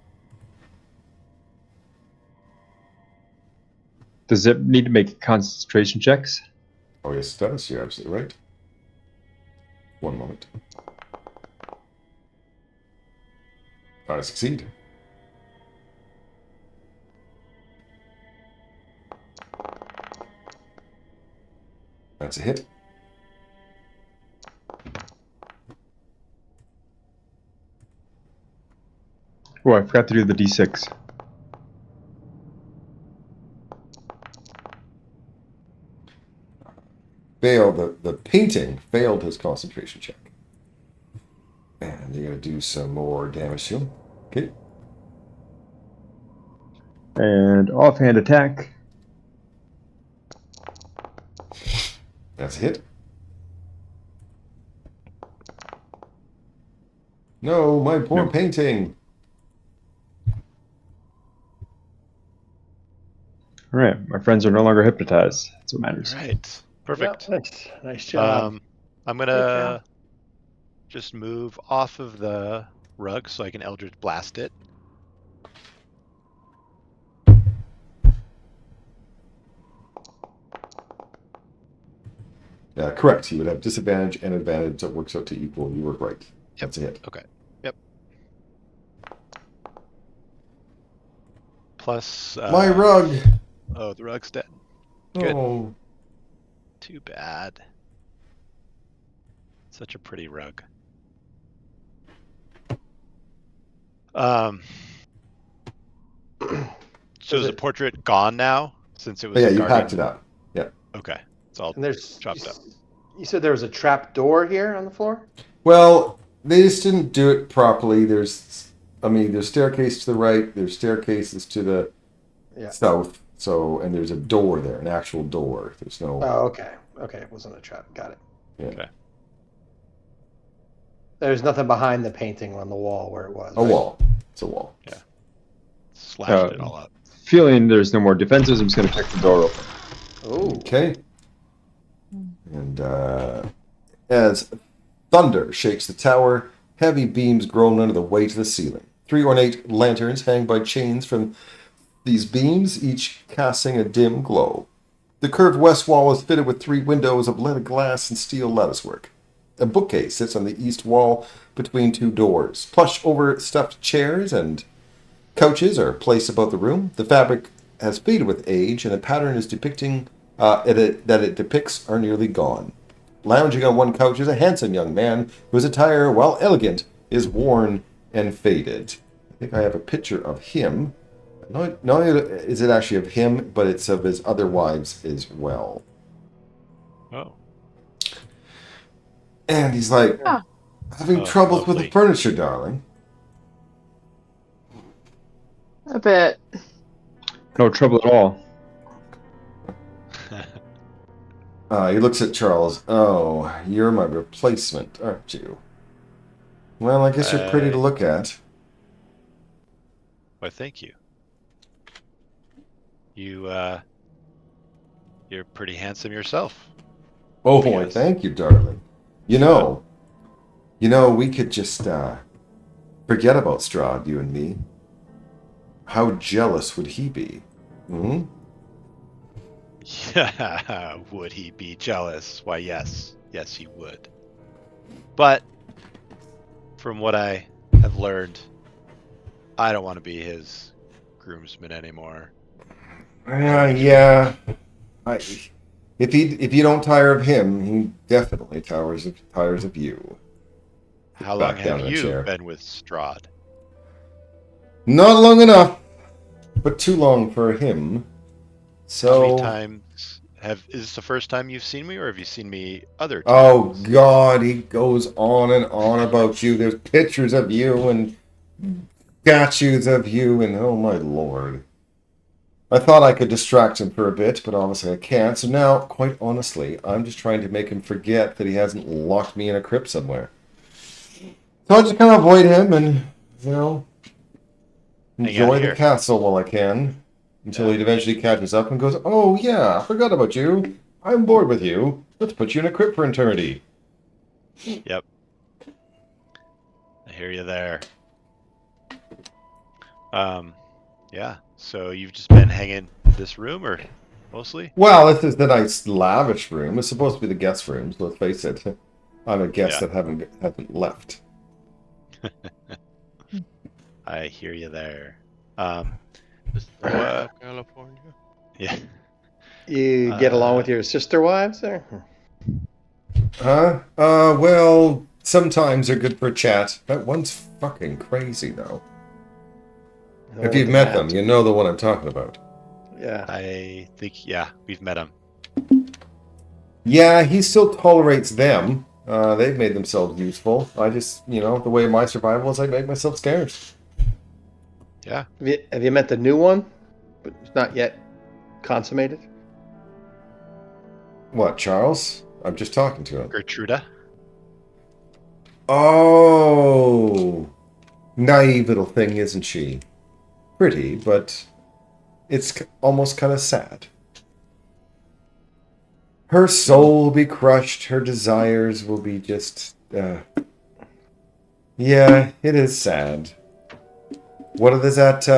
Does it need to make concentration checks? Oh, yes, it does. You're absolutely right. One moment. I succeed. That's a hit. Oh, I forgot to do the d6. Failed. The painting failed his concentration check. And you're going to do some more damage to him. Okay. And offhand attack. That's a hit. No, my poor No. painting. All right, my friends are no longer hypnotized. That's what matters. All right. Perfect. Yep, nice job. I'm Great gonna job. just move off of the rug so I can Eldritch Blast it. Correct. You would have disadvantage and advantage that works out to equal. You were right. That's a hit. Okay. Yep. Plus. My rug. Oh, the rug's dead. Good. Oh. Too bad. Such a pretty rug. So is the portrait gone now? Since it was. But yeah, you guarding... packed it up. Yeah. Okay. It's all And there's chopped up. You said there was a trap door here on the floor? Well, they just didn't do it properly. There's staircase to the right. There's staircases to the south. So, and there's a door there, an actual door. There's no. Oh, okay. Okay, it wasn't a trap. Got it. Yeah. Okay. There's nothing behind the painting on the wall where it was. A right? wall. It's a wall. Yeah. Slashed it all up. Feeling there's no more defenses, I'm just going to kick the door open. Oh. Okay. And as thunder shakes the tower, heavy beams groan under the weight of the ceiling. 3 ornate lanterns hang by chains from these beams, each casting a dim glow. The curved west wall is fitted with 3 windows of leaded glass and steel latticework. A bookcase sits on the east wall between 2 doors. Plush overstuffed chairs and couches are placed about the room. The fabric has faded with age, and the pattern is depicting that it depicts are nearly gone. Lounging on one couch is a handsome young man whose attire, while elegant, is worn and faded. I think I have a picture of him. Not only is it actually of him, but it's of his other wives as well. Oh. And he's like, having troubles with the lovely. furniture, darling. A bit. No trouble at all. He looks at Charles. Oh, you're my replacement, aren't you? Well, I guess you're pretty to look at. Why, thank you. You're pretty handsome yourself. Oh, Yes. thank you, darling. You know, we could just forget about Strahd, you and me. How jealous would he be? Hmm? Yeah, would he be jealous? Why, yes. Yes, he would. But from what I have learned, I don't want to be his groomsman anymore. Yeah. If you don't tire of him, he definitely tires of you. How Back long down have in the you chair. been with Strahd? Not long enough, but too long for him. How So. many times is this the first time you've seen me, or have you seen me other Oh times? God, he goes on and on about you. There's pictures of you and statues of you, and oh my lord. I thought I could distract him for a bit, but obviously I can't. So now, quite honestly, I'm just trying to make him forget that he hasn't locked me in a crypt somewhere. So I just kind of avoid him and, enjoy the here. castle while I can. Until he eventually catches up and goes, oh yeah, I forgot about you. I'm bored with you. Let's put you in a crypt for eternity. Yep. I hear you there. Yeah. So you've just been hanging in this room, or mostly? Well, this is the nice lavish room. It's supposed to be the guest room, so let's face it. I'm a guest Yeah. that haven't left. I hear you there. California. Yeah. You get along with your sister wives there? Huh? Well, sometimes they're good for a chat. That one's fucking crazy, though. If you've met them, you know the one I'm talking about. Yeah. I think, yeah, we've met him. Yeah, he still tolerates them. They've made themselves useful. I just, the way of my survival is I make myself scarce. Yeah. Have you met the new one? But it's not yet consummated? What, Charles? I'm just talking to him. Gertruda. Oh, naive little thing, isn't she? Pretty, but it's almost kind of sad. Her soul will be crushed. Her desires will be just... Yeah, it is sad. What does that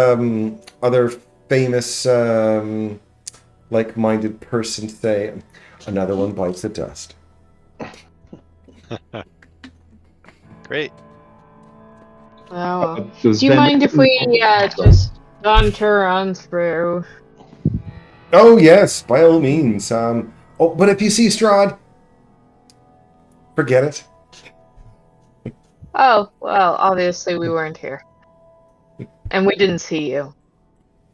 other famous like-minded person say? Another one bites the dust. Great. Oh. Does Do you Van mind if Richten- we just saunter on through? Oh, yes, by all means. But if you see Strahd, forget it. Oh, well, obviously we weren't here. And we didn't see you.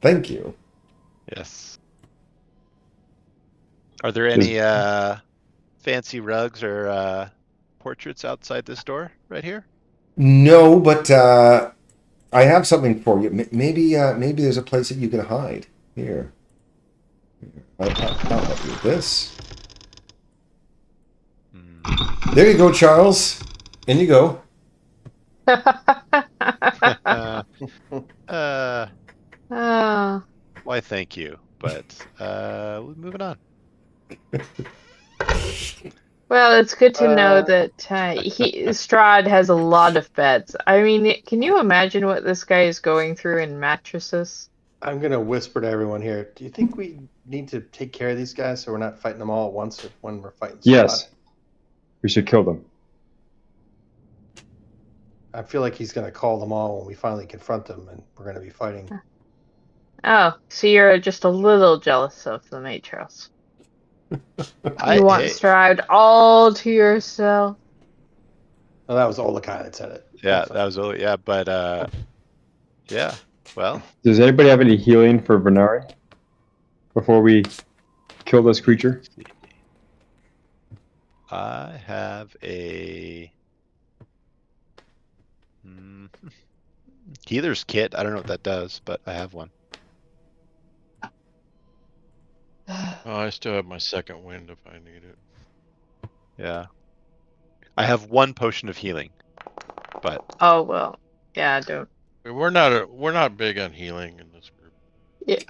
Thank you. Yes. Are there any fancy rugs or portraits outside this door right here? No, but I have something for you. Maybe there's a place that you can hide. Here. I'll help you with this. There you go, Charles. In you go. Oh. Why, thank you. But moving on. Well, it's good to know that Strahd has a lot of beds. I mean, can you imagine what this guy is going through in mattresses? I'm gonna whisper to everyone here. Do you think we need to take care of these guys so we're not fighting them all at once when we're fighting Strahd? Yes. We should kill them. I feel like he's gonna call them all when we finally confront them, and we're gonna be fighting. Oh, so you're just a little jealous of the Matros. You want Strahd all to yourself. Oh, that was Olakai that said it. Yeah, that was but yeah. Well, does anybody have any healing for Venari before we kill this creature? I have a healer's kit. I don't know what that does, but I have one. Oh, I still have my second wind if I need it. Yeah. I have one potion of healing, but oh well, yeah, don't. We're not big on healing in this group. Yeah.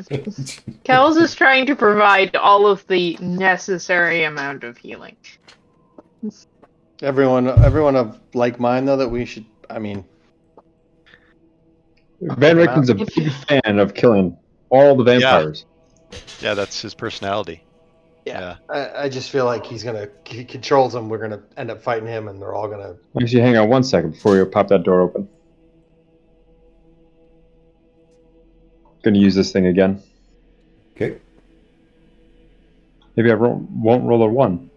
Kells is trying to provide all of the necessary amount of healing. Everyone of like mind though that we should. I mean, Van Richten's a big fan of killing all the vampires. Yeah, that's his personality. Yeah. I just feel like he controls them. We're gonna end up fighting him, and they're all gonna. Actually, hang on 1 second before you pop that door open. Gonna use this thing again. Okay. Maybe I won't roll a 1.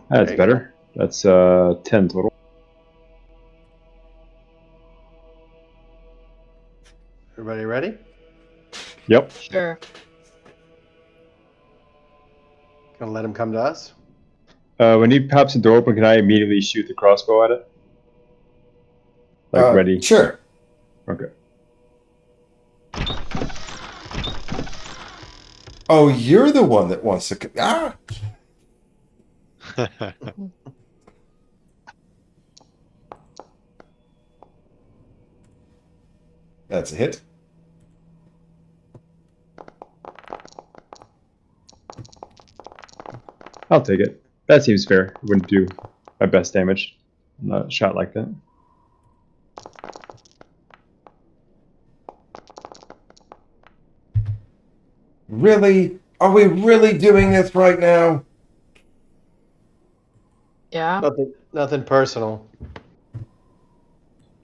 That's better. That's 10 total. Everybody ready? Yep. Sure. Gonna let him come to us? When he pops the door open, can I immediately shoot the crossbow at it? Like ready? Sure. Okay. Oh, you're the one that wants to... Ah! That's a hit. I'll take it. That seems fair. It wouldn't do my best damage. Not a shot like that. Really? Are we really doing this right now? Yeah. Nothing personal.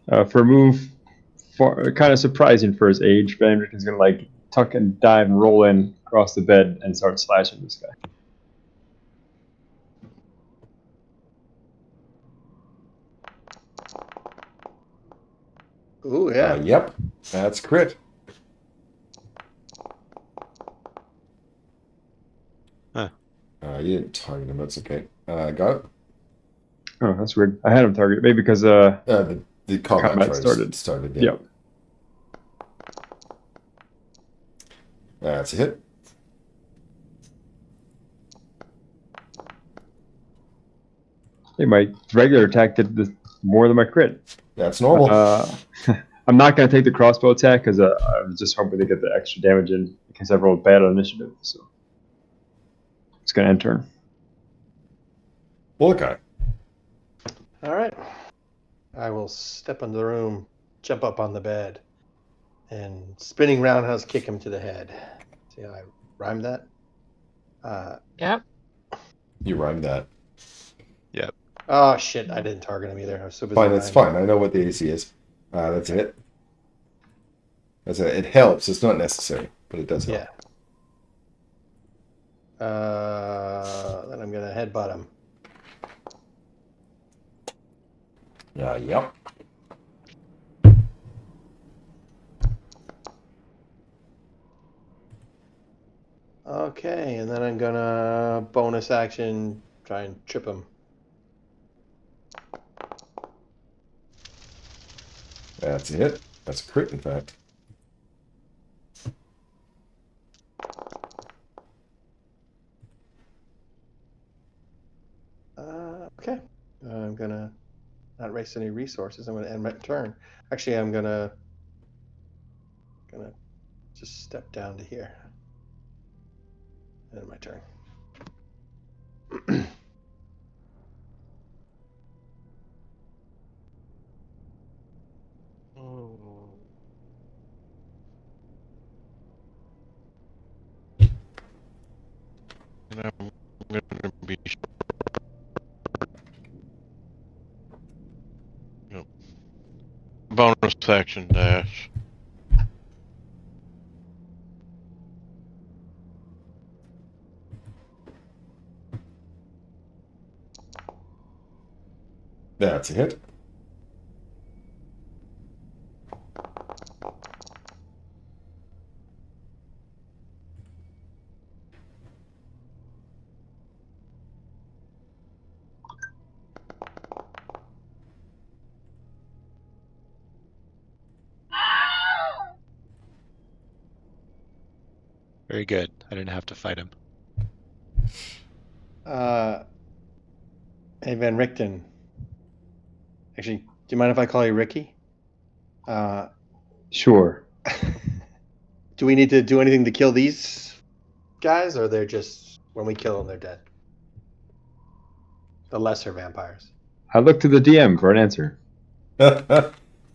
For a move, kind of surprising for his age, Van Richten's gonna like tuck and dive and roll in across the bed and start slashing this guy. Ooh, yeah. Yep. That's crit. Huh. You didn't target him. That's okay. Got it. Oh, that's weird. I had him targeted. Maybe because The combat started. Yeah. Yep. That's a hit. Hey, my regular attack did more than my crit. That's normal. I'm not going to take the crossbow attack because I was just hoping to get the extra damage in because I rolled bad on initiative. So it's going to end turn. Bullet guy. All right. I will step into the room, jump up on the bed, and spinning roundhouse kick him to the head. See how I rhymed that? Yep. You rhymed that. Yep. Oh shit! I didn't target him either. I was so busy. Fine, that's rhyming. fine. I know what the AC is. That's it. That's it. It helps. It's not necessary, but it does help. Yeah. Then I'm gonna headbutt him. Yep. Okay, and then I'm gonna bonus action try and trip him. That's a hit. That's a crit, in fact. Okay. I'm gonna not waste any resources. I'm gonna end my turn. Actually, I'm gonna just step down to here. End my turn. And I'm gonna be bonus action dash. That's a hit. Very good. I didn't have to fight him. Hey, Van Richten. Actually, do you mind if I call you Ricky? Sure. Do we need to do anything to kill these guys, or they're just when we kill them, they're dead? The lesser vampires. I look to the DM for an answer.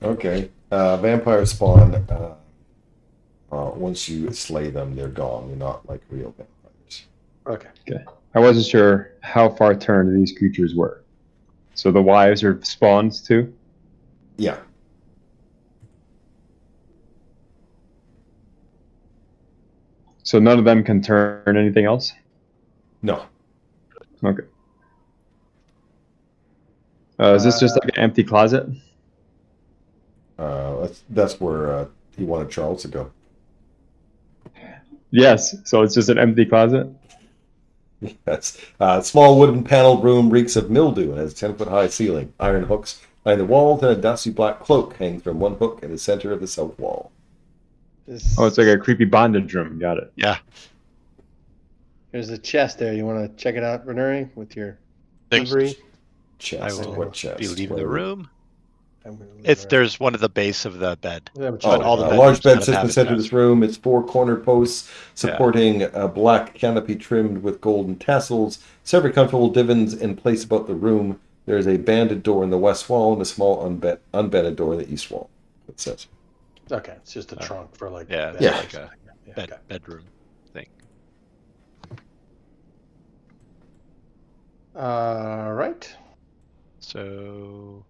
Okay. Vampires spawn. Once you slay them, they're gone. They're not like real vampires. Okay. I wasn't sure how far turned these creatures were. So the wives are spawns too? Yeah. So none of them can turn anything else? No. Okay. Is this just like an empty closet? That's where he wanted Charles to go. Yes. So it's just an empty closet? Yes. Small wooden paneled room reeks of mildew and has a 10-foot high ceiling. Iron hooks line the walls, and a dusty black cloak hangs from one hook in the center of the south wall. Oh, it's like a creepy bondage room. Got it. Yeah. There's a chest there. You want to check it out, Renuri, with your Thanks. thievery? Chest. I will What chest? be leaving the Where- room. I'm gonna leave It's it there's one at the base of the bed. around. Oh, all the a bedrooms large bed kind of sits in have the a center of chest. this room. Its four corner posts supporting a black canopy trimmed with golden tassels. Several comfortable divans in place about the room. There is a banded door in the west wall and a small unbedded door in the east wall. It says. Okay, it's just a trunk for like. Yeah, beds. Yeah. like a Yeah, bed, okay. bedroom thing. All right. So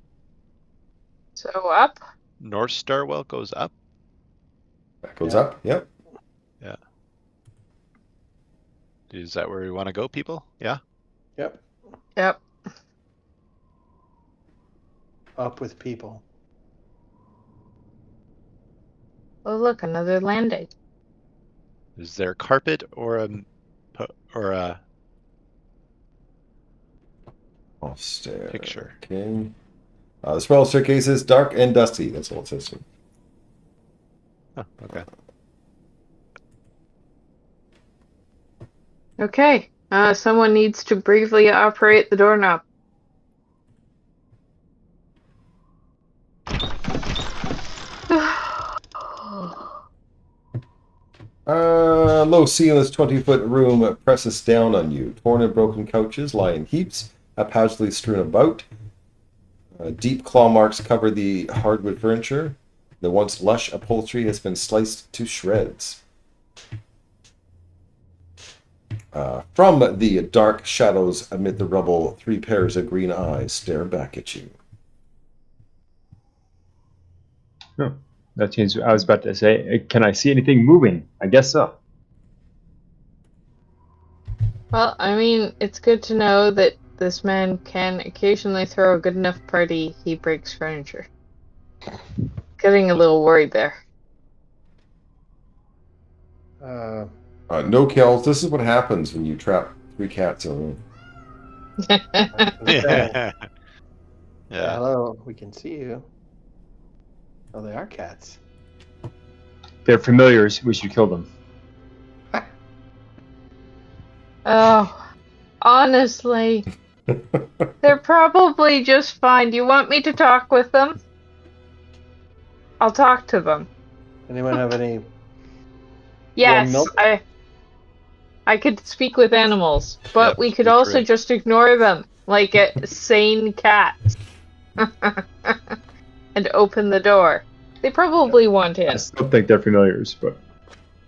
So up. North Stairwell goes up. That goes Yeah. up. Yep. Is that where we want to go, people? Yeah. Yep. Yep. Up with people. Oh, look, another landing. Is there carpet or a Off stair. picture? Okay. The spiral staircase is dark and dusty. That's all it says. Oh, okay. Okay. Someone needs to bravely operate the doorknob. Low ceiling's 20-foot room presses down on you. Torn and broken couches lie in heaps, haphazardly strewn about. Deep claw marks cover the hardwood furniture. The once lush upholstery has been sliced to shreds. From the dark shadows amid the rubble, 3 pairs of green eyes stare back at you. Oh, that changed. I was about to say, can I see anything moving? I guess so. Well, I mean, it's good to know that this man can occasionally throw a good enough party he breaks furniture. Getting a little worried there. No kills. This is what happens when you trap 3 cats in a room. Yeah. Hello, we can see you. Oh, they are cats. They're familiars. We should kill them. Oh, honestly, they're probably just fine. Do you want me to talk with them? I'll talk to them. Anyone have any Yes, milk? I could speak with animals, but Yep, we could speak also right. just ignore them like a sane cat and open the door. They probably want I in. still think they're familiars, but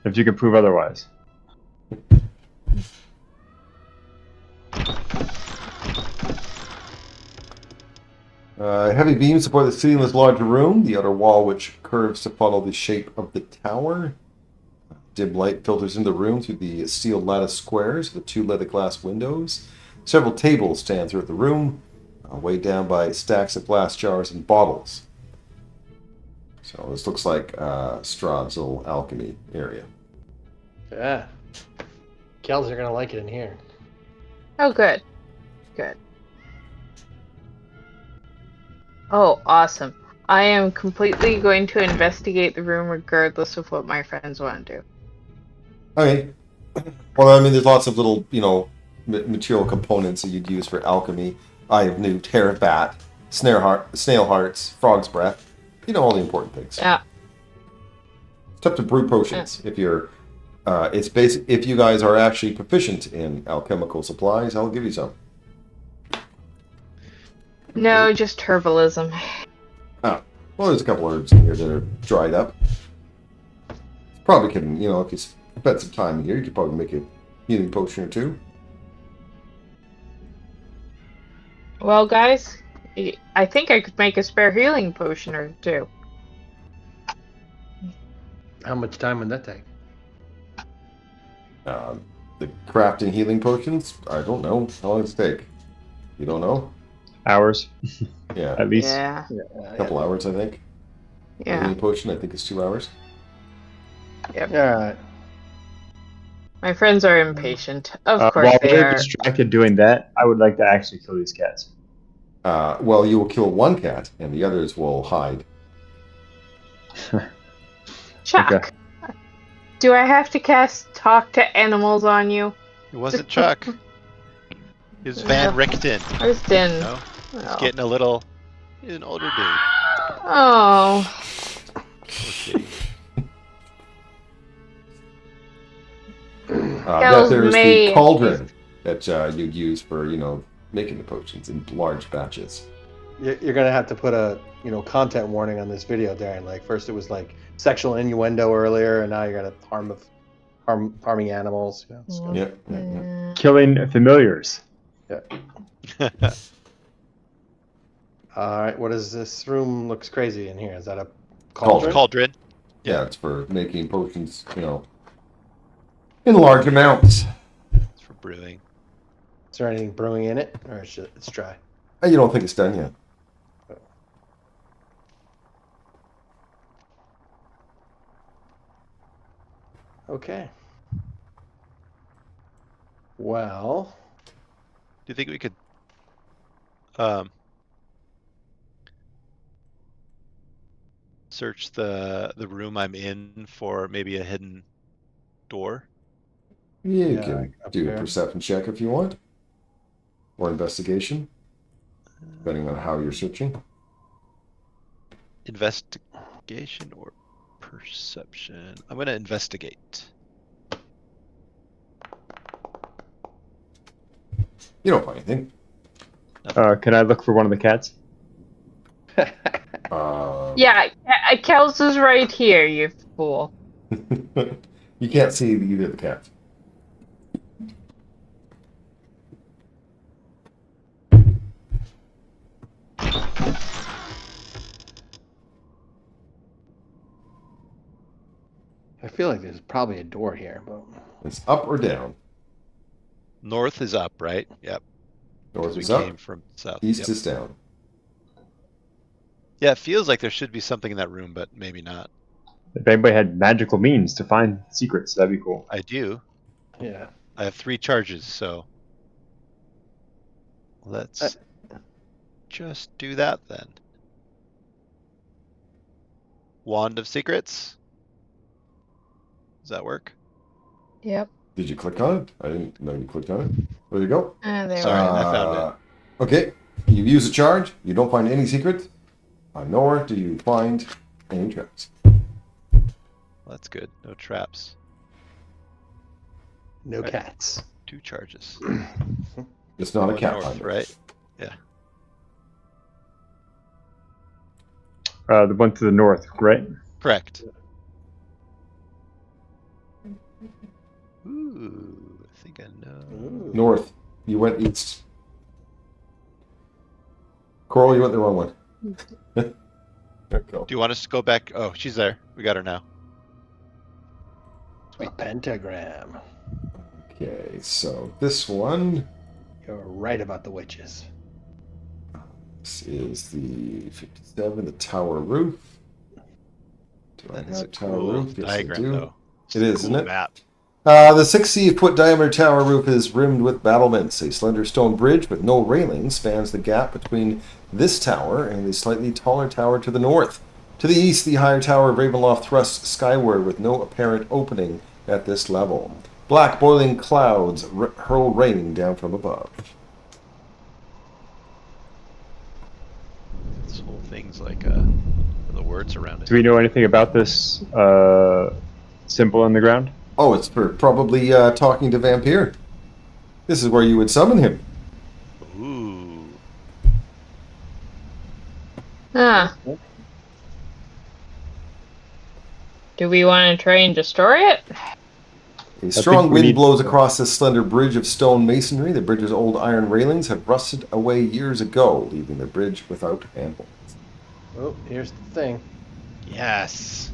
if you can prove otherwise. Heavy beams support the ceiling's larger room, the outer wall which curves to follow the shape of the tower. Dim light filters into the room through the steel lattice squares with 2 leaded glass windows. Several tables stand throughout the room, weighed down by stacks of glass jars and bottles. So this looks like Strahd's little alchemy area. Yeah. Kells are gonna like it in here. Oh, good. Good. Oh, awesome. I am completely going to investigate the room regardless of what my friends want to do. Okay. Well, I mean, there's lots of little, material components that you'd use for alchemy. Eye of Newt, hair of bat, snail hearts, frog's breath. All the important things. Yeah. It's tough to brew potions if you're. It's basic. If you guys are actually proficient in alchemical supplies, I'll give you some. No, just herbalism. Oh, well, there's a couple herbs in here that are dried up. Probably can, if you spent some time in here, you could probably make a healing potion or 2. Well, guys, I think I could make a spare healing potion or 2. How much time would that take? The crafting healing potions, I don't know. How long does it take? You don't know? Hours, Yeah, at least. Yeah. a couple hours, I think. Yeah. Healing potion, I think, is 2 hours. Alright. My friends are impatient. Of course While they we're are. distracted doing that, I would like to actually kill these cats. Well, you will kill 1 cat, and the others will hide. Chuck, Okay. do I have to cast Talk to Animals on you? It wasn't Chuck. It was Van Richten. Where's Din? No, he's Oh. getting a little. He's an older dude. Oh. Poor kitty. Kells There's may- the cauldron that you'd use for, making the potions in large batches. You're gonna have to put a content warning on this video, Darren. Like first it was like sexual innuendo earlier, and now you're gonna harming animals. It's good. Yeah. Killing familiars. All right, what is this room? Looks crazy in here. Is that a Cauldron. Cauldron. Yeah, it's for making potions, in large amounts. It's for brewing. Is there anything brewing in it, or it's dry? You don't think it's done yet? Okay. Well, Do you think we could search the room I'm in for maybe a hidden door? Yeah, you Yeah, can up do there. a perception check if you want. Or investigation, depending on how you're searching. Investigation or perception? I'm gonna investigate. You don't find anything. Can I look for one of the cats? Yeah, Kels is right here, you fool. You can't see either of the cats. I feel like there's probably a door here, but It's up or down. North is up, right? Yep. North Because we is up. came from south. East Yep. is down. Yeah, it feels like there should be something in that room, but maybe not. If anybody had magical means to find secrets, that'd be cool. I do. yeah. I have 3 charges, so let's just do that then. Wand of Secrets. Does that work? Yep. Did you click on it? I didn't know you clicked on it. There you go. There Sorry, we go. I found it. Okay. You use a charge. You don't find any secrets. Nor do you find any traps. That's good. No traps. No Right. cats. 2 charges. It's not a Going cat north, finder. right? Yeah. The one to the north, right? Correct. Ooh, I think I know. Ooh. North. You went east. Coral, you went the wrong one. There you go. Do you want us to go back? Oh, she's there. We got her now. A pentagram. Okay, so this one. You're right about the witches. This is the 57, the tower roof. Do I That is have a tower cool roof? Yes, I diagram, do. though. It is, Cool isn't it? map. The 60-foot diameter tower roof is rimmed with battlements. A slender stone bridge with no railing spans the gap between this tower and the slightly taller tower to the north. To the east, the higher tower of Ravenloft thrusts skyward with no apparent opening at this level. Black boiling clouds hurl rain down from above. This whole thing's like the words around it. Do we know anything about this symbol on the ground? Oh, it's probably talking to Vampire. This is where you would summon him. Ooh. Ah. Do we want to try and destroy it? A strong we wind need- blows across this slender bridge of stone masonry. The bridge's old iron railings have rusted away years ago, leaving the bridge without handle. Oh, here's the thing. Yes.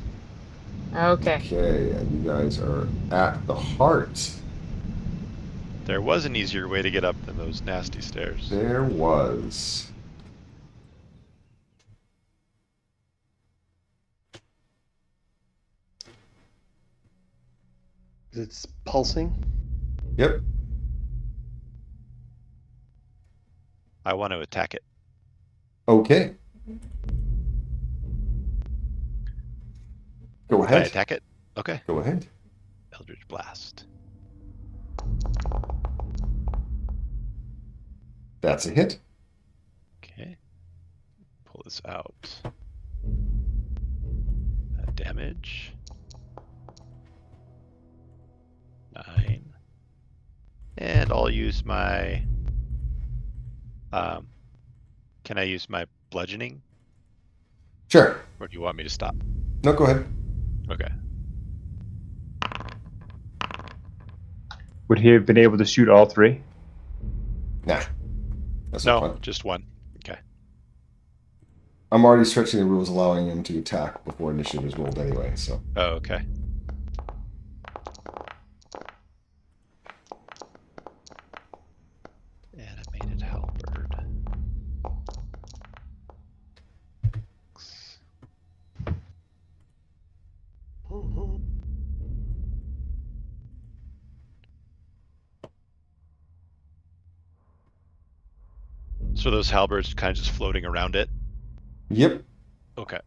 Okay. Okay, and you guys are at the heart. There was an easier way to get up than those nasty stairs. There was. It's pulsing. Yep. I want to attack it. Okay. Go Can I ahead. attack it? Okay. Go ahead. Eldritch Blast. That's a hit. Okay. Pull this out. That damage. 9. And I'll use my... can I use my bludgeoning? Sure. Or do you want me to stop? No, go ahead. Okay. Would he have been able to shoot all 3? Nah. That's not No, fun. just 1. Okay. I'm already stretching the rules allowing him to attack before initiative is rolled anyway, so. Oh, okay. Animated halberd. So those halberds kind of just floating around it? Yep. Okay.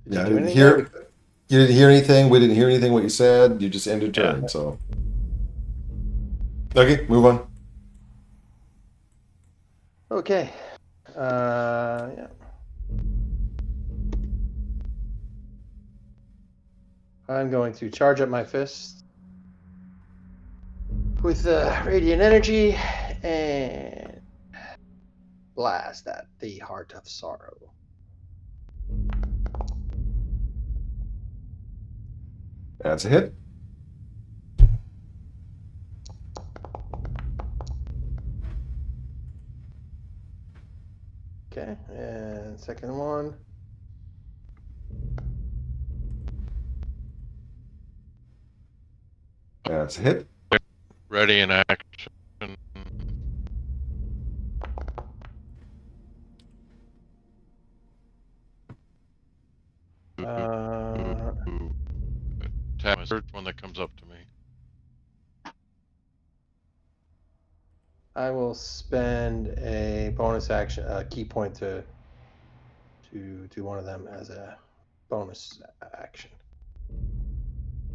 Yeah, I do didn't anything there? hear. You didn't hear anything. We didn't hear anything. What you said. You just ended Yeah. turn. So. Okay, move on. Okay. Yeah. I'm going to charge up my fist with radiant energy and blast at the Heart of Sorrow. That's a hit. Okay, and second one. That's a hit. Ready in action. Tap the first one that comes up to me. I will spend a bonus action, a key point to do one of them as a bonus action.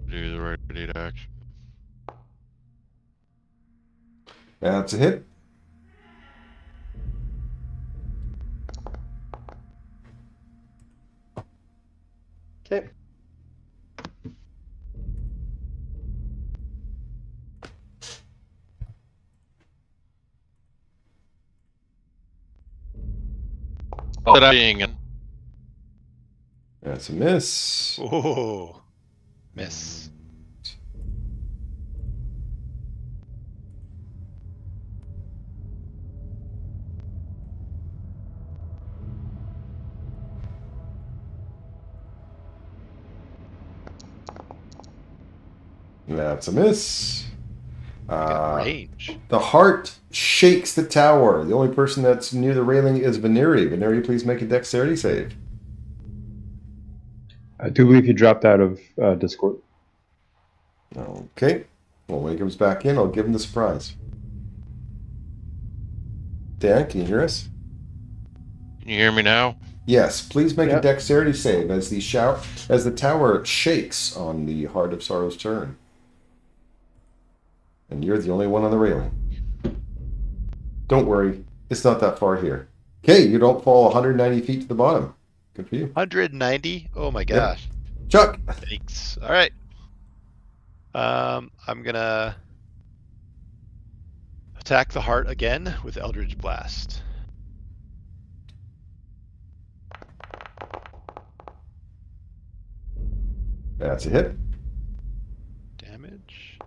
Do the ready to action. That's a hit. Okay. That being in. That's a miss. Oh, miss. That's a miss. You got range. The heart shakes the tower. The only person that's near the railing is Veneri. Veneri, please make a dexterity save. I do believe he dropped out of Discord. Okay. Well, when he comes back in, I'll give him the surprise. Dan, can you hear us? Can you hear me now? Yes. Please make a Yep. dexterity save as the tower shakes on the Heart of Sorrow's turn. And you're the only one on the railing. Don't worry, it's not that far here. Okay, you don't fall 190 feet to the bottom. Good for you. 190? Oh my gosh. Chuck! Thanks. All right. I'm gonna attack the heart again with Eldritch Blast. That's a hit. Damage.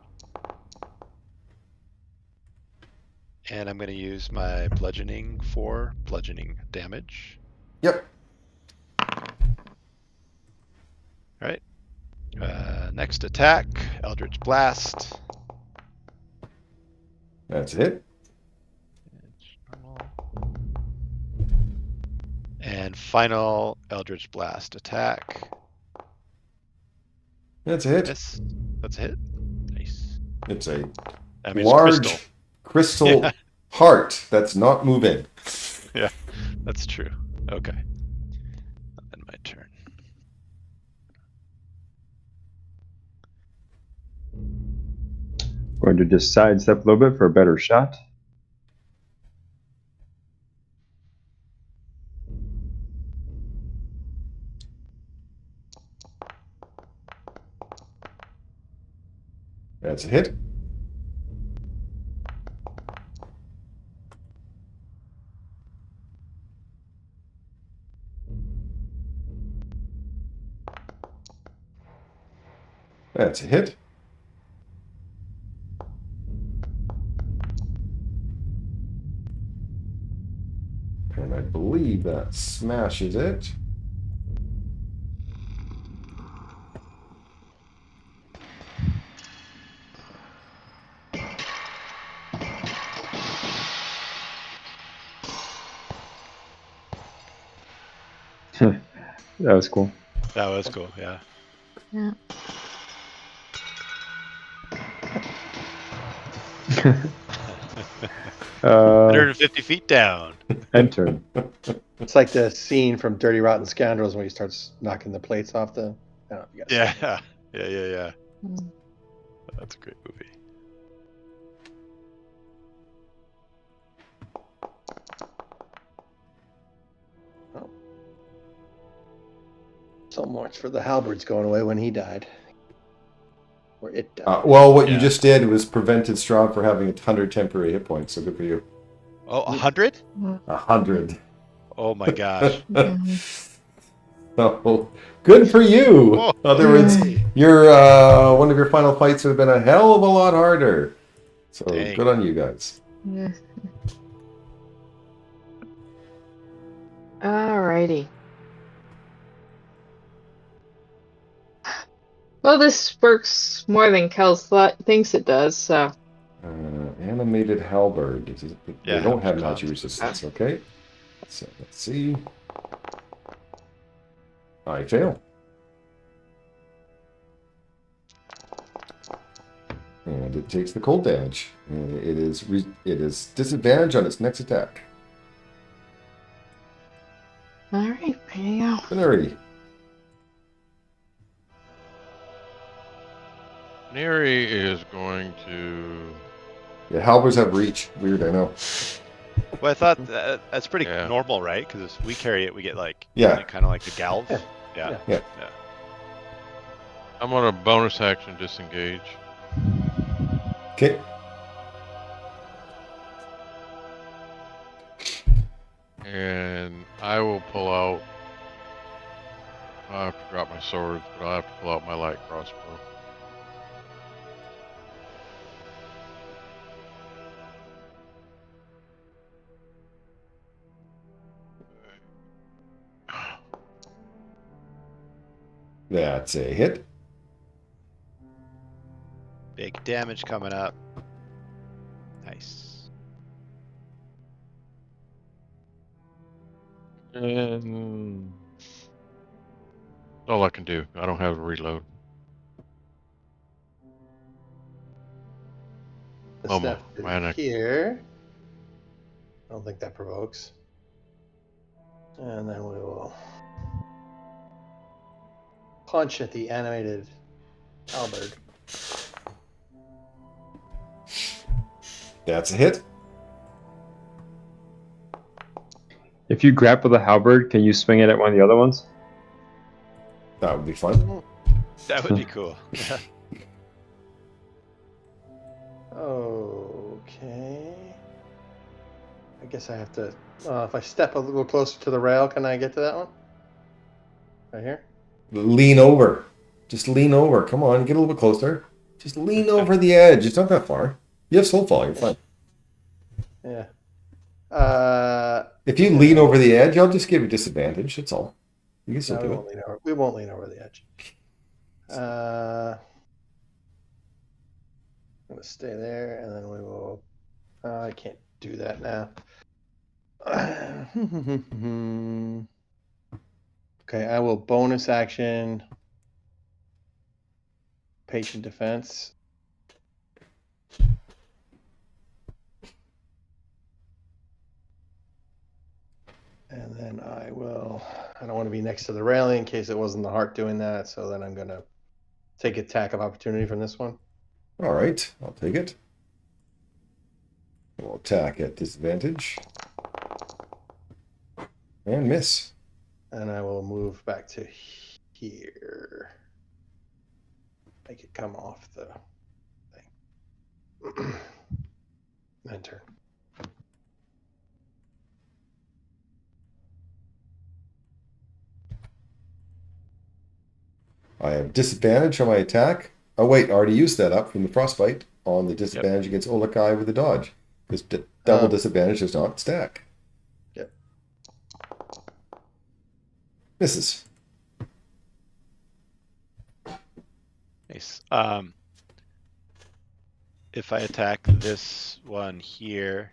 And I'm gonna use my bludgeoning for bludgeoning damage. Yep. All right. Next attack, Eldritch Blast. That's a hit. And final Eldritch Blast attack. That's a hit. Miss. That's a hit. Nice. It's a I mean, it's large crystal Yeah. heart that's not moving. Yeah, that's true. Okay. Then my turn. Going to just sidestep a little bit for a better shot. That's a hit. That's a hit. And I believe that smashes it. That was cool. That was cool, yeah. Yeah. 150 feet down. End turn. It's like the scene from Dirty Rotten Scoundrels when he starts knocking the plates off the. I don't know if you guys seen it. Yeah. Mm. That's a great movie. So much for the halberds going away when he died. Or it died. Well, what you Yeah. just did was prevented Strahd from having 100 temporary hit points. So good for you. Oh, 100? 100. Oh my gosh. So good for you. Whoa. In other words, Hey. your one of your final fights would have been a hell of a lot harder. So Dang. good on you guys. Alrighty. Well, this works more than Kel's thinks it does, so. Animated halberd. They Yeah, don't how have much magic cost? resistance. Okay. So let's see. I fail. And it takes the cold damage. It is disadvantage on its next attack. Alright, there you go. Binary. Neri is going to. Yeah, halberds have reach. Weird, I know. Well, I thought that's pretty Yeah. normal, right? Because if we carry it, we get like Yeah. kind of like the galv. Yeah. Yeah. I'm gonna bonus action disengage. Okay. And I will pull out. I have to drop my swords, but I'll have to pull out my light crossbow. That's a hit. Big damage coming up. Nice. And that's all I can do. I don't have a reload. The Oh, step my here. I don't think that provokes. And then we will punch at the animated halberd. That's a hit. If you grapple the halberd, can you swing it at one of the other ones? That would be fun. That would be cool. Yeah. Okay. I guess I have to. If I step a little closer to the rail, can I get to that one? Right here? Lean over. Just lean over. Come on, get a little bit closer. Just lean over the edge. It's not that far. You have soul fall. You're fine. Yeah. If you lean over the edge, I'll just give you disadvantage. That's all. You can still No, do it. we won't lean over the edge. I'm going to stay there, and then we will. I can't do that now. Okay, I will bonus action patient defense. And then I don't want to be next to the railing in case it wasn't the heart doing that, so then I'm going to take attack of opportunity from this one. All right, I'll take it. We'll attack at disadvantage. And miss. And I will move back to here. Make it come off the thing. Enter. I have disadvantage on my attack. Oh wait, I already used that up from the frostbite on the disadvantage against Olokai with the dodge. Because double disadvantage does not stack. Yep. Misses. Nice. If I attack this one here,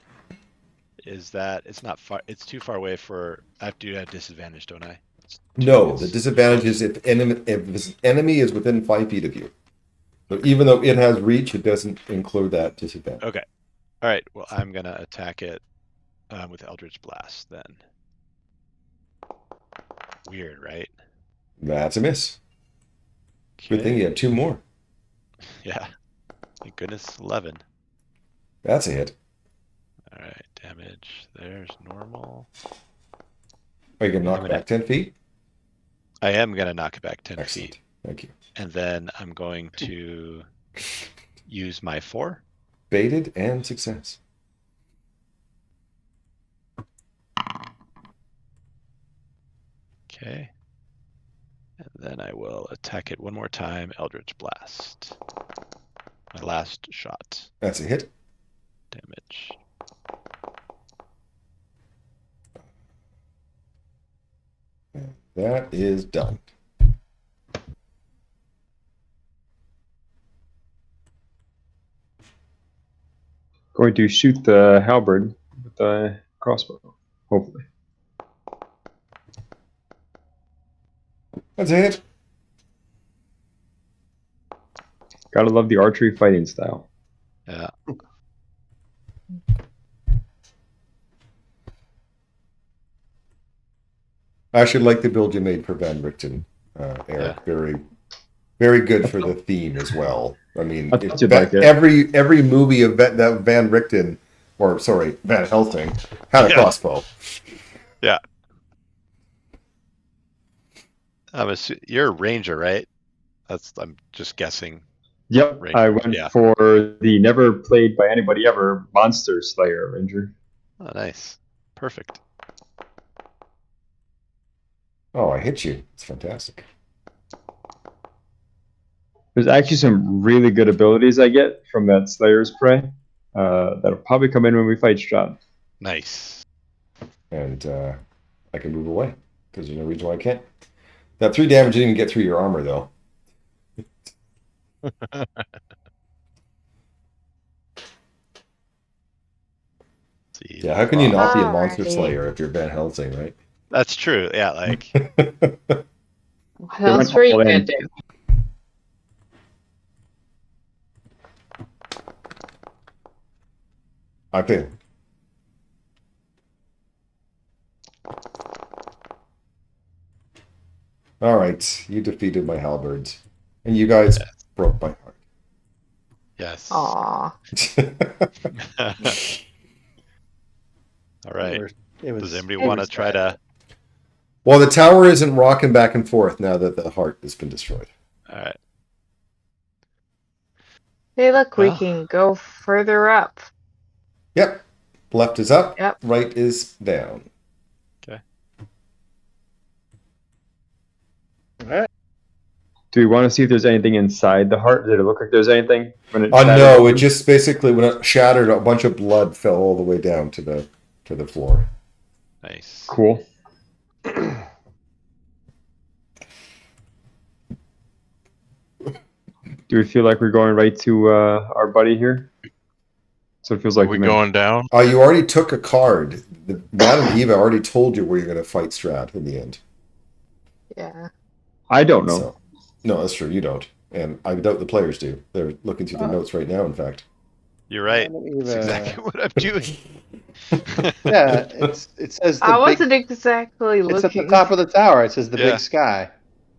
is that it's not far? It's too far away for. I have to do that disadvantage, don't I? No, the disadvantage is if this enemy is within 5 feet of you. So even though it has reach, it doesn't include that disadvantage. Okay. All right. Well, I'm gonna attack it with Eldritch Blast then. Weird, right? That's a miss. Good thing Okay. you have 2 more. Yeah. Thank goodness. 11. That's a hit. All right. Damage. There's normal. Are you going to knock I'm gonna- back 10 feet? I am gonna knock it back 10 Excellent. feet, Thank you. and then I'm going to use my 4. Baited and success. Okay. And then I will attack it one more time. Eldritch Blast. My last shot. That's a hit. Damage. That is done. Going to shoot the halberd with the crossbow, hopefully. That's a hit. Gotta love the archery fighting style. Yeah. I actually like the build you made for Van Richten, Eric. Yeah. Very good for the theme as well. I mean, I thought you'd like it. every movie of that Van Richten, or sorry, Van Helsing, had a Yeah. crossbow. Yeah. You're a ranger, right? I'm just guessing. Yep, Ranger, I went yeah. for the never played by anybody ever Monster Slayer Ranger. Oh, nice. Perfect. Oh, I hit you. It's fantastic. There's actually some really good abilities I get from that Slayer's Prey. That'll probably come in when we fight Strahd. Nice. And I can move away because there's no reason why I can't. That 3 damage didn't even get through your armor, though. See, Yeah, how can you not be a Alrighty. monster slayer if you're Van Helsing, right? That's true. Yeah, like What else were you gonna do? I feel. All right, you defeated my halberds, and you guys broke my heart. yes. Aw. All right. Does anybody it want to was try bad. to? Well, the tower isn't rocking back and forth now that the heart has been destroyed. All right. Hey, look, we Well. can go further up. Yep. Left is up, Yep. right is down. Okay. All right. Do we want to see if there's anything inside the heart? Did it look like there's anything? When it Oh shattered no, open? it just basically when it shattered, a bunch of blood fell all the way down to the floor. Nice. Cool. Do we feel like we're going right to our buddy here? So it feels Are like we we going down? You already took a card. Madame Eva already told you where you're going to fight Strahd in the end. Yeah. I don't know. So, no, that's true. You don't. And I doubt the players do. They're looking through the notes right now, in fact. You're right. Madame Eva. That's exactly what I'm doing. Yeah, it says the I big. wasn't exactly It's at the looking. top of the tower. It says the Yeah. big sky.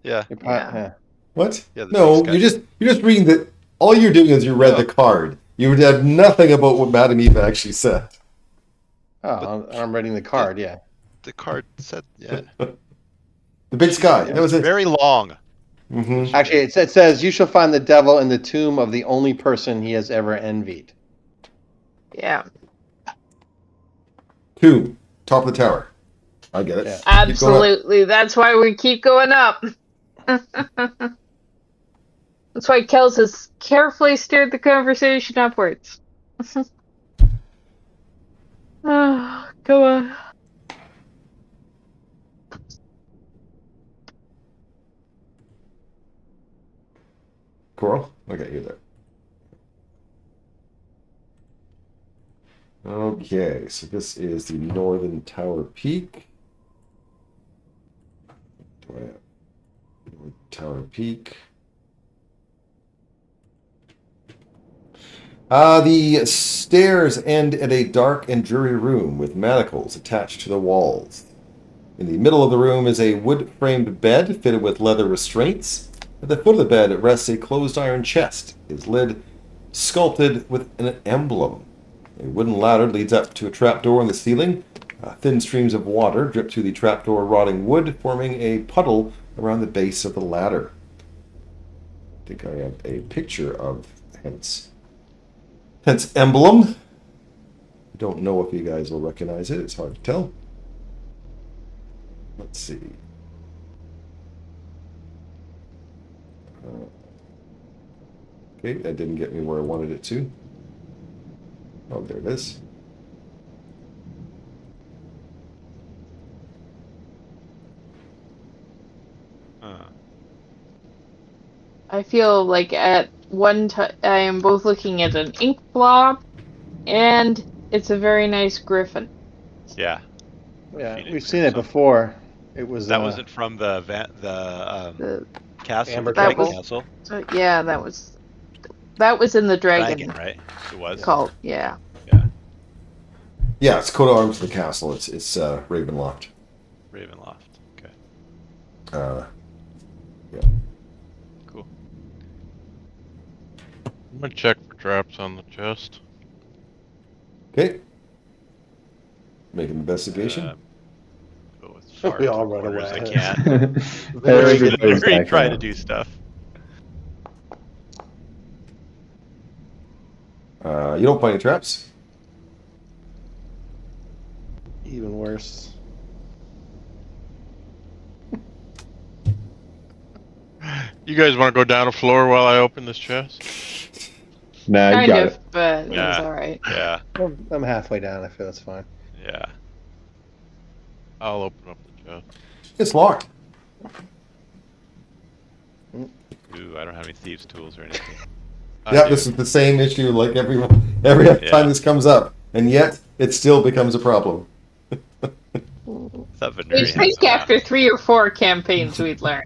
Yeah. Yeah. What? Yeah, the No, big sky. you're just reading the. All you're doing is you read No. the card. You had nothing about what Madame Eva actually said. Oh, I'm reading the card. Yeah. The card said, yeah. The big sky. That was it. Very long. Mm-hmm. Actually, it says you shall find the devil in the tomb of the only person he has ever envied. Yeah. Two. Top of the tower. I get it. Yeah. Keep going up. Absolutely. That's why we keep going up. That's why Kels has carefully steered the conversation upwards. Oh, come on. Coral? Okay, you're there. Okay, so this is the northern tower peak. Do I have Northern Tower peak? The stairs end at a dark and dreary room with manacles attached to the walls. In the middle of the room is a wood-framed bed fitted with leather restraints. At the foot of the bed rests a closed iron chest, its lid sculpted with an emblem. A wooden ladder leads up to a trapdoor in the ceiling. Thin streams of water drip through the trapdoor rotting wood, forming a puddle around the base of the ladder. I think I have a picture of hence emblem. I don't know if you guys will recognize it. It's hard to tell. Let's see. Okay, that didn't get me where I wanted it to. Oh, there it is. I feel like at one time I am both looking at an ink blob, and it's a very nice griffin. Yeah. Yeah, Phoenix we've or seen it something. before. It was That wasn't from the castle, Amber the dragon Dragon? castle. So yeah, that was in the Dragon, dragon right? It was. cult. Yeah. Yeah. Yeah, it's coat of arms of the castle. It's Ravenloft. Ravenloft. Okay. Yeah. Cool. I'm gonna check for traps on the chest. Okay. Make an investigation. Go as far We to all the run corner as I away. can. Very good. Everybody's Very back try out. to do stuff. You don't find any traps. Even worse. You guys want to go down a floor while I open this chest? Nah, you Kind got of, it. but Yeah. it's all right. Yeah. I'm halfway down. I feel it's fine. Yeah. I'll open up the chest. It's locked. Ooh, I don't have any thieves' tools or anything. Yeah, this is the same issue like every time Yeah. this comes up, and yet it still becomes a problem. I thought You'd Veneria had think some after ammo. 3 or 4 campaigns we'd learn.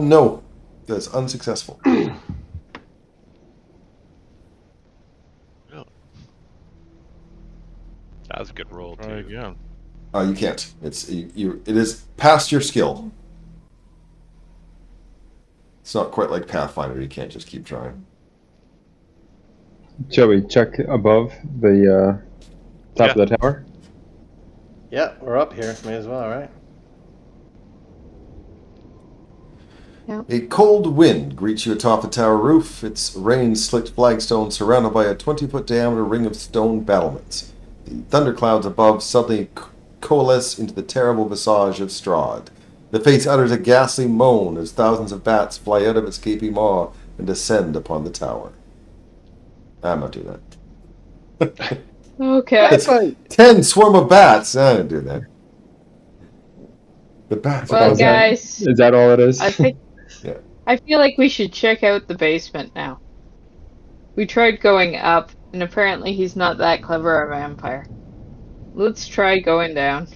No, that's unsuccessful. Really? That was a good roll Try too. again. You can't. It is past your skill. It's not quite like Pathfinder. You can't just keep trying. Shall we check above the top of the tower? Yeah, we're up here. May as well, right? A cold wind greets you atop the tower roof, its rain-slicked flagstones surrounded by a 20-foot diameter ring of stone battlements. The thunderclouds above suddenly coalesce into the terrible visage of Strahd. The face utters a ghastly moan as thousands of bats fly out of its gaping maw and descend upon the tower. I'm not doing that. Okay. It's 10 swarm of bats. I didn't do that. The bats are Well, about that. guys, Is that all it is? I think Yeah. I feel like we should check out the basement now. We tried going up, and apparently he's not that clever a vampire. Let's try going down.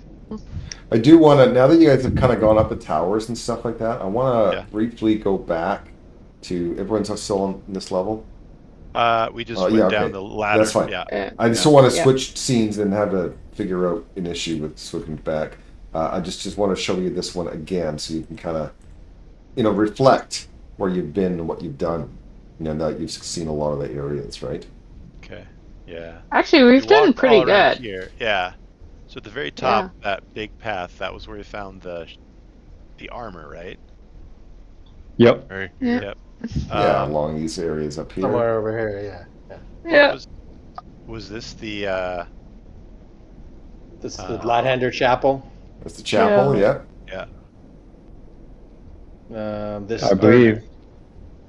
I do want to, now that you guys have kind of gone up the towers and stuff like that, I want to Yeah. briefly go back to, everyone's still on this level? We just Oh, went yeah, down okay. the ladder. That's fine. Yeah. I just Yeah. don't want to Yeah. switch scenes and have to figure out an issue with switching back. I just want to show you this one again so you can kind of, reflect where you've been and what you've done. Now that you've seen a lot of the areas, right? Okay. Yeah. Actually, we've We done walked pretty all around good. here. Yeah. So at the very top, that big path, that was where we found the armor, right? Yep. Right Yeah. here. Yep. Yeah, along these areas up here. Somewhere over here. Yeah. What Yeah. was this the This is the Lighthander Chapel. That's the chapel, yeah. yeah. This I believe.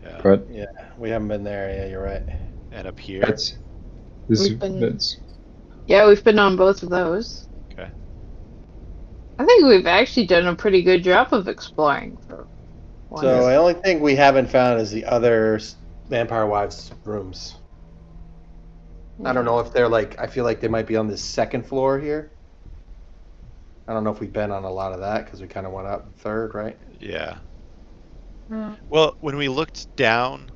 Yeah. But Yeah, we haven't been there. Yeah, you're right. And up here. that's this. We've been- That's Yeah, we've been on both of those. Okay. I think we've actually done a pretty good job of exploring. For once. So the only thing we haven't found is the other Vampire Wives rooms. I don't know if they're I feel like they might be on the second floor here. I don't know if we've been on a lot of that because we kind of went up third, right? Yeah. Well, when we looked down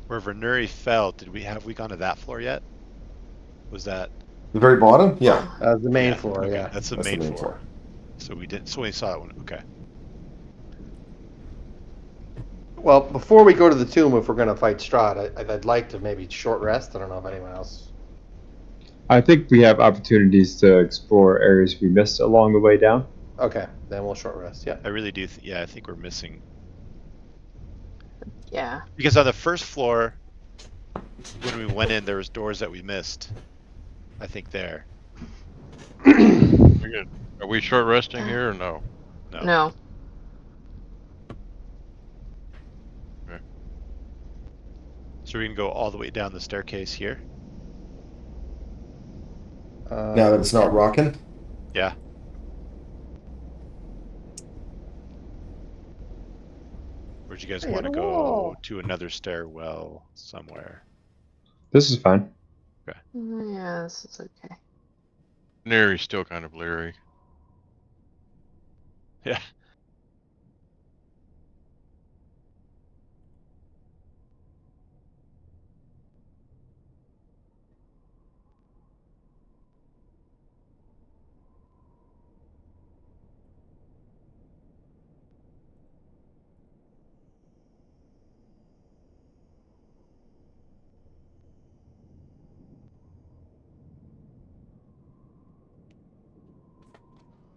where Vernuri fell, have we gone to that floor yet? Was that The very bottom? Yeah. The main yeah, floor, okay, yeah. that's the That's main the main floor. floor. So we didn't. So we saw that one. Okay. Well, before we go to the tomb, if we're going to fight Strahd, I'd like to maybe short rest. I don't know if anyone else. I think we have opportunities to explore areas we missed along the way down. Okay, then we'll short rest. Yeah. I really do. Yeah, I think we're missing Yeah. because on the first floor, when we went in, there was doors that we missed. I think there. Are we short resting here or no? No. No. So we can go all the way down the staircase here. Now that it's not rocking. Yeah. Where'd you guys Hey, want to the go wall. to another stairwell somewhere? This is fine. Yeah, this is okay. Neri's still kind of leery. Yeah.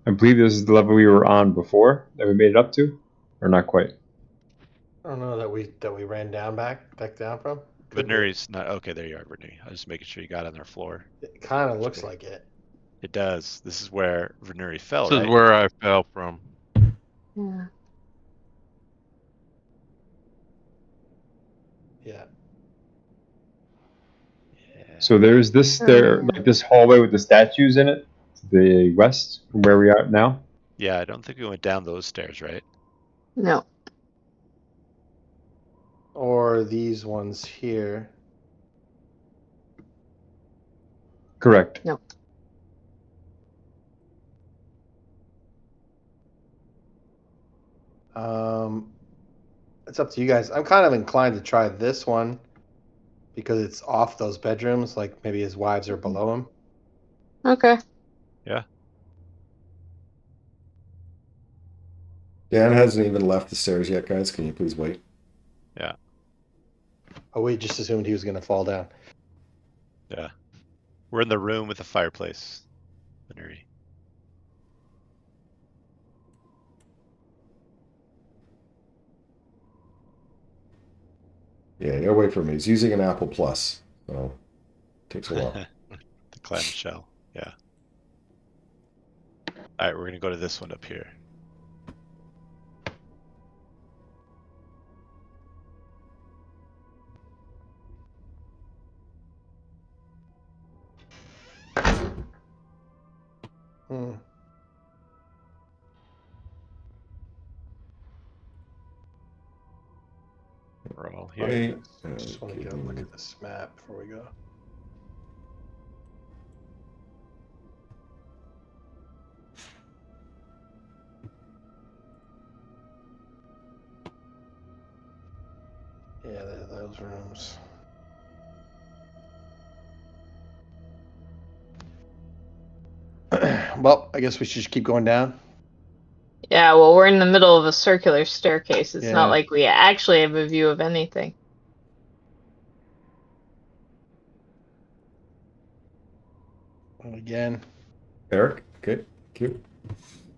I believe this is the level we were on before that we made it up to, or not quite. I don't know that we ran back down from. Could be. Vernuri's not okay. There you are, Vernuri. I was just making sure you got on their floor. It kind of looks like it. It does. This is where Vernuri fell, This right? is where I fell from. Yeah. Yeah. Yeah. So there's this stair, like this hallway with the statues in it, to the west from where we are now. Yeah, I don't think we went down those stairs, right? No. Or these ones here. Correct. No. It's up to you guys. I'm kind of inclined to try this one because it's off those bedrooms. Like maybe his wives are below him. Okay. Yeah. Dan hasn't even left the stairs yet, guys. Can you please wait? Yeah. Oh, we just assumed he was going to fall down. Yeah. We're in the room with the fireplace. Vernuri. Yeah, you gotta wait for him. He's using an Apple Plus, so takes a while. The clamshell. Yeah. All right, we're gonna go to this one up here. Hmm. We're all here. Wait. Just want to go look at this map before we go. Yeah, those rooms. Well, I guess we should just keep going down. Yeah, well, we're in the middle of a circular staircase. It's not Yeah. like we actually have a view of anything. And again, Eric, okay, thank you.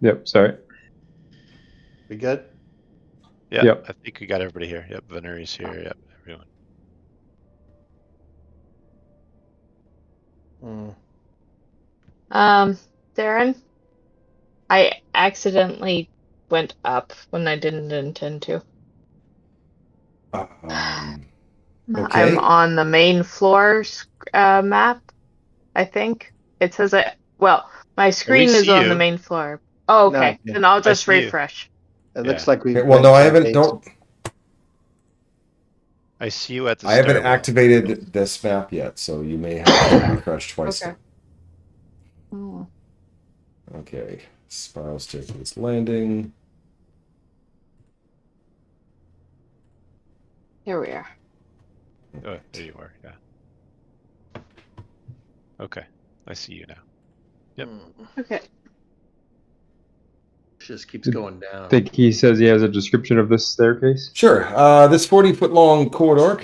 Yep. Sorry. we good? Yeah, Yep. I think we got everybody here. Yep, Vernuri's here. Yep, everyone. Hmm. Darren, I accidentally went up when I didn't intend to. Okay. I'm on the main floor map, I think. It says well, my screen is see on the you. main floor. Oh, No, okay. yeah. Then I'll I just see you. refresh. It Yeah. looks like we. Okay, well, no, I haven't. Don't. I see you at the I haven't stairwell. activated this map yet, so you may have to refresh twice. Okay. Oh. Okay. Spiral staircase landing. There we are. Oh, there you are. Yeah. Okay, I see you now. Yep. Okay. Just keeps going down. I think he says he has a description of this staircase. Sure. This 40-foot-long corridor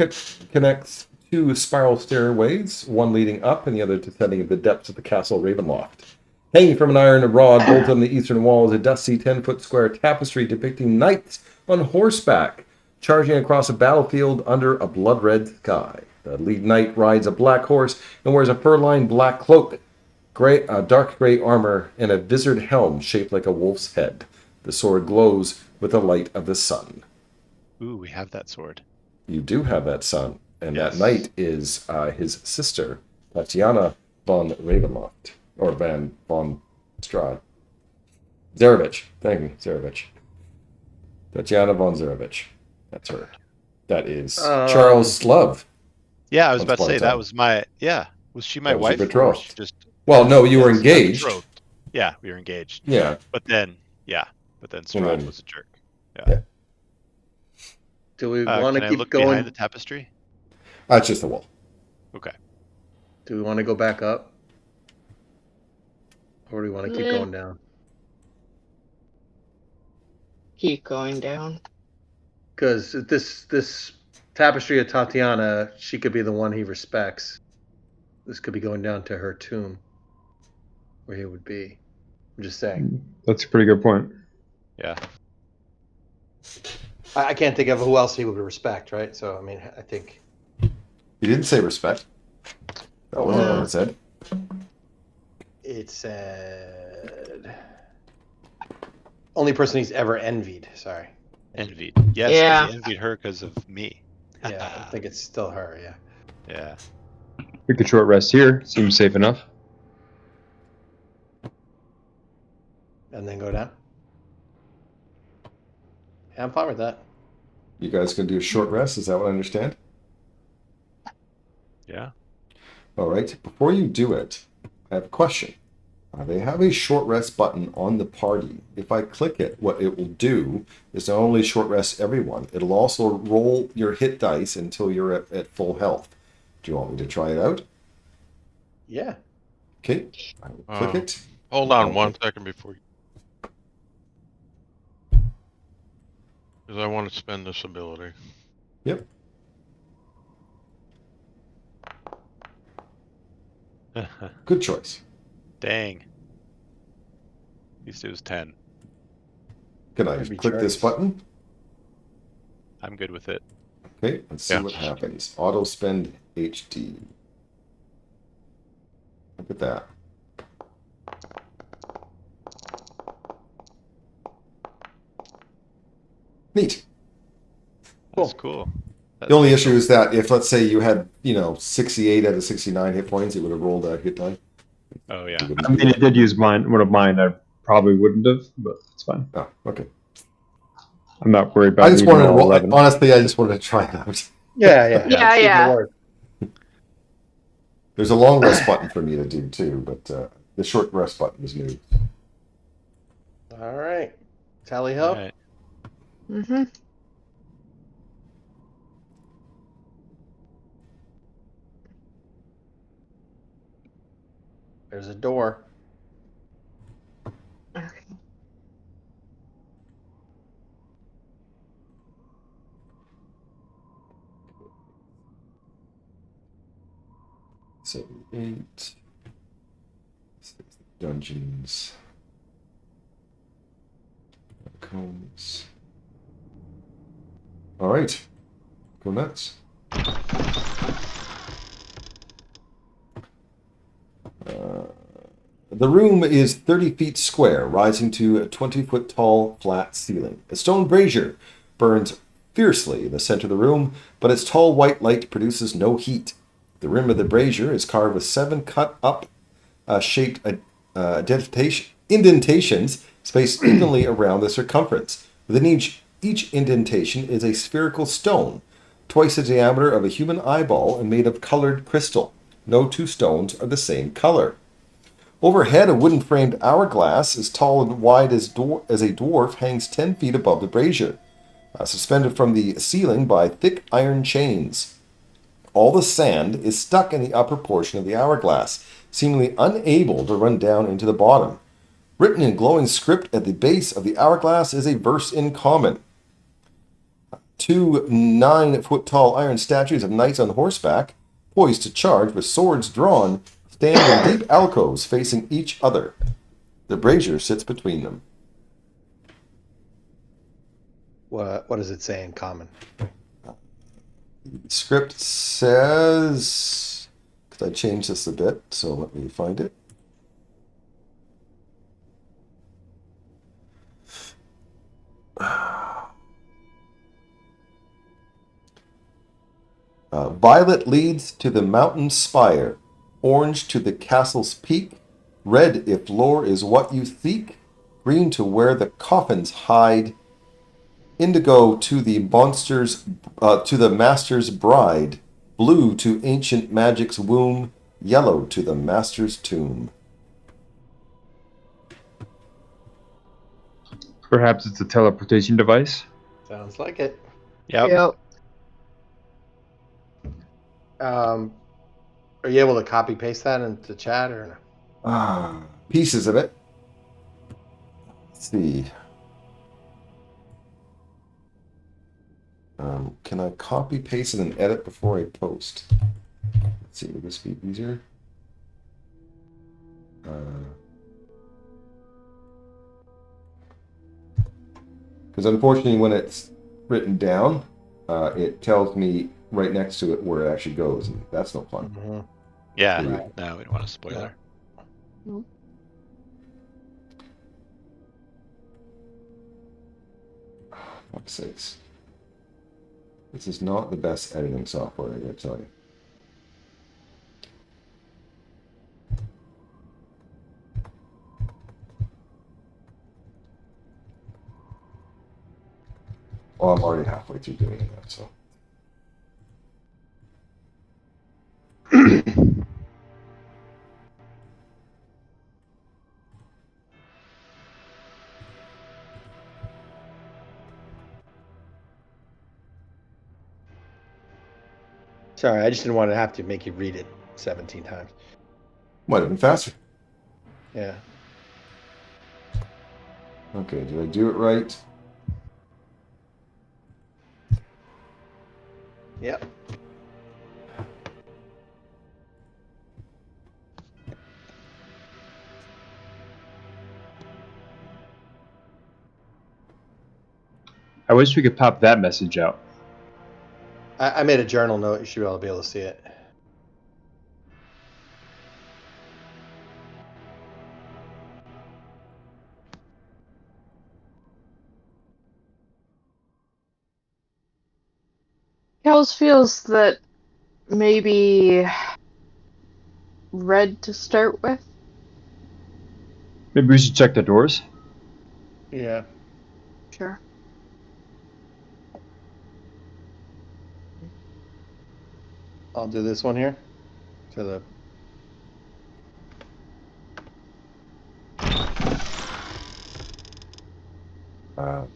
connects two spiral stairways, one leading up and the other descending into the depths of the Castle Ravenloft. Hanging from an iron rod bolted on the eastern wall is a dusty 10-foot square tapestry depicting knights on horseback, charging across a battlefield under a blood-red sky. The lead knight rides a black horse and wears a fur-lined black cloak, dark gray armor, and a visored helm shaped like a wolf's head. The sword glows with the light of the sun. Ooh, we have that sword. You do have that son, and Yes. that knight is his sister, Tatiana von Ravenloft, or von Strahd. Zarovich. Thank you, Zarovich. Tatiana von Zarovich. That's her. That is Charles' love. Yeah, I was Once about to upon a say that time. was my. Yeah, was she my That was your wife? Or betrothed. was she just. Well, no, you were Yes, engaged. betrothed. Yeah, we were engaged. Yeah. But then Strahd then- was a jerk. Yeah. Do we want Can to I keep look going? behind the tapestry? That's just the wall. Okay. Do we want to go back up? Or do we want to keep Yeah. going down? Keep going down. Because this tapestry of Tatiana, she could be the one he respects. This could be going down to her tomb, where he would be. I'm just saying. That's a pretty good point. Yeah. I can't think of who else he would respect, right? So, I mean, I think... You didn't say respect. That wasn't what it said. It said... Only person he's ever envied. Sorry. Envied. Yes, Yeah. he envied her because of me. Yeah, I think it's still her, yeah. Yeah. We could short rest here. Seems safe enough. And then go down? Yeah, I'm fine with that. You guys gonna do a short rest? Is that what I understand? Yeah. All right. Before you do it, I have a question. They have a short rest button on the party. If I click it, what it will do is not only short rest everyone, it'll also roll your hit dice until you're at full health. Do you want me to try it out? Yeah. Okay. I will click it. Hold on Okay. 1 second before you. Because I want to spend this ability. Yep. Good choice. Dang. At least it was 10. Can I That'd be click this choice. button? I'm good with it. Okay, let's see Yeah. what happens. Auto spend HD. Look at that. Neat. That's cool. The only issue is that if, let's say, you had, 68 out of 69 hit points, it would have rolled a hit die. Oh, yeah. You wouldn't I do mean, that. it did use one of mine. I probably wouldn't have, but it's fine. Oh, okay. I'm not worried about I just needing wanted to all roll. 11. Honestly, I just wanted to try it out. Yeah. Yeah. There's a long rest button for me to do too, but the short rest button is new. All right. Tally All ho. right. Mm-hmm. There's a door. Okay. So 8. Dungeons. Combs. All right. Go nuts. The room is 30 feet square, rising to a 20-foot tall flat ceiling. A stone brazier burns fiercely in the center of the room, but its tall white light produces no heat. The rim of the brazier is carved with 7 cut-up shaped indentations spaced evenly around the circumference. Within each indentation is a spherical stone, twice the diameter of a human eyeball and made of colored crystal. No two stones are the same color. Overhead, a wooden-framed hourglass as tall and wide as a dwarf hangs 10 feet above the brazier. suspended from the ceiling by thick iron chains. All the sand is stuck in the upper portion of the hourglass, seemingly unable to run down into the bottom. Written in glowing script at the base of the hourglass is a verse in common. 2 9-foot-tall iron statues of knights on horseback, poised to charge with swords drawn, stand in deep alcoves facing each other. The brazier sits between them. What does it say in common? The script says, because I changed this a bit, so let me find it. Violet leads to the mountain spire, orange to the castle's peak, red if lore is what you seek, green to where the coffins hide, indigo to the master's bride, blue to ancient magic's womb, yellow to the master's tomb. Perhaps it's a teleportation device. Sounds like it. Yep. Are you able to copy paste that into chat or no? Pieces of it. Let's see. Can I copy, paste, it, and edit before I post? Let's see, would this be easier? Because unfortunately, when it's written down, it tells me right next to it where it actually goes, and that's no fun. Mm-hmm. Yeah. Right. No, we don't want a spoiler. Fuck's sakes. This is not the best editing software, I gotta tell you. Well, I'm already halfway through doing that, so. Sorry, I just didn't want to have to make you read it 17 times. Might have been faster. Yeah. Okay, did I do it right? Yep. I wish we could pop that message out. I made a journal note. You should be able to see it. Kels feels that maybe red to start with. Maybe we should check the doors. Yeah. Sure. I'll do this one here. To the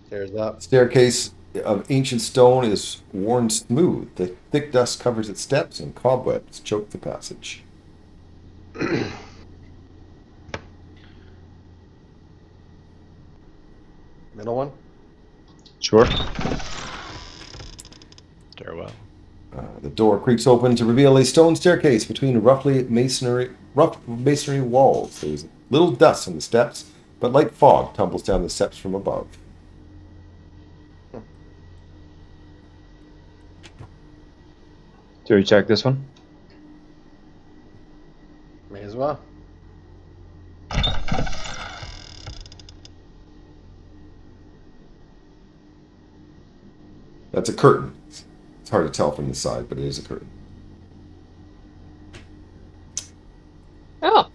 stairs up. Staircase of ancient stone is worn smooth. The thick dust covers its steps, and cobwebs choke the passage. Middle one. Sure. Stairwell. The door creaks open to reveal a stone staircase between rough masonry walls. There's little dust on the steps, but light fog tumbles down the steps from above. Do we check this one? May as well. That's a curtain. It's hard to tell from the side, but it is a curtain. Oh.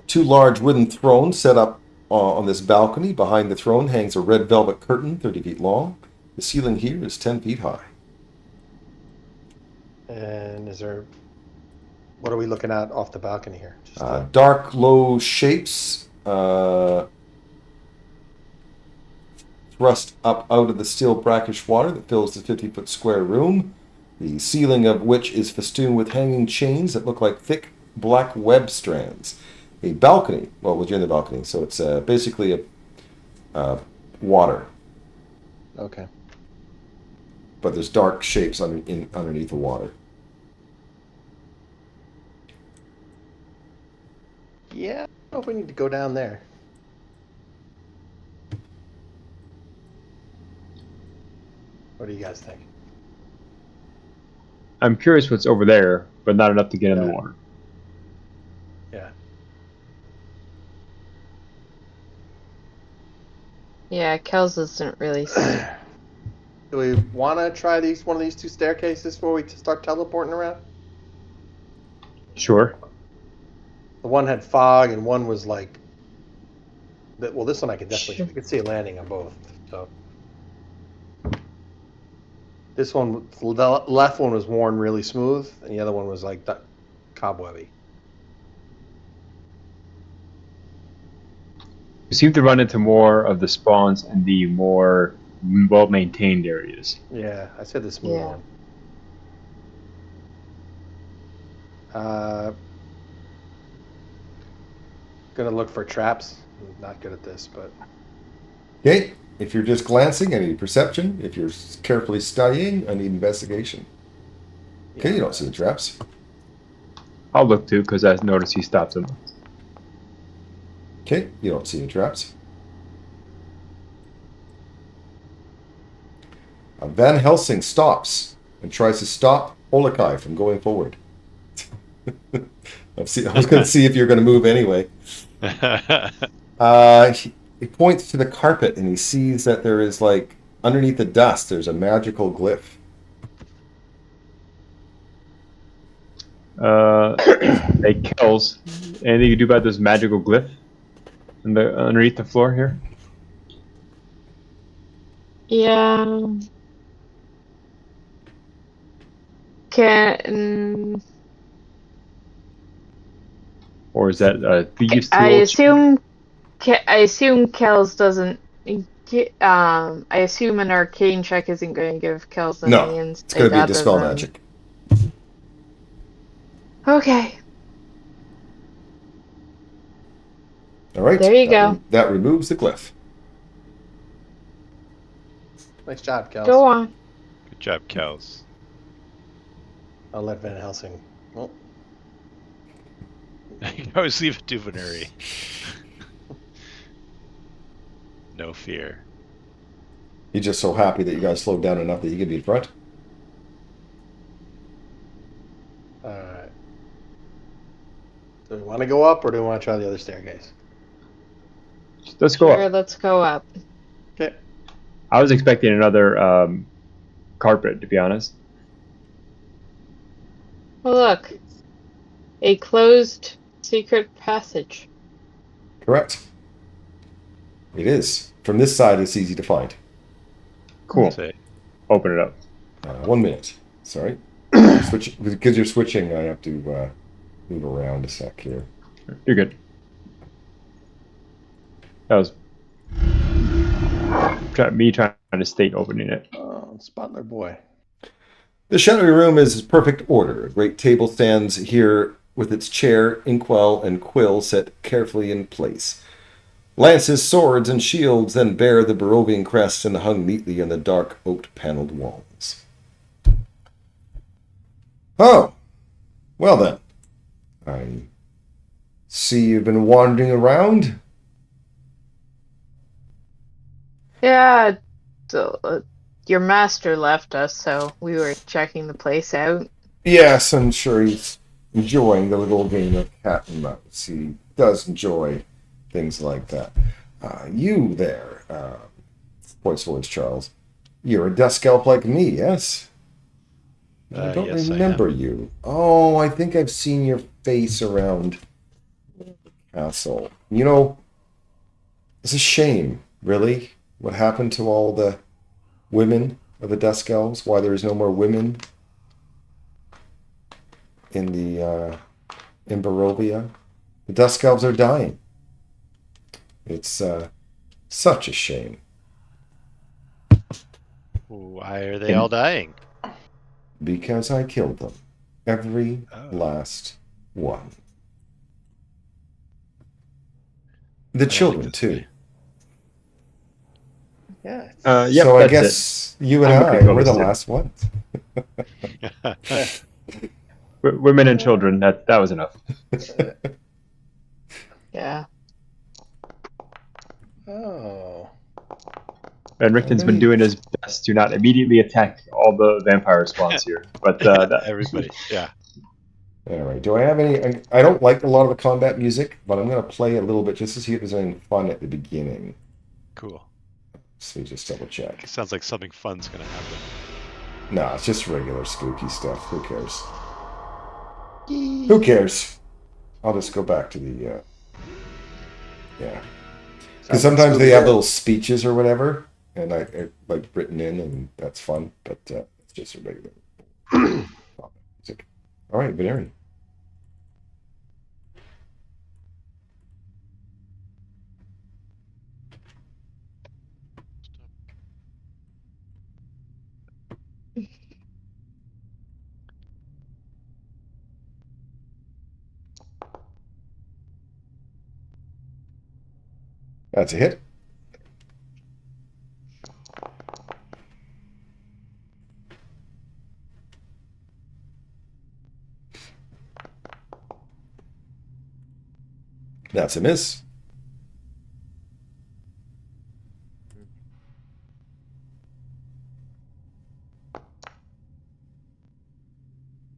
2 large wooden thrones set up on this balcony. Behind the throne hangs a red velvet curtain 30 feet long. The ceiling here is 10 feet high. And is there? What are we looking at off the balcony here? Just Dark, low shapes. thrust up out of the still brackish water that fills the 50-foot square room, the ceiling of which is festooned with hanging chains that look like thick black web strands. A balcony. Well, you're in the balcony, so it's basically a water, Okay. but there's dark shapes underneath the water. Yeah, I don't know if we need to go down there. What do you guys think? I'm curious what's over there, but not enough to get in the Yeah. water. Yeah. Yeah, Kels isn't really. Do we want to try one of these two staircases before we start teleporting around? Sure. The one had fog, and one was like. Well, this one I could definitely. Sure. I could see a landing on both. So. This one, the left one was worn really smooth, and the other one was like cobwebby. We seem to run into more of the spawns in the more well-maintained areas. Yeah, I said the smooth Yeah. one. Gonna look for traps. I'm not good at this, but Okay, if you're just glancing, I need perception. If you're carefully studying, I need investigation. Okay, you don't see the traps. I'll look too, because I noticed he stopped them. Okay, you don't see any traps. Van Helsing stops and tries to stop Olakai from going forward. I was going to see if you're going to move anyway. He points to the carpet and he sees that there is, like, underneath the dust, there's a magical glyph. Hey, Kells, anything you do about this magical glyph underneath the floor here? Yeah. Can Or is that a thieves' tool? I assume Kels doesn't. I assume an arcane check isn't going to give Kels any No, insight. it's going to be a other dispel than- magic. Okay. All right. There you go. That removes the glyph. nice job, Kels. Go on. Good job, Kels. I'll let Van Helsing. Well, You can always leave it to Veneri. No fear. He's just so happy that you guys slowed down enough that he can be in front. all right. Do we want to go up, or do we want to try the other staircase? Let's go Sure, up. let's go up. Okay. I was expecting another carpet, to be honest. Well, look. A closed secret passage. Correct. It is. From this side, it's easy to find. Cool. Say, Open it up. 1 minute. Sorry. Switch, because you're switching, I have to move around a sec here. You're good. That was me trying to state opening it. Oh, Spotler boy. The shadowy room is perfect order. A great table stands here with its chair, inkwell, and quill set carefully in place. Lances, swords, and shields then bear the Barovian crest and hung neatly on the dark oak-paneled walls. Oh, well then. I see you've been wandering around. Yeah, your master left us, so we were checking the place out. Yes, I'm sure he's enjoying the little game of cat and mouse. He does enjoy things like that. You there, points towards Charles. You're a dusk elf like me, yes? I don't yes, remember you. Oh, I think I've seen your face around the castle. You know, it's a shame, really, what happened to all the women of the dusk elves, why there is no more women in in Barovia. The dusk elves are dying. It's such a shame. Why are they all dying? Because I killed them. Every Oh. last one. The like children, this too. Yeah. Yep, So I that's guess you and I'm I okay, were the Phyllis, last ones. Women and children, that was enough. Yeah. Oh. And Rickton's been doing his best to not immediately attack all the vampire spawns here. But Everybody, yeah. All right. Do I have any? I don't like a lot of the combat music, but I'm going to play a little bit just to see if there's anything fun at the beginning. Cool. So just double check. It sounds like something fun's gonna happen. No, it's just regular spooky stuff. Who cares? Who cares? I'll just go back to the. Yeah. Because sometimes they have little speeches or whatever, and I like written in, and that's fun. But it's just a regular music. All right, Veneri. That's a hit. That's a miss.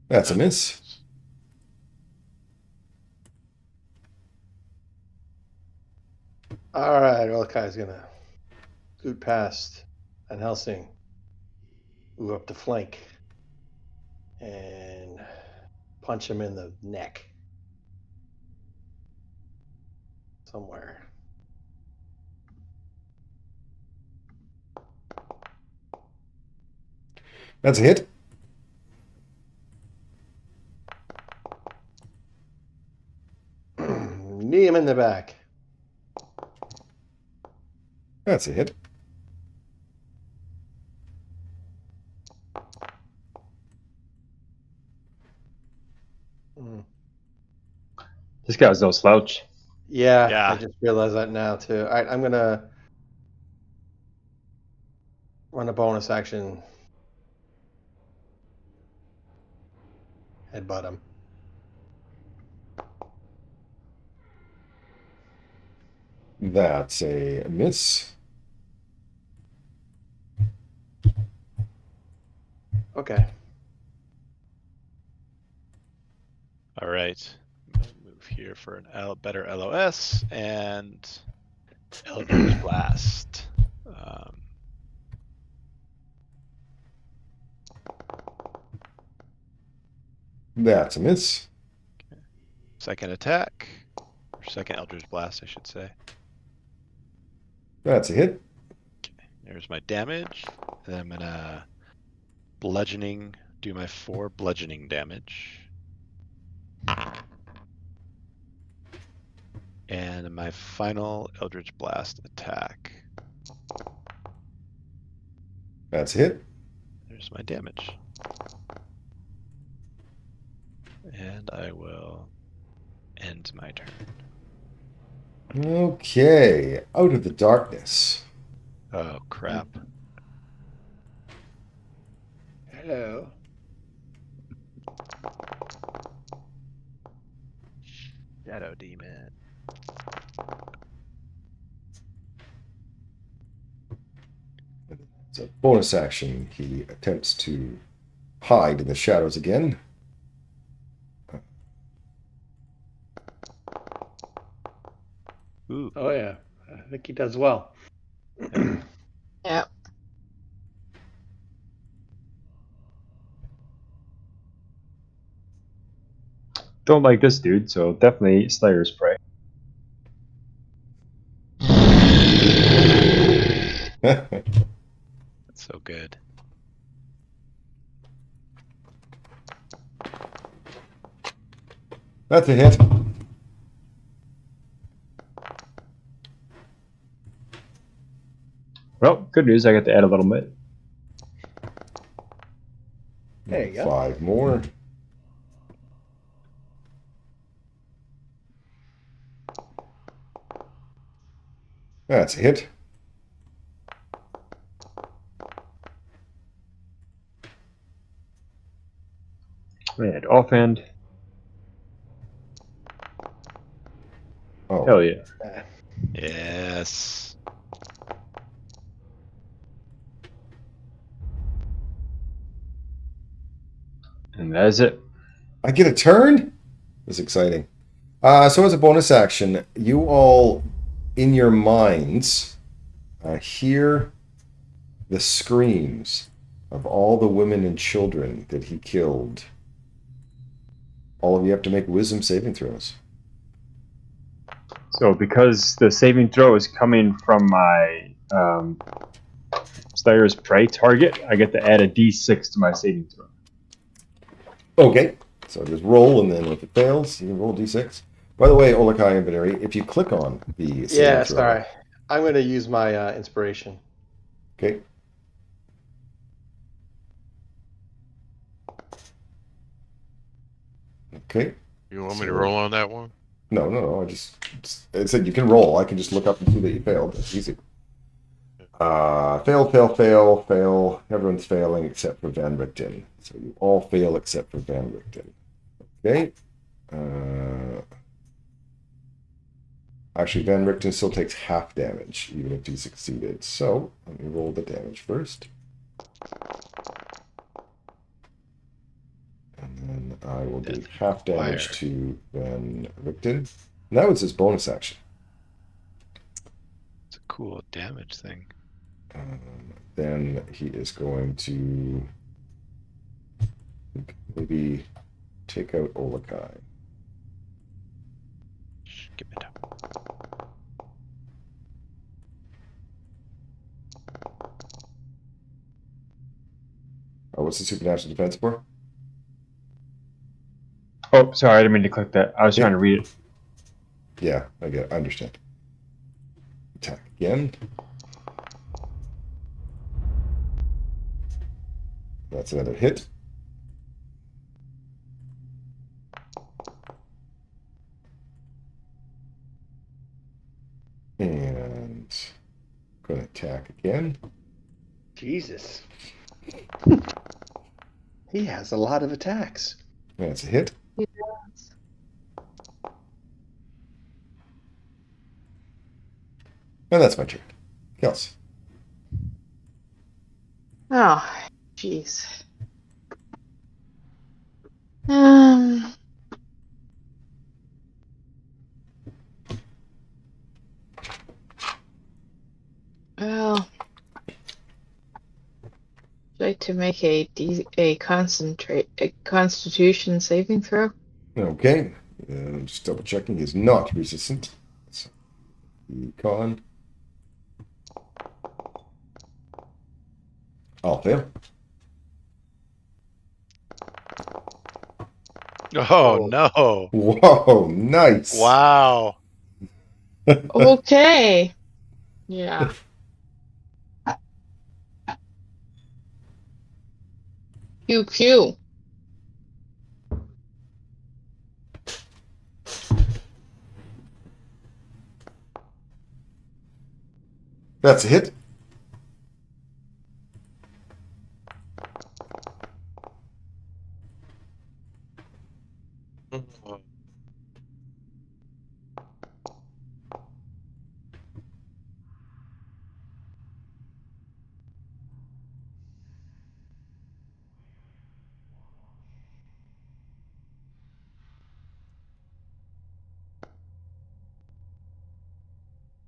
That's a miss. All right, Orlkai's gonna scoot past Van Helsing, move up the flank, and punch him in the neck somewhere. That's a hit. Knee him in the back. That's a hit. Mm. this guy was no slouch. Yeah, Yeah. I just realized that now too. All right, I'm gonna run a bonus action. Headbutt him. That's a miss. Okay. All right. I'm gonna move here for an better LOS and Eldritch Blast. That's a miss. Second attack, or second Eldritch Blast, I should say. That's a hit. Okay, there's my damage. Then I'm gonna do my 4 bludgeoning damage. And my final Eldritch Blast attack. That's a hit. There's my damage. And I will end my turn. Okay. Out of the darkness. Oh, crap. Hello. Shadow Demon. It's a bonus action. He attempts to hide in the shadows again. Ooh. Oh yeah, I think he does well. Yeah. Don't like this dude, so definitely Slayer's Prey. That's so good. That's a hit. Well, good news, I got to add a little bit. There you go. 5 more. That's a hit. And offhand. Oh, Hell yeah. Yes. And that is it. I get a turn? That's exciting. So as a bonus action, you all, in your minds, hear the screams of all the women and children that he killed. All of you have to make wisdom saving throws. So because the saving throw is coming from my Steyer's prey target, I get to add a d6 to my saving throw. Okay, so just roll, and then if it fails, you can roll d6. By the way, Olakai and Beneri, if you click on the saving Yeah, throw, sorry. I'm going to use my inspiration. okay. Okay. You want me to So- roll on that one? No. I said you can roll. I can just look up and see that you failed. That's easy. Fail. Everyone's failing except for Van Richten. So you all fail except for Van Richten. Okay. Actually, Van Richten still takes half damage, even if he succeeded. So let me roll the damage first. And then I will do half damage Wire. to Van Richten. And that was his bonus action. It's a cool damage thing. Then he is going to maybe take out Olakai. Give it up. What's the supernatural defense for? Oh, sorry, I didn't mean to click that. I was trying to read it. Yeah, I understand. Attack again. That's another hit. And going to attack again. Jesus. He has a lot of attacks. That's a hit. And that's my turn. Kels. Oh, jeez. Um. Well, I'd like to make a Constitution saving throw. Okay. Just double checking. He's not resistant. So, con. I'll fail. Oh, no. Whoa, nice. Wow. Okay. Yeah. QQ. That's a hit.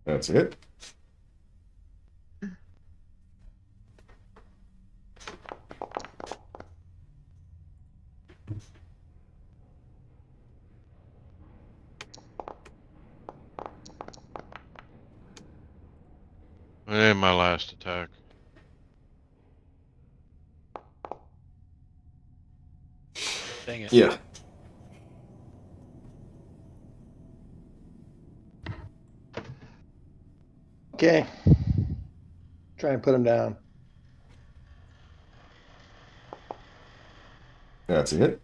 That's a hit. And my last attack. Dang it. Yeah. Okay. Try and put him down. That's a hit.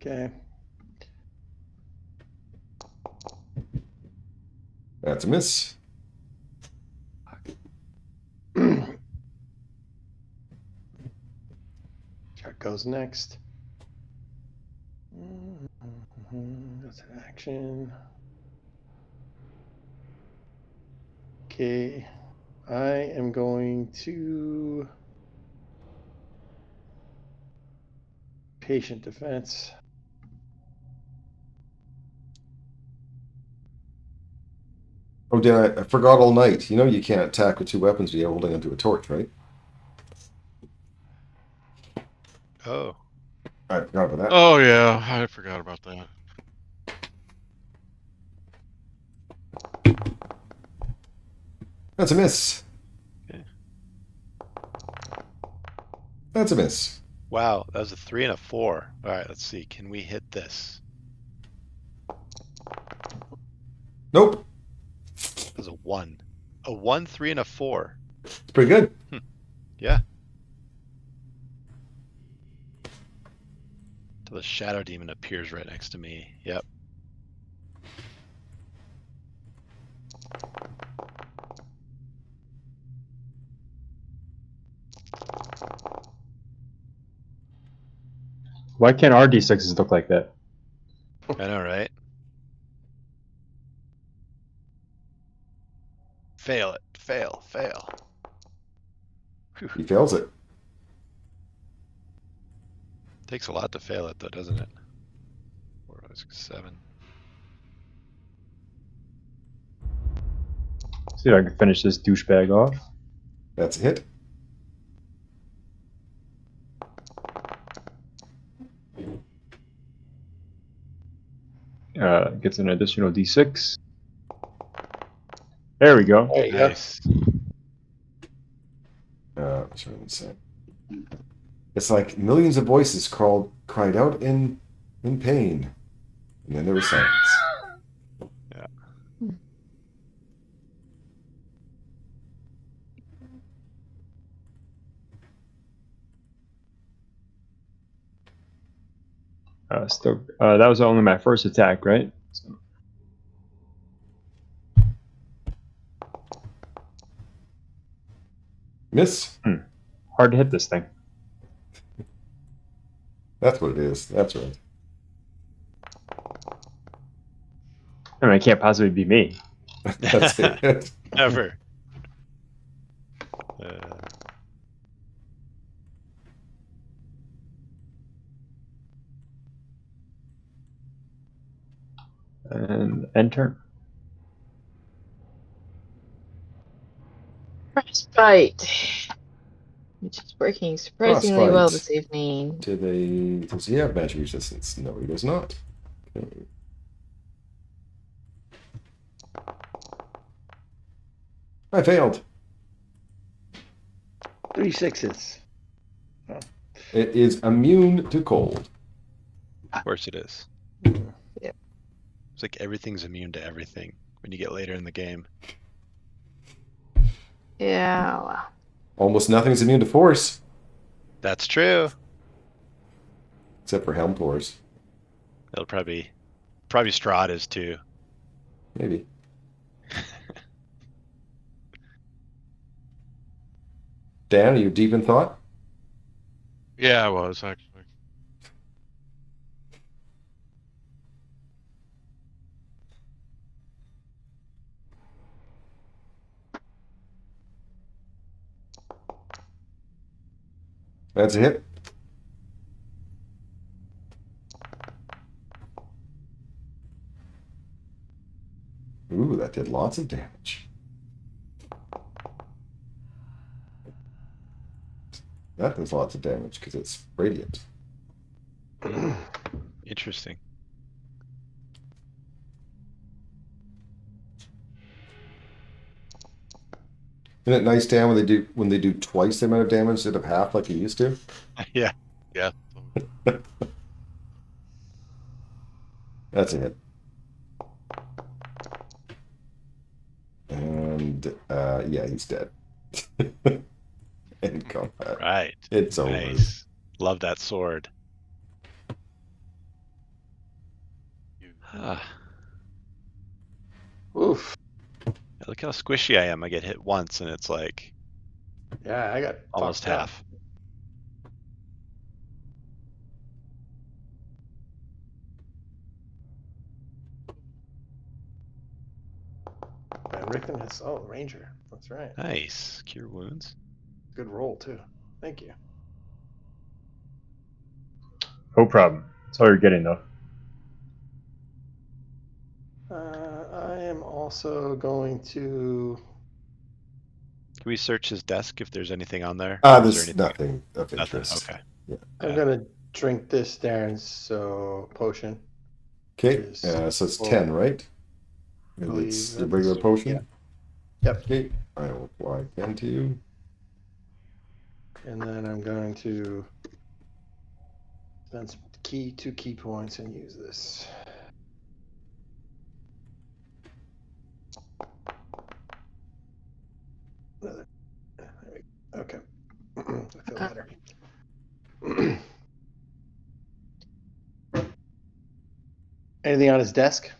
Okay. That's a miss. Chuck goes next. That's an action. Okay. I am going to patient defense. Oh, I forgot all night. You know you can't attack with two weapons when you're holding onto a torch, right? Oh, I forgot about that. Oh yeah, I forgot about that. That's a miss. Okay. That's a miss. wow. That was a 3 and a 4. All right, let's see. Can we hit this? Nope. That was a 1. A 1, 3, and a 4. It's pretty good. Yeah. Till the shadow demon appears right next to me. Yep. Why can't our D6s look like that? I know, right? Fail it. Fail. Fail. He fails it. Takes a lot to fail it, though, doesn't it? 4, 5, 6, 7. See if I can finish this douchebag off. That's a hit. Gets an additional D6. There we go. There you go. Nice. What's what I say? It's like millions of voices cried out in pain, and then there was silence. Yeah. That was only my first attack, right? So, Miss. hard to hit this thing. That's what it is. That's right. I mean, it can't possibly be me. That's it. Never. And enter. Frostbite, which is working surprisingly well Frostbite. this evening. Does he have magic resistance? No, he does not. Okay. I failed. 3 6s. It is immune to cold. Of course it is. Yeah. It's like everything's immune to everything when you get later in the game. Yeah, well. Almost nothing's immune to force, That's true. except for helm pores. It'll probably Strahd is too. Maybe. Dan, are you deep in thought? Yeah, I was actually. That's a hit. Ooh, that did lots of damage. That does lots of damage because it's radiant. Interesting. Isn't it nice, Dan, when they do twice the amount of damage instead of half like you used to? Yeah. That's a hit. yeah, he's dead. In combat. Right. It's over. Nice. Love that sword. Ah, Oof. look how squishy I am. I get hit once and it's like Yeah, I got almost fucked up. half. And Rickman has Ranger. That's right. Nice. Cure wounds. Good roll too. Thank you. No problem. That's all you're getting, though. I am also going to. Can we search his desk if there's anything on there? Or is there There's anything? nothing of Nothing. interest. Okay. I'm Yeah. gonna drink this Darren potion. Okay, Is- so it's well, 10, right? And believe it's the that's- regular potion? yeah. Yep. Okay, I will apply 10 to you. And then I'm going to spend some two key points and use this. Another. There we go. Okay. I feel better. Anything on his desk?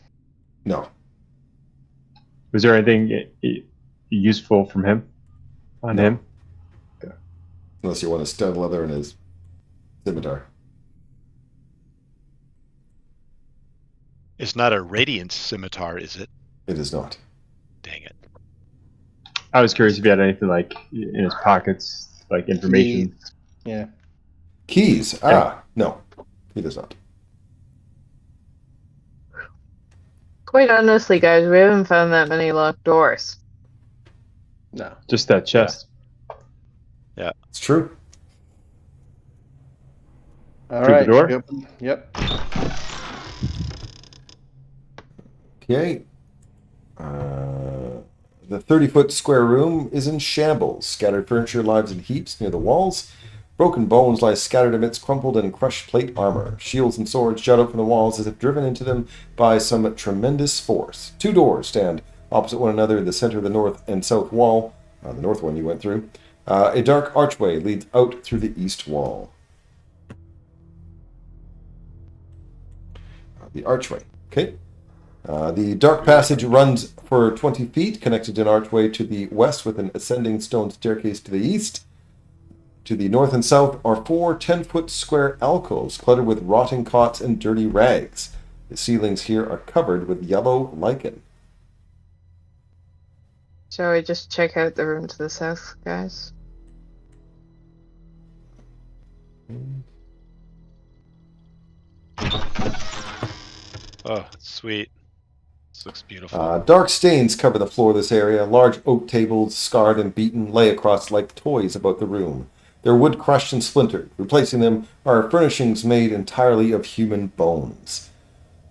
No. Was there anything useful from him? On No. him? Unless you want a stud leather in his scimitar. It's not a radiant scimitar, is it? It is not. Dang it. I was curious if he had anything like in his pockets, like information. Yeah. Keys? No. He does not. Quite honestly, guys, we haven't found that many locked doors. No. Just that chest. It's true. All Through the right. door? Yep. Okay. The 30-foot square room is in shambles. Scattered furniture lies in heaps near the walls. Broken bones lie scattered amidst crumpled and crushed plate armor. Shields and swords jut up from the walls as if driven into them by some tremendous force. 2 doors stand opposite one another in the center of the north and south wall. The north one you went through. A dark archway leads out through the east wall. The archway. Okay. The dark passage runs for 20 feet, connected to an archway to the west with an ascending stone staircase to the east. To the north and south are 4 10-foot square alcoves cluttered with rotting cots and dirty rags. The ceilings here are covered with yellow lichen. Shall we just check out the room to the south, guys? Oh, sweet. This looks beautiful. Dark stains cover the floor of this area. Large oak tables, scarred and beaten, lay across like toys about the room. Their wood crushed and splintered. Replacing them are furnishings made entirely of human bones.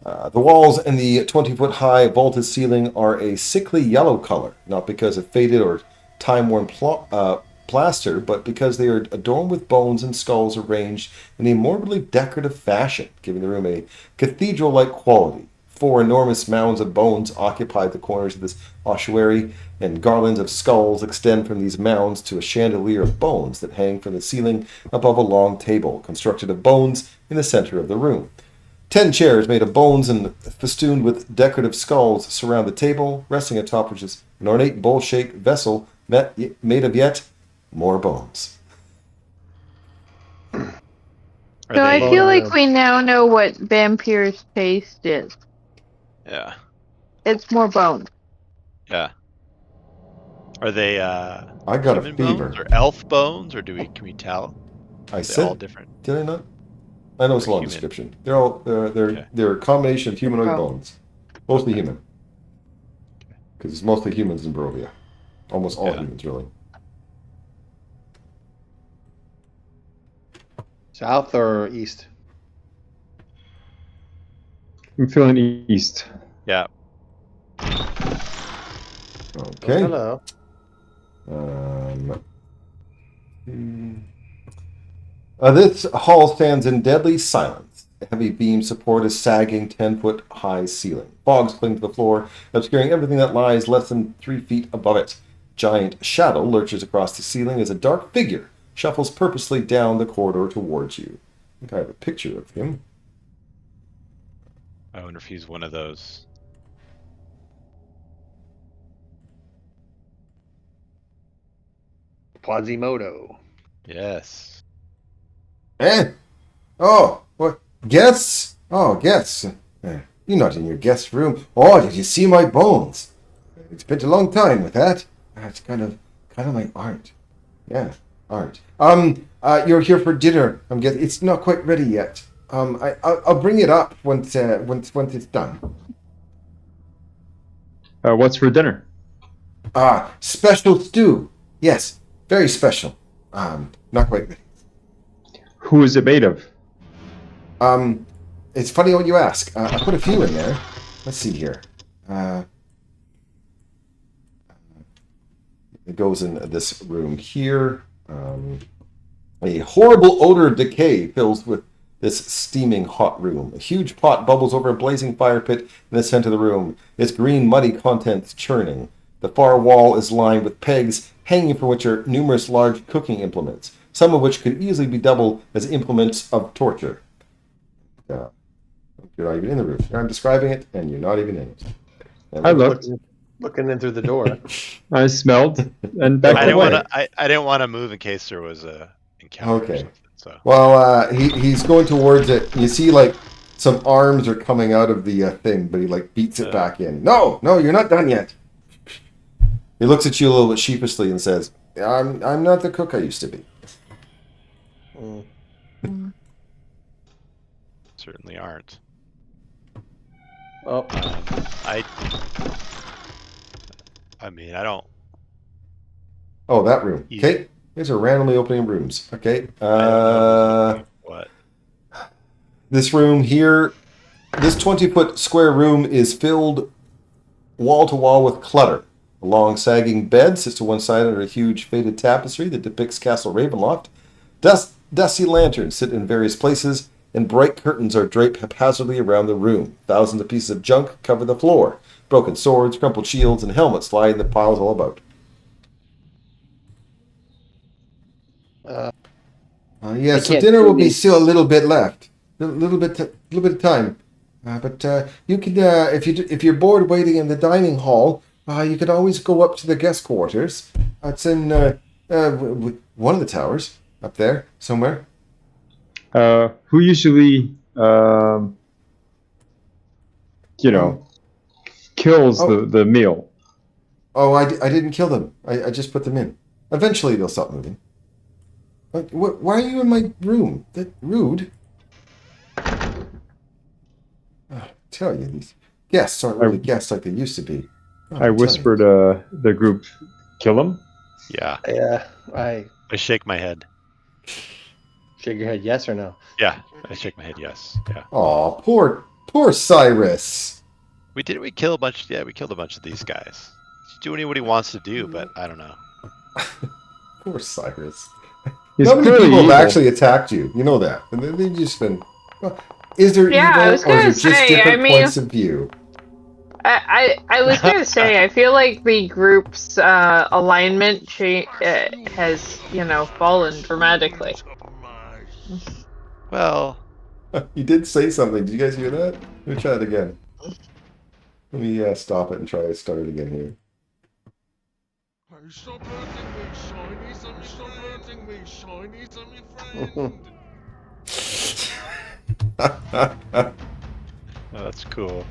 The walls and the 20-foot-high vaulted ceiling are a sickly yellow color, not because of faded or time-worn plaster, but because they are adorned with bones and skulls arranged in a morbidly decorative fashion, giving the room a cathedral-like quality. 4 enormous mounds of bones occupy the corners of this ossuary, and garlands of skulls extend from these mounds to a chandelier of bones that hang from the ceiling above a long table, constructed of bones in the center of the room. 10 chairs made of bones and festooned with decorative skulls surround the table, resting atop which is an ornate bowl-shaped vessel made of yet more bones. Are So I they? feel like we now know what vampire's taste is. Yeah. It's more bone. Yeah. Are they I got a human fever. bones or elf bones, or can we tell? I Are they said, all different? did I not? I know it's a They're long human. description. They're a combination of humanoid Oh. bones, mostly Okay. human, because it's mostly humans in Barovia. Almost all Yeah. humans, really. South or east? I'm feeling east. Yeah. Okay. Hello. This hall stands in deadly silence. heavy beams support a sagging 10-foot high ceiling. Fogs cling to the floor, obscuring everything that lies less than 3 feet above it. Giant shadow lurches across the ceiling as a dark figure shuffles purposely down the corridor towards you. I think I have a picture of him. I wonder if he's one of those. Quasimodo. Yes. Eh? Oh, what? Guests? Oh, guests. You're not in your guest room. Oh, did you see my bones? It's been a long time with that. It's kind of my art. Yeah, art. You're here for dinner. I'm guessing it's not quite ready yet. I'll bring it up once it's done. What's for dinner? Special stew. Yes, very special. Not quite ready. Who is it made of? It's funny what you ask. I put a few in there. Let's see here. It goes in this room here. A horrible odor of decay fills with this steaming hot room. A huge pot bubbles over a blazing fire pit in the center of the room, its green, muddy contents churning. The far wall is lined with pegs, hanging from which are numerous large cooking implements, some of which could easily be doubled as implements of torture. You're not even in the room. I'm describing it, and you're not even in it. And I looked. Looking in through the door. I smelled and back I away. didn't want to move in case there was a encounter. Or Okay. something, so. Well, he's going towards it. You see, like, some arms are coming out of the thing, but he, like, beats it back in. No, you're not done yet. He looks at you a little bit sheepishly and says, I'm not the cook I used to be. Certainly aren't. Oh, I mean, I don't. Oh, that room. Yeah. Okay. These are randomly opening rooms. Okay. I don't know what? This room here, this 20-foot square room is filled wall to wall with clutter. A long sagging bed sits to one side under a huge faded tapestry that depicts Castle Ravenloft. Dusty lanterns sit in various places, and bright curtains are draped haphazardly around the room. Thousands of pieces of junk cover the floor. Broken swords, crumpled shields, and helmets lie in the piles all about. So dinner will be still a little bit left, a little bit of time. But you can, if you're bored waiting in the dining hall, you could always go up to the guest quarters. It's in one of the towers up there somewhere. Who usually, kills the meal? Oh, I didn't kill them. I just put them in. Eventually they'll stop moving. Why are you in my room? That rude. Tell you, these guests aren't really guests like they used to be. I whispered the group, kill him? Yeah. yeah. I I shake my head. shake your head, yes or no? Yeah, I shake my head. Yes. Yeah. Aw, poor Cyrus. We killed a bunch. Yeah, we killed a bunch of these guys. He's doing what he wants to do, but I don't know. Poor Cyrus. He's How many clearly people have evil. actually attacked you? You know that. And they've just been... Well, is there Yeah, I was evil, or gonna is it just say, different I mean- points of view? I was gonna say, I feel like the group's alignment has, fallen dramatically. Well, You did say something. Did you guys hear that? Let me try it again. Let me stop it and try to start it again here. Hey, stop hurting me, shiny, stop hurting me, shiny, friend. oh, that's cool.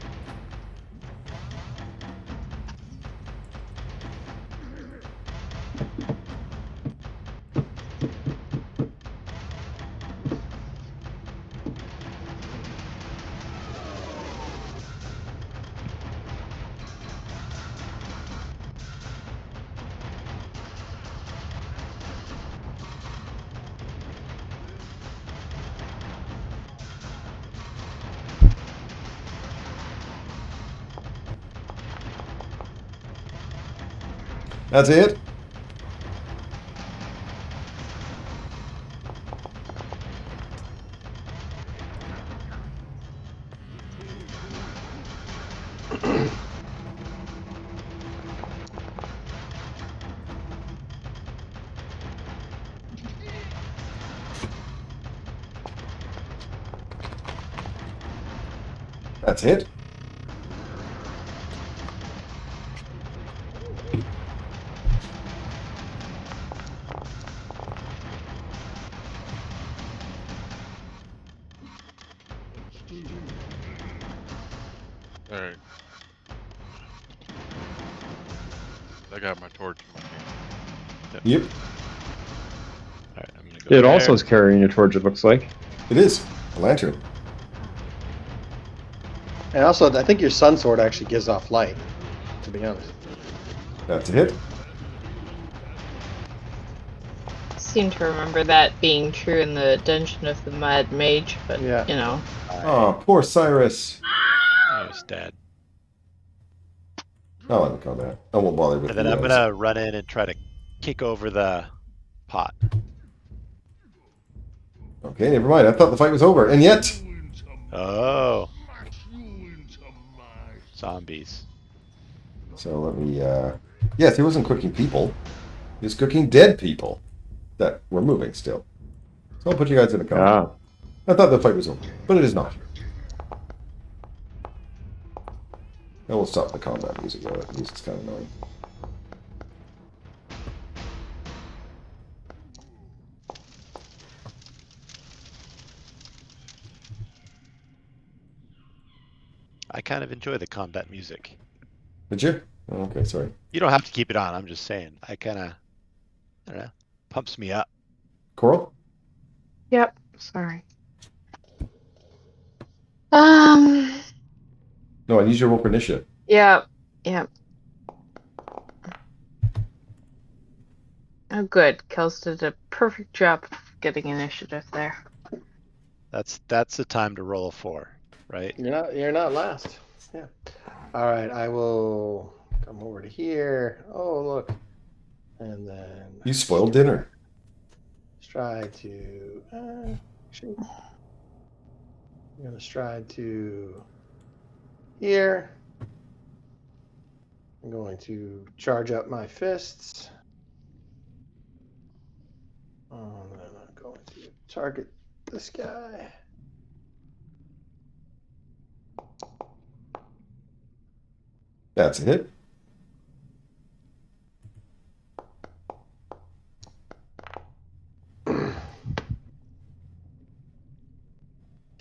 That's it? That's a hit. All right. I got my torch in my hand. Yep, All right, I'm gonna go It there. also is carrying a torch, it looks like. it is. A lantern. And also, I think your sun sword actually gives off light, to be honest. That's a hit. Seem to remember that being true in the Dungeon of the Mad Mage, but Yeah. you know. Oh, poor Cyrus. I was dead. I'll let him come back. I won't bother with And then the I'm gonna run in and try to kick over the pot. Okay, never mind. I thought the fight was over, and yet Oh, Smash you into my zombies. So let me, yes, he wasn't cooking people. He was cooking dead people that were moving still. So I'll put you guys in a coma. Ah. I thought the fight was over, but it is not. I will stop the combat music, though. The music's kind of annoying. I kind of enjoy the combat music. Did you? Oh, okay, sorry. You don't have to keep it on. I'm just saying. I don't know, pumps me up. Coral? Yep. Sorry. Um. No, I need your roll for initiative. Yeah. Yeah. Oh, good. Kels did a perfect job of getting initiative there. That's the time to roll a 4, right? You're not last. Yeah. All right, I will come over to here. Oh, look. And then You spoiled dinner. stride to actually, I'm gonna stride to here. I'm going to charge up my fists. And then I'm going to target this guy. That's a hit.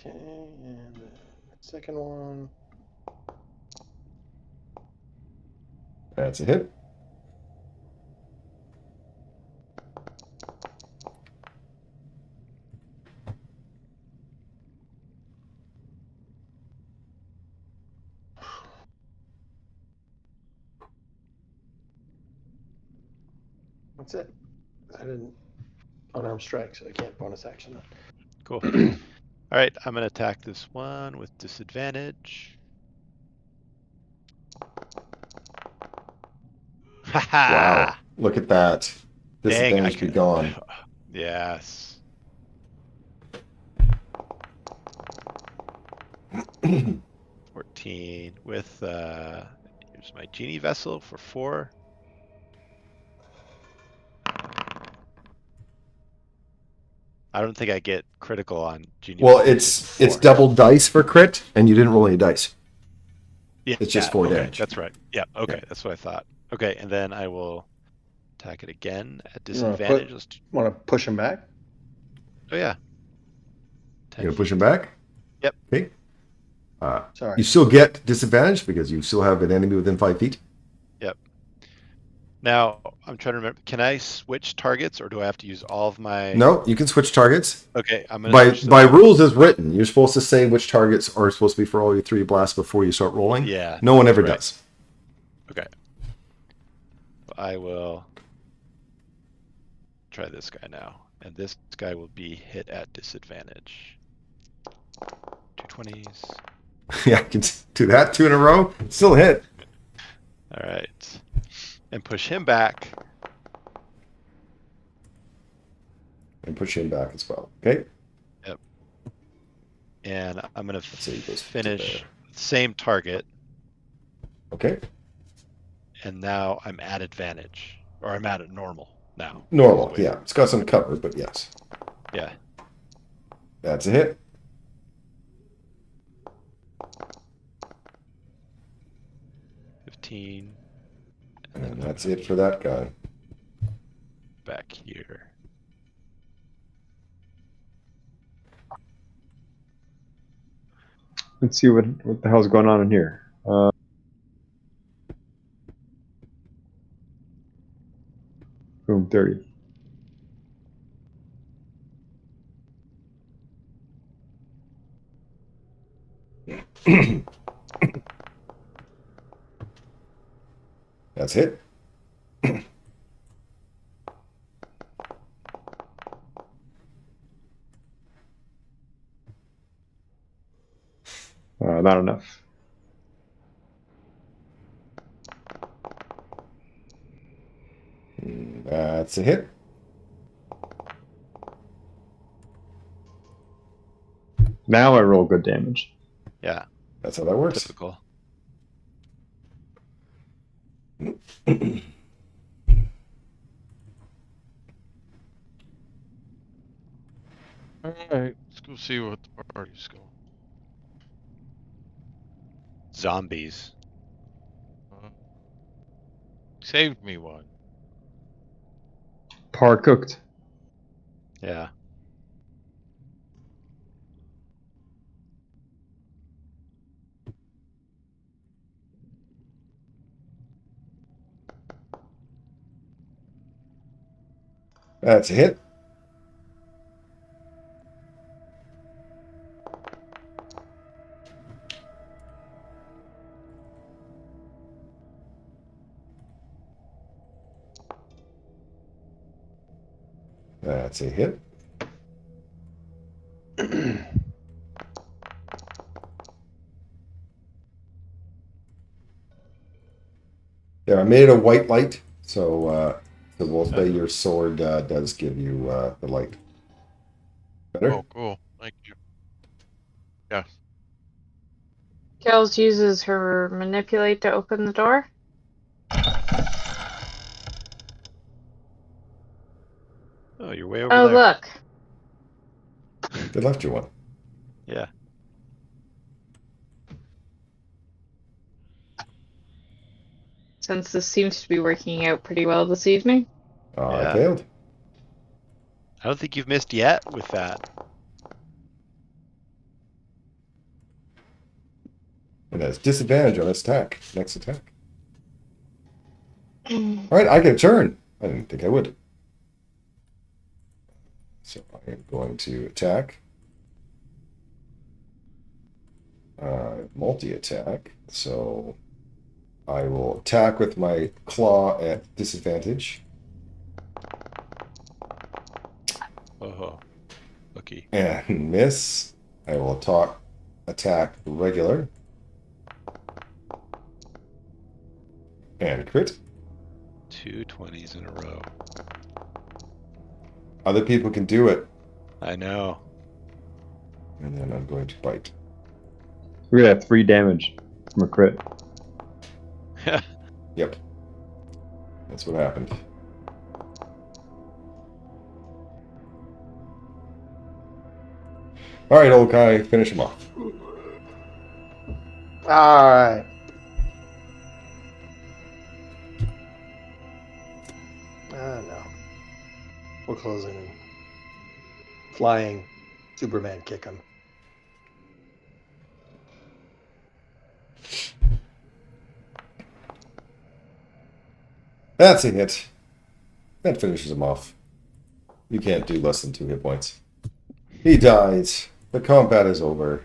Okay, and then the second one. That's a hit. That's it. I didn't unarmed strike, so I can't bonus action that. Cool. All right, I'm gonna attack this one with disadvantage. Wow. Look at that. Dang, I Disadvantage be could. gone. Yes. Yeah, 14 with here's my genie vessel for 4. I don't think I get critical on genie. well, vessel, it's just 4. double dice for crit, and you didn't roll any dice. Yeah, it's just 4 okay, damage. that's right. Yeah, okay, Yeah. that's what I thought. Okay, and then I will attack it again at You wanna disadvantage. Want to push him back? Oh yeah. You gonna push him back? Yep. Okay. Sorry. You still get disadvantage because you still have an enemy within 5 feet. Yep. Now I'm trying to remember. Can I switch targets, or do I have to use all of my? No, you can switch targets. Okay, I'm gonna. By switch by those. rules as written, you're supposed to say which targets are supposed to be for all your 3 blasts before you start rolling. Yeah. No one ever right. does. Okay. I will try this guy now, and this guy will be hit at disadvantage. 220s. Yeah, I can do that 2 in a row. Still hit. All right, and push him back. And push him back as well. Okay. Yep. And I'm gonna say he goes to finish there. same target, Okay. and now I'm at advantage, or I'm at normal now. Normal. Yeah, it's got some cover, but yes. Yeah. That's a hit. 15. And that's it for that guy. Back here. Let's see what the hell's going on in here. Room 30. That's it. Not enough. That's a hit. Now I roll good damage. Yeah, That's how that works. typical. Alright, let's go see what the party's going. Zombies. Saved me one. Par cooked. Yeah. That's a hit. That's a hit. Yeah, I made it a white light, so we'll say your sword does give you the light. Better? Oh, cool. Thank you. Yeah. Kels uses her manipulate to open the door. Oh, you're way over Oh, there. look. They left you one. Yeah. Since this seems to be working out pretty well this evening. I Yeah. failed. I don't think you've missed yet with that. And that's disadvantage on its attack. Next attack. All right, I get a turn. I didn't think I would. So I am going to attack. Multi-attack. So I will attack with my claw at disadvantage. Oh, lucky. And miss. I will attack regular. And crit. 2 20s in a row. Other people can do it. I know. And then I'm going to bite. We're gonna have 3 damage from a crit. Yep. That's what happened. All right, old guy, finish him off. All right. No. We're closing and flying Superman kick him. That's a hit. That finishes him off. You can't do less than 2 hit points. He dies. The combat is over.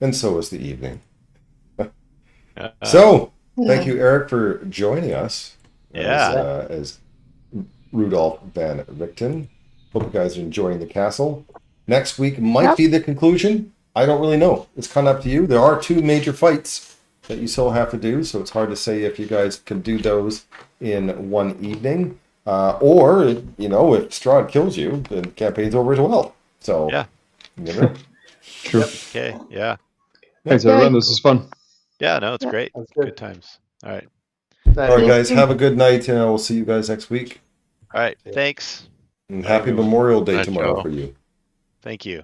And so is the evening. So, thank you, Eric, for joining us as Rudolph Van Richten. Hope you guys are enjoying the castle. Next week might be the conclusion. I don't really know. It's kind of up to you. There are 2 major fights that you still have to do, so it's hard to say if you guys can do those in one evening. Or, you know, if Strahd kills you, the campaign's over as well. So, Yeah. you know. True. Okay. Yeah. Thanks, everyone. This was fun. Yeah. No, it's great. That's good. Good times. All right. All right, guys, have a good night, and we'll see you guys next week. All right. Thanks. And Bye, happy everyone. Memorial Day Bye, tomorrow Joe. for you. Thank you.